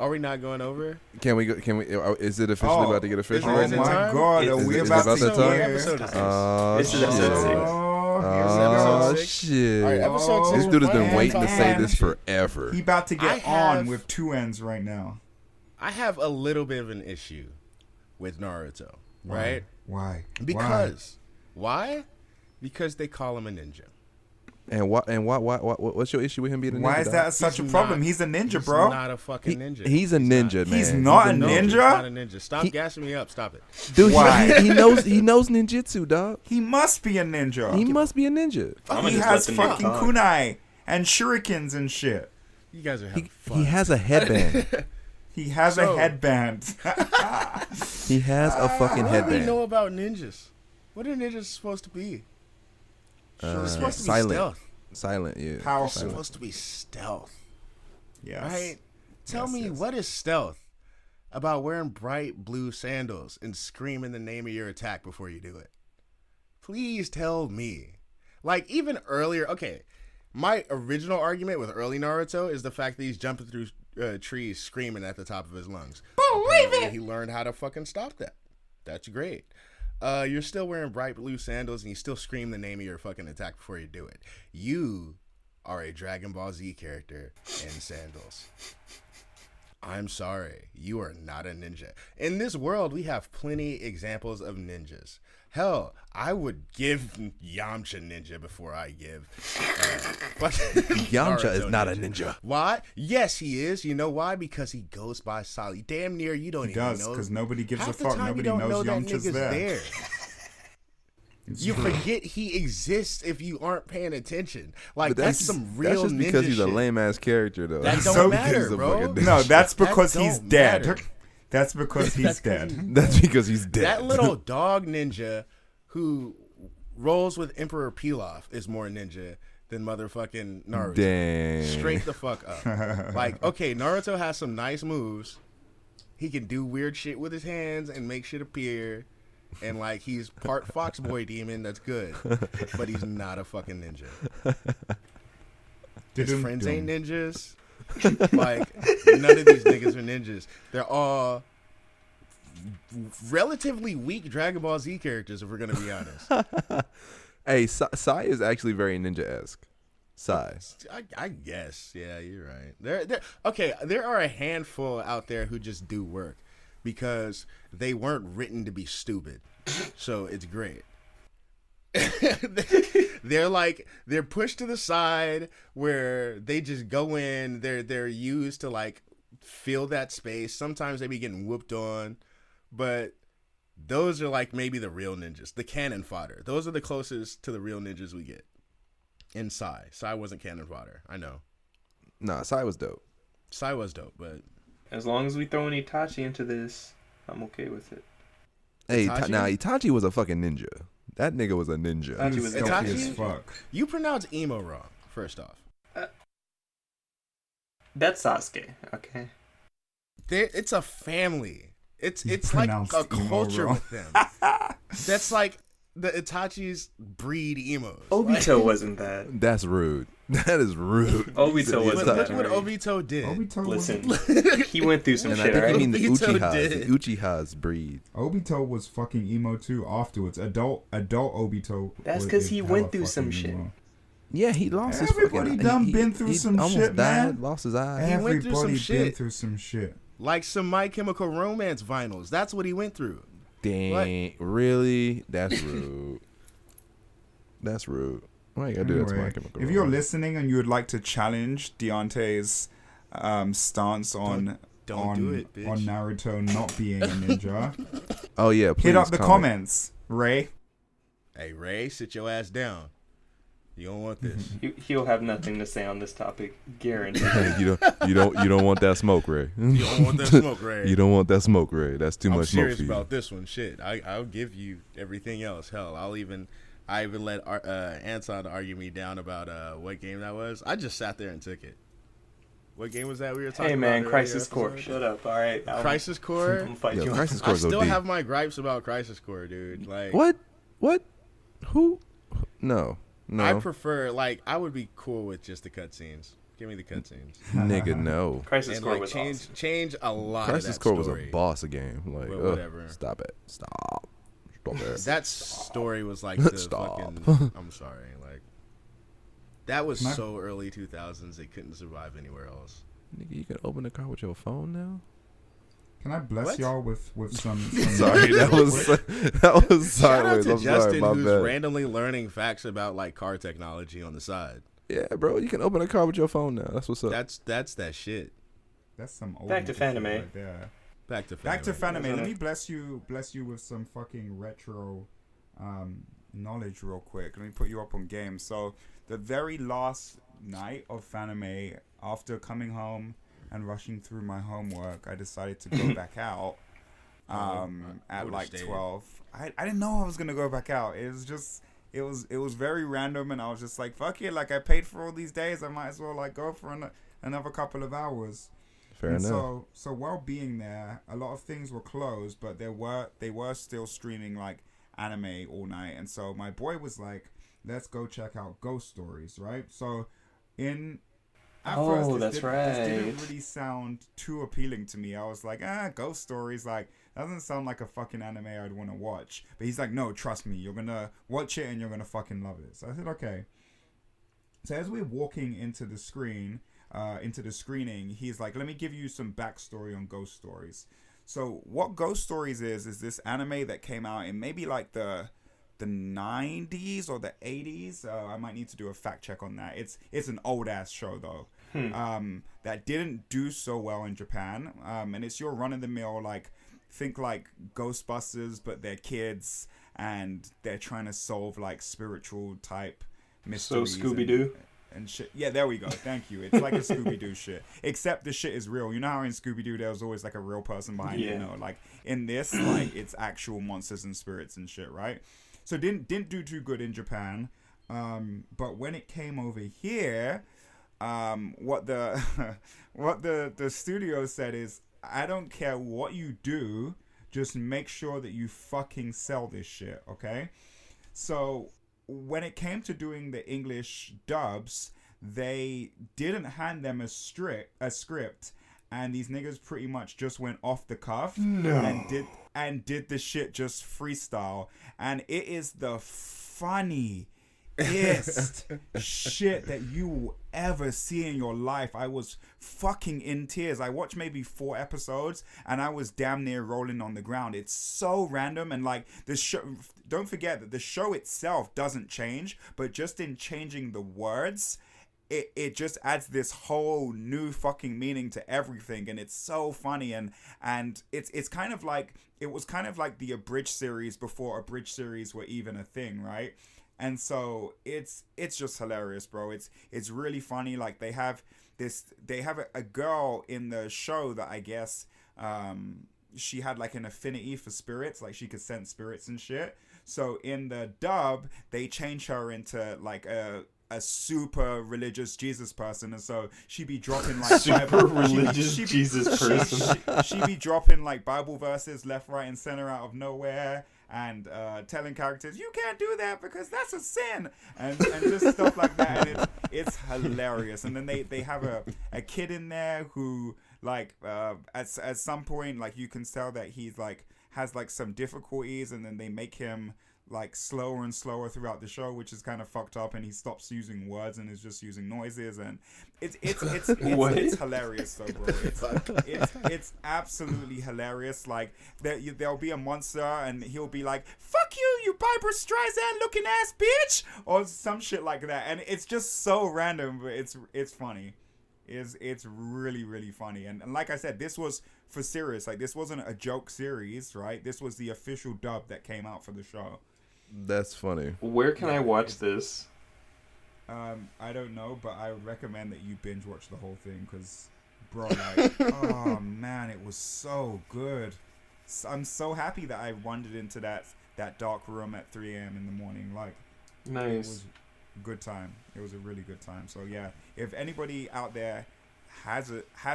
[SPEAKER 3] Are we not going over?
[SPEAKER 2] Can we? Is it officially
[SPEAKER 4] Oh,
[SPEAKER 2] about to get official
[SPEAKER 3] is
[SPEAKER 4] Oh
[SPEAKER 2] right
[SPEAKER 3] it
[SPEAKER 2] now?
[SPEAKER 4] my
[SPEAKER 3] time?
[SPEAKER 4] god,
[SPEAKER 1] Is
[SPEAKER 4] are we
[SPEAKER 1] it
[SPEAKER 4] about
[SPEAKER 2] about
[SPEAKER 4] to
[SPEAKER 2] that time?
[SPEAKER 4] hear?
[SPEAKER 3] Episode is this?
[SPEAKER 2] Oh,
[SPEAKER 1] This is
[SPEAKER 2] shit.
[SPEAKER 1] episode 6.
[SPEAKER 4] Oh,
[SPEAKER 2] Oh,
[SPEAKER 3] episode 6.
[SPEAKER 2] shit.
[SPEAKER 3] All right, episode
[SPEAKER 4] Oh,
[SPEAKER 3] 6.
[SPEAKER 2] This dude has been
[SPEAKER 3] we're
[SPEAKER 2] waiting to
[SPEAKER 3] finally
[SPEAKER 2] say
[SPEAKER 3] talking
[SPEAKER 2] this
[SPEAKER 3] shit.
[SPEAKER 2] forever.
[SPEAKER 4] He about to
[SPEAKER 3] I
[SPEAKER 4] get
[SPEAKER 3] have-
[SPEAKER 4] on with two ends right now.
[SPEAKER 3] I have a little bit of an issue with Naruto, right?
[SPEAKER 4] Why?
[SPEAKER 3] Because why? Because they call him a ninja.
[SPEAKER 2] And what's your issue with him being a ninja?
[SPEAKER 4] Why is
[SPEAKER 2] dog?
[SPEAKER 4] that such a
[SPEAKER 3] He's
[SPEAKER 4] problem?
[SPEAKER 3] not-
[SPEAKER 4] He's a ninja,
[SPEAKER 3] He's
[SPEAKER 4] bro.
[SPEAKER 3] not a fucking ninja.
[SPEAKER 2] He's a ninja, man.
[SPEAKER 4] He's not a
[SPEAKER 3] No,
[SPEAKER 4] ninja?
[SPEAKER 3] he's not a ninja. Stop
[SPEAKER 2] He-
[SPEAKER 3] gassing me up. Stop it.
[SPEAKER 2] Dude,
[SPEAKER 4] Why?
[SPEAKER 2] he knows ninjutsu, dog.
[SPEAKER 4] He must be a ninja.
[SPEAKER 2] He must be a ninja.
[SPEAKER 1] I'ma
[SPEAKER 4] He
[SPEAKER 1] just
[SPEAKER 4] has
[SPEAKER 1] let them
[SPEAKER 4] fucking
[SPEAKER 1] talk.
[SPEAKER 4] kunai and shurikens and shit.
[SPEAKER 3] You guys are having
[SPEAKER 2] He
[SPEAKER 3] fun.
[SPEAKER 2] has a headband.
[SPEAKER 4] He has
[SPEAKER 3] So-
[SPEAKER 4] a headband.
[SPEAKER 2] He has a fucking
[SPEAKER 3] What do we
[SPEAKER 2] headband.
[SPEAKER 3] know about ninjas? What are ninjas supposed to be? They're supposed to be
[SPEAKER 2] silent.
[SPEAKER 3] stealth.
[SPEAKER 2] Silent, yeah.
[SPEAKER 4] Powerful.
[SPEAKER 3] They're
[SPEAKER 2] Silent.
[SPEAKER 3] supposed to be stealth,
[SPEAKER 4] Yes.
[SPEAKER 3] right? Tell
[SPEAKER 4] Yes,
[SPEAKER 3] me,
[SPEAKER 4] yes.
[SPEAKER 3] what is stealth about wearing bright blue sandals and screaming the name of your attack before you do it? Please tell me. Like, even earlier, okay, my original argument with early Naruto is the fact that he's jumping through trees screaming at the top of his lungs. Believe it! He learned how to fucking stop that. That's great. You're still wearing bright blue sandals and you still scream the name of your fucking attack before you do it. You are a Dragon Ball Z character in sandals. I'm sorry, you are not a ninja. In this world, we have plenty examples of ninjas. Hell, I would give Yamcha ninja before I give.
[SPEAKER 2] Yamcha is
[SPEAKER 3] Naruto
[SPEAKER 2] not a ninja.
[SPEAKER 3] Why? Yes, he is. You know why? Because he goes by Sally. Damn near, you don't
[SPEAKER 4] He
[SPEAKER 3] even
[SPEAKER 4] does,
[SPEAKER 3] know.
[SPEAKER 4] because nobody gives
[SPEAKER 3] Half
[SPEAKER 4] a
[SPEAKER 3] the
[SPEAKER 4] fuck.
[SPEAKER 3] time you
[SPEAKER 4] Nobody
[SPEAKER 3] don't know
[SPEAKER 4] knows
[SPEAKER 3] that
[SPEAKER 4] Yamcha's
[SPEAKER 3] nigga's
[SPEAKER 4] there. It's
[SPEAKER 3] You
[SPEAKER 4] true.
[SPEAKER 3] forget he exists if you aren't paying attention. Like,
[SPEAKER 2] But
[SPEAKER 3] that's some real
[SPEAKER 2] That's just because
[SPEAKER 3] ninja
[SPEAKER 2] he's a
[SPEAKER 3] shit.
[SPEAKER 2] lame ass character, though.
[SPEAKER 3] That don't
[SPEAKER 4] So-
[SPEAKER 3] matter,
[SPEAKER 2] He's a
[SPEAKER 3] bro.
[SPEAKER 2] fucking
[SPEAKER 4] No, that's
[SPEAKER 3] That
[SPEAKER 4] because he's
[SPEAKER 3] don't
[SPEAKER 4] dead.
[SPEAKER 3] matter.
[SPEAKER 4] That's because he's
[SPEAKER 3] That's 'cause
[SPEAKER 4] dead.
[SPEAKER 2] That's because he's dead.
[SPEAKER 3] That little dog ninja who rolls with Emperor Pilaf is more ninja than motherfucking Naruto.
[SPEAKER 2] Dang.
[SPEAKER 3] Straight the fuck up. Like, okay, Naruto has some nice moves. He can do weird shit with his hands and make shit appear. And like, he's part fox boy demon. That's good. But he's not a fucking ninja. his friends ain't ninjas. Like, none of these niggas are ninjas. They're all relatively weak Dragon Ball Z characters, if we're gonna be honest.
[SPEAKER 2] Hey, Sai is actually very ninja-esque. Sai.
[SPEAKER 3] I guess. Yeah, you're right. There are a handful out there who just do work because they weren't written to be stupid. So it's great. They're pushed to the side where they just go in. They're used to like fill that space. Sometimes they be getting whooped on, but those are like maybe the real ninjas, the cannon fodder. Those are the closest to the real ninjas we get. In Sai wasn't cannon fodder. I know.
[SPEAKER 2] Nah, Sai was dope.
[SPEAKER 3] Sai was dope, but
[SPEAKER 1] As long as we throw an Itachi into this, I'm okay with it.
[SPEAKER 2] Hey,
[SPEAKER 3] Itachi?
[SPEAKER 2] Itachi was a fucking ninja. That nigga was a ninja.
[SPEAKER 1] Itachi was
[SPEAKER 4] Stealthy
[SPEAKER 3] Itachi?
[SPEAKER 4] as fuck.
[SPEAKER 3] you pronounce emo wrong. First off,
[SPEAKER 1] That's Sasuke, okay?
[SPEAKER 3] it's a family. It's like
[SPEAKER 4] pronounced
[SPEAKER 3] a
[SPEAKER 4] emo
[SPEAKER 3] culture
[SPEAKER 4] wrong.
[SPEAKER 3] with them. That's like the Itachi's breed emos.
[SPEAKER 1] Obito wasn't that.
[SPEAKER 2] That's rude. That is rude.
[SPEAKER 1] Obito
[SPEAKER 3] Like,
[SPEAKER 1] wasn't
[SPEAKER 3] look
[SPEAKER 1] that.
[SPEAKER 3] what
[SPEAKER 1] Right?
[SPEAKER 3] Obito did.
[SPEAKER 4] Obito was,
[SPEAKER 1] Listen, he went through some
[SPEAKER 2] And I
[SPEAKER 1] shit,
[SPEAKER 2] think you
[SPEAKER 1] right?
[SPEAKER 2] mean the
[SPEAKER 3] Obito
[SPEAKER 2] Uchihas.
[SPEAKER 3] did.
[SPEAKER 2] The Uchihas breed.
[SPEAKER 4] Obito was fucking emo too afterwards. Adult Obito.
[SPEAKER 1] That's
[SPEAKER 4] was-
[SPEAKER 1] 'cause
[SPEAKER 4] is
[SPEAKER 1] he
[SPEAKER 4] hella
[SPEAKER 1] went through some
[SPEAKER 4] fucking
[SPEAKER 1] shit.
[SPEAKER 4] emo.
[SPEAKER 2] Yeah, he lost his
[SPEAKER 4] Everybody
[SPEAKER 2] fucking...
[SPEAKER 4] done been through some
[SPEAKER 2] almost
[SPEAKER 4] shit,
[SPEAKER 2] died,
[SPEAKER 4] man.
[SPEAKER 2] lost his eye.
[SPEAKER 3] He went through some
[SPEAKER 4] Everybody been
[SPEAKER 3] shit.
[SPEAKER 4] through some shit.
[SPEAKER 3] Like some My Chemical Romance vinyls. That's what he went through.
[SPEAKER 2] Dang, really? That's rude. That's rude. Why you gotta do that to My
[SPEAKER 4] Anyway,
[SPEAKER 2] Chemical
[SPEAKER 4] if you're
[SPEAKER 2] Romance?
[SPEAKER 4] listening and you would like to challenge Deontay's stance on
[SPEAKER 3] Don't do it, bitch.
[SPEAKER 4] on Naruto not being a ninja,
[SPEAKER 2] Oh yeah, please
[SPEAKER 4] hit up the
[SPEAKER 2] comment.
[SPEAKER 4] comments, Ray.
[SPEAKER 3] Hey Ray, sit your ass down. You don't want this.
[SPEAKER 1] He'll have nothing to say on this topic, guaranteed.
[SPEAKER 2] you don't want that smoke, Ray.
[SPEAKER 3] You don't want that smoke, Ray.
[SPEAKER 2] You don't want that smoke, Ray. That's too
[SPEAKER 3] I'm
[SPEAKER 2] much smoke
[SPEAKER 3] serious
[SPEAKER 2] for you.
[SPEAKER 3] about this one. Shit, I'll give you everything else. Hell, I even let Anton argue me down about what game that was. I just sat there and took it. What game was that we were talking
[SPEAKER 1] Hey
[SPEAKER 3] about?
[SPEAKER 1] man,
[SPEAKER 3] earlier
[SPEAKER 1] Crisis Core,
[SPEAKER 3] episode?
[SPEAKER 1] shut up. All right,
[SPEAKER 3] Crisis Core.
[SPEAKER 1] I'm gonna fight
[SPEAKER 2] Yo,
[SPEAKER 1] you.
[SPEAKER 2] Crisis
[SPEAKER 3] I
[SPEAKER 2] Core is
[SPEAKER 3] still
[SPEAKER 2] OD.
[SPEAKER 3] have my gripes about Crisis Core, dude. Like
[SPEAKER 2] What? Who? No.
[SPEAKER 3] I prefer I would be cool with just the cutscenes. Give me the cutscenes.
[SPEAKER 2] Nigga, no.
[SPEAKER 1] Crisis
[SPEAKER 3] And
[SPEAKER 1] Core
[SPEAKER 3] like
[SPEAKER 1] was awesome.
[SPEAKER 3] change a lot
[SPEAKER 2] Crisis
[SPEAKER 3] of that
[SPEAKER 2] Core was
[SPEAKER 3] story.
[SPEAKER 2] a boss game. Like,
[SPEAKER 3] Well,
[SPEAKER 2] ugh,
[SPEAKER 3] whatever.
[SPEAKER 2] stop it. Stop it.
[SPEAKER 3] That story was like the
[SPEAKER 2] Stop.
[SPEAKER 3] fucking. I'm sorry, like that was
[SPEAKER 4] Can I-
[SPEAKER 3] so early 2000s. It couldn't survive anywhere else.
[SPEAKER 2] Nigga, you can open the car with your phone now?
[SPEAKER 4] Can I bless
[SPEAKER 3] What?
[SPEAKER 4] y'all with some
[SPEAKER 2] Sorry, that was
[SPEAKER 3] Shout out
[SPEAKER 2] sideways.
[SPEAKER 3] to
[SPEAKER 2] I'm
[SPEAKER 3] Justin,
[SPEAKER 2] sorry, my
[SPEAKER 3] who's
[SPEAKER 2] bad.
[SPEAKER 3] randomly learning facts about like car technology on the side.
[SPEAKER 2] Yeah, bro, you can open a car with your phone now. That's what's up.
[SPEAKER 3] That's that shit.
[SPEAKER 4] That's some old
[SPEAKER 1] Back to
[SPEAKER 4] nigga shit
[SPEAKER 1] Fanime.
[SPEAKER 4] right there.
[SPEAKER 3] Back to
[SPEAKER 4] Back to
[SPEAKER 3] Fanime.
[SPEAKER 4] Fanime. Let me bless you with some fucking retro knowledge real quick. Let me put you up on game. So the very last night of Fanime, after coming home and rushing through my homework, I decided to go back out
[SPEAKER 3] I
[SPEAKER 4] at
[SPEAKER 3] would've
[SPEAKER 4] like
[SPEAKER 3] stayed.
[SPEAKER 4] 12. I didn't know I was gonna go back out. It was just it was very random, and I was just like, fuck it, like I paid for all these days, I might as well like go for another couple of hours.
[SPEAKER 2] Fair
[SPEAKER 4] And
[SPEAKER 2] enough.
[SPEAKER 4] So while being there, a lot of things were closed, but they were still streaming like anime all night. And so my boy was like, "Let's go check out Ghost Stories," right? So at
[SPEAKER 1] Oh,
[SPEAKER 4] first,
[SPEAKER 1] that's
[SPEAKER 4] this didn't
[SPEAKER 1] right.
[SPEAKER 4] really sound too appealing to me. I was like, Ghost Stories, like doesn't sound like a fucking anime I'd want to watch. But he's like, "No, trust me, you're gonna watch it and you're gonna fucking love it." So I said, "Okay." So as we're walking into the screening, he's like, "Let me give you some backstory on Ghost Stories." So what Ghost Stories is this anime that came out in maybe like the 90s or the 80s. I might need to do a fact check on that. It's an old ass show though. That didn't do so well in Japan. And it's your run of the mill, like think like Ghostbusters, but they're kids and they're trying to solve like spiritual type
[SPEAKER 1] So
[SPEAKER 4] mysteries.
[SPEAKER 1] Scooby Doo.
[SPEAKER 4] And shit. Yeah, there we go. Thank you. It's like a Scooby-Doo shit. Except the shit is real. You know how in Scooby-Doo there was always like a real person behind it?
[SPEAKER 1] Yeah.
[SPEAKER 4] You know, like in this, like it's actual monsters and spirits and shit, right? So didn't do too good in Japan. But when it came over here, what the what the studio said is, I don't care what you do, just make sure that you fucking sell this shit, okay? So when it came to doing the English dubs, they didn't hand them a script, and these niggas pretty much just went off the cuff and did the shit just freestyle, and it is the funniest shit that you will ever see in your life. I was fucking in tears. I watched maybe 4 episodes and I was damn near rolling on the ground. It's so random, and like the show, don't forget that the show itself doesn't change, but just in changing the words, it just adds this whole new fucking meaning to everything, and it's so funny, and it's kind of like, it was kind of like the abridged series before abridged series were even a thing, right? And so it's just hilarious, bro. It's really funny. Like they have a girl in the show that I guess she had like an affinity for spirits, like she could sense spirits and shit. So in the dub, they change her into like a super religious Jesus person, and so she be dropping like
[SPEAKER 1] Jesus person.
[SPEAKER 4] She be dropping like Bible verses left, right, and center out of nowhere, and telling characters, you can't do that because that's a sin, and just stuff like that, and it's hilarious. And then they have a kid in there who like at some point, like you can tell that he's like has like some difficulties, and then they make him like slower and slower throughout the show, which is kind of fucked up, and he stops using words and is just using noises, and it's hilarious though, bro. It's absolutely hilarious. Like there'll be a monster and he'll be like, fuck you Barbra Streisand looking ass bitch, or some shit like that, and it's just so random, but it's funny. It's really, really funny. And like I said, this was for serious. Like this wasn't a joke series, right? This was the official dub that came out for the show.
[SPEAKER 2] That's funny.
[SPEAKER 1] Where can I watch this?
[SPEAKER 4] I don't know, but I would recommend that you binge watch the whole thing, because, bro, like, oh man, it was so good. I'm so happy that I wandered into that dark room at 3 a.m. in the morning. Like,
[SPEAKER 1] nice.
[SPEAKER 4] It was a good time. It was a really good time. So yeah, if anybody out there has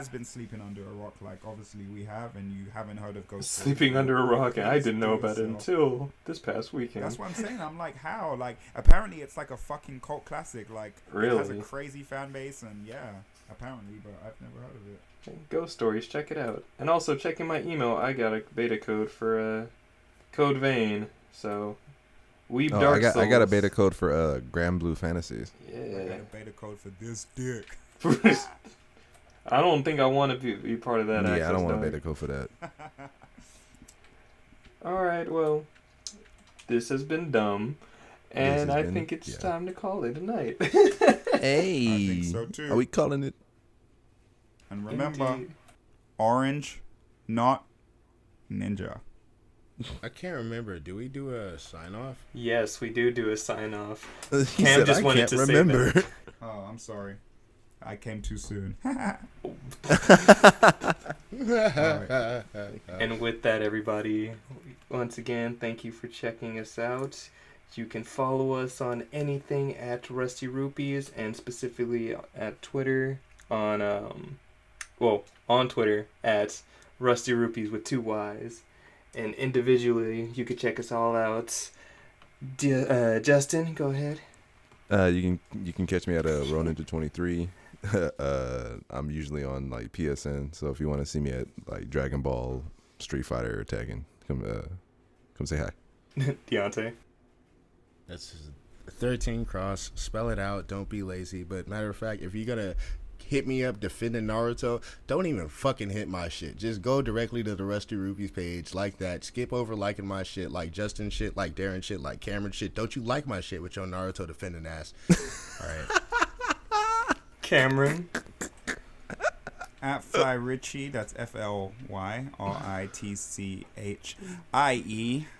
[SPEAKER 4] been sleeping under a rock, like obviously we have, and you haven't heard of Ghost
[SPEAKER 1] Sleeping Under a Rock, and I didn't know about it until this past weekend.
[SPEAKER 4] That's what I'm saying. I'm like, how? Like, apparently it's like a fucking cult classic. Like,
[SPEAKER 1] really?
[SPEAKER 4] It has a crazy fan base, and yeah, apparently, but I've never heard of it.
[SPEAKER 1] Ghost Stories, check it out. And also, check in my email, I got a beta code for Code Vein, so Dark Souls.
[SPEAKER 2] I got a beta code for Grand Blue Fantasies.
[SPEAKER 4] Yeah. I got a beta code for this dick.
[SPEAKER 1] I don't think I want to be part of that.
[SPEAKER 2] Yeah, I don't want a beta code for that.
[SPEAKER 1] Alright, well, this has been dumb, and I think it's time to call it a night.
[SPEAKER 2] Hey,
[SPEAKER 4] I think so too.
[SPEAKER 2] Are we calling it?
[SPEAKER 4] And remember,
[SPEAKER 1] Indeed.
[SPEAKER 4] orange, not ninja.
[SPEAKER 3] I can't remember. Do we do a sign off?
[SPEAKER 1] Yes, we do a sign off.
[SPEAKER 2] He
[SPEAKER 1] Cam
[SPEAKER 2] said,
[SPEAKER 1] just
[SPEAKER 2] I
[SPEAKER 1] wanted
[SPEAKER 2] can't
[SPEAKER 1] to
[SPEAKER 2] remember.
[SPEAKER 1] say that.
[SPEAKER 4] Oh, I'm sorry. I came too soon.
[SPEAKER 1] And with that, everybody, once again, thank you for checking us out. You can follow us on anything at Rusty Rupees, and specifically at Twitter on Twitter at Rusty Rupees with 2 Y's. And individually, you can check us all out. Justin, go ahead.
[SPEAKER 2] You can catch me at Roninja23. I'm usually on like PSN, so if you want to see me at like Dragon Ball, Street Fighter, or Tekken, come say hi.
[SPEAKER 1] Deontay.
[SPEAKER 3] That's 13 cross. Spell it out. Don't be lazy. But matter of fact, if you're gonna hit me up defending Naruto, don't even fucking hit my shit. Just go directly to the Rusty Rupees page like that. Skip over liking my shit, like Justin shit, like Darren shit, like Cameron shit. Don't you like my shit with your Naruto defending ass? All right.
[SPEAKER 1] Cameron.
[SPEAKER 4] At Fly Richie, that's FLYRITCHIE.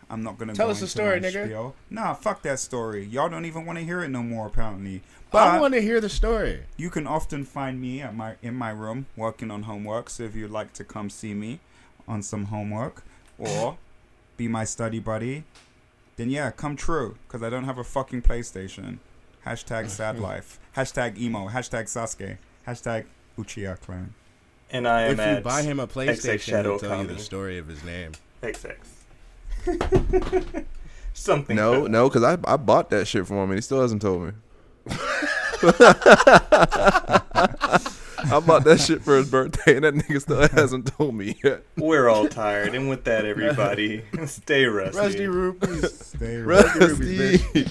[SPEAKER 4] I'm not gonna
[SPEAKER 3] tell
[SPEAKER 4] go
[SPEAKER 3] us the
[SPEAKER 4] into
[SPEAKER 3] story,
[SPEAKER 4] my
[SPEAKER 3] nigga.
[SPEAKER 4] spiel. Nah, fuck that story. Y'all don't even want to hear it no more, apparently. But
[SPEAKER 3] I want to hear the story.
[SPEAKER 4] you can often find me in my room working on homework. So if you'd like to come see me on some homework or be my study buddy, then yeah, come true. Because I don't have a fucking PlayStation. Hashtag sad life. Hashtag emo. Hashtag Sasuke. Hashtag Uchiha clan.
[SPEAKER 1] And I am
[SPEAKER 3] If you buy him a PlayStation,
[SPEAKER 1] Shadow
[SPEAKER 3] he'll tell you
[SPEAKER 1] Comedy.
[SPEAKER 3] the story of his name.
[SPEAKER 1] XX. Something.
[SPEAKER 2] No, because I bought that shit for him and he still hasn't told me. I bought that shit for his birthday, and that nigga still hasn't told me yet.
[SPEAKER 1] We're all tired, and with that, everybody, stay rusty.
[SPEAKER 3] Rusty Rupees.
[SPEAKER 4] Stay
[SPEAKER 2] Rusty.
[SPEAKER 4] Rusty.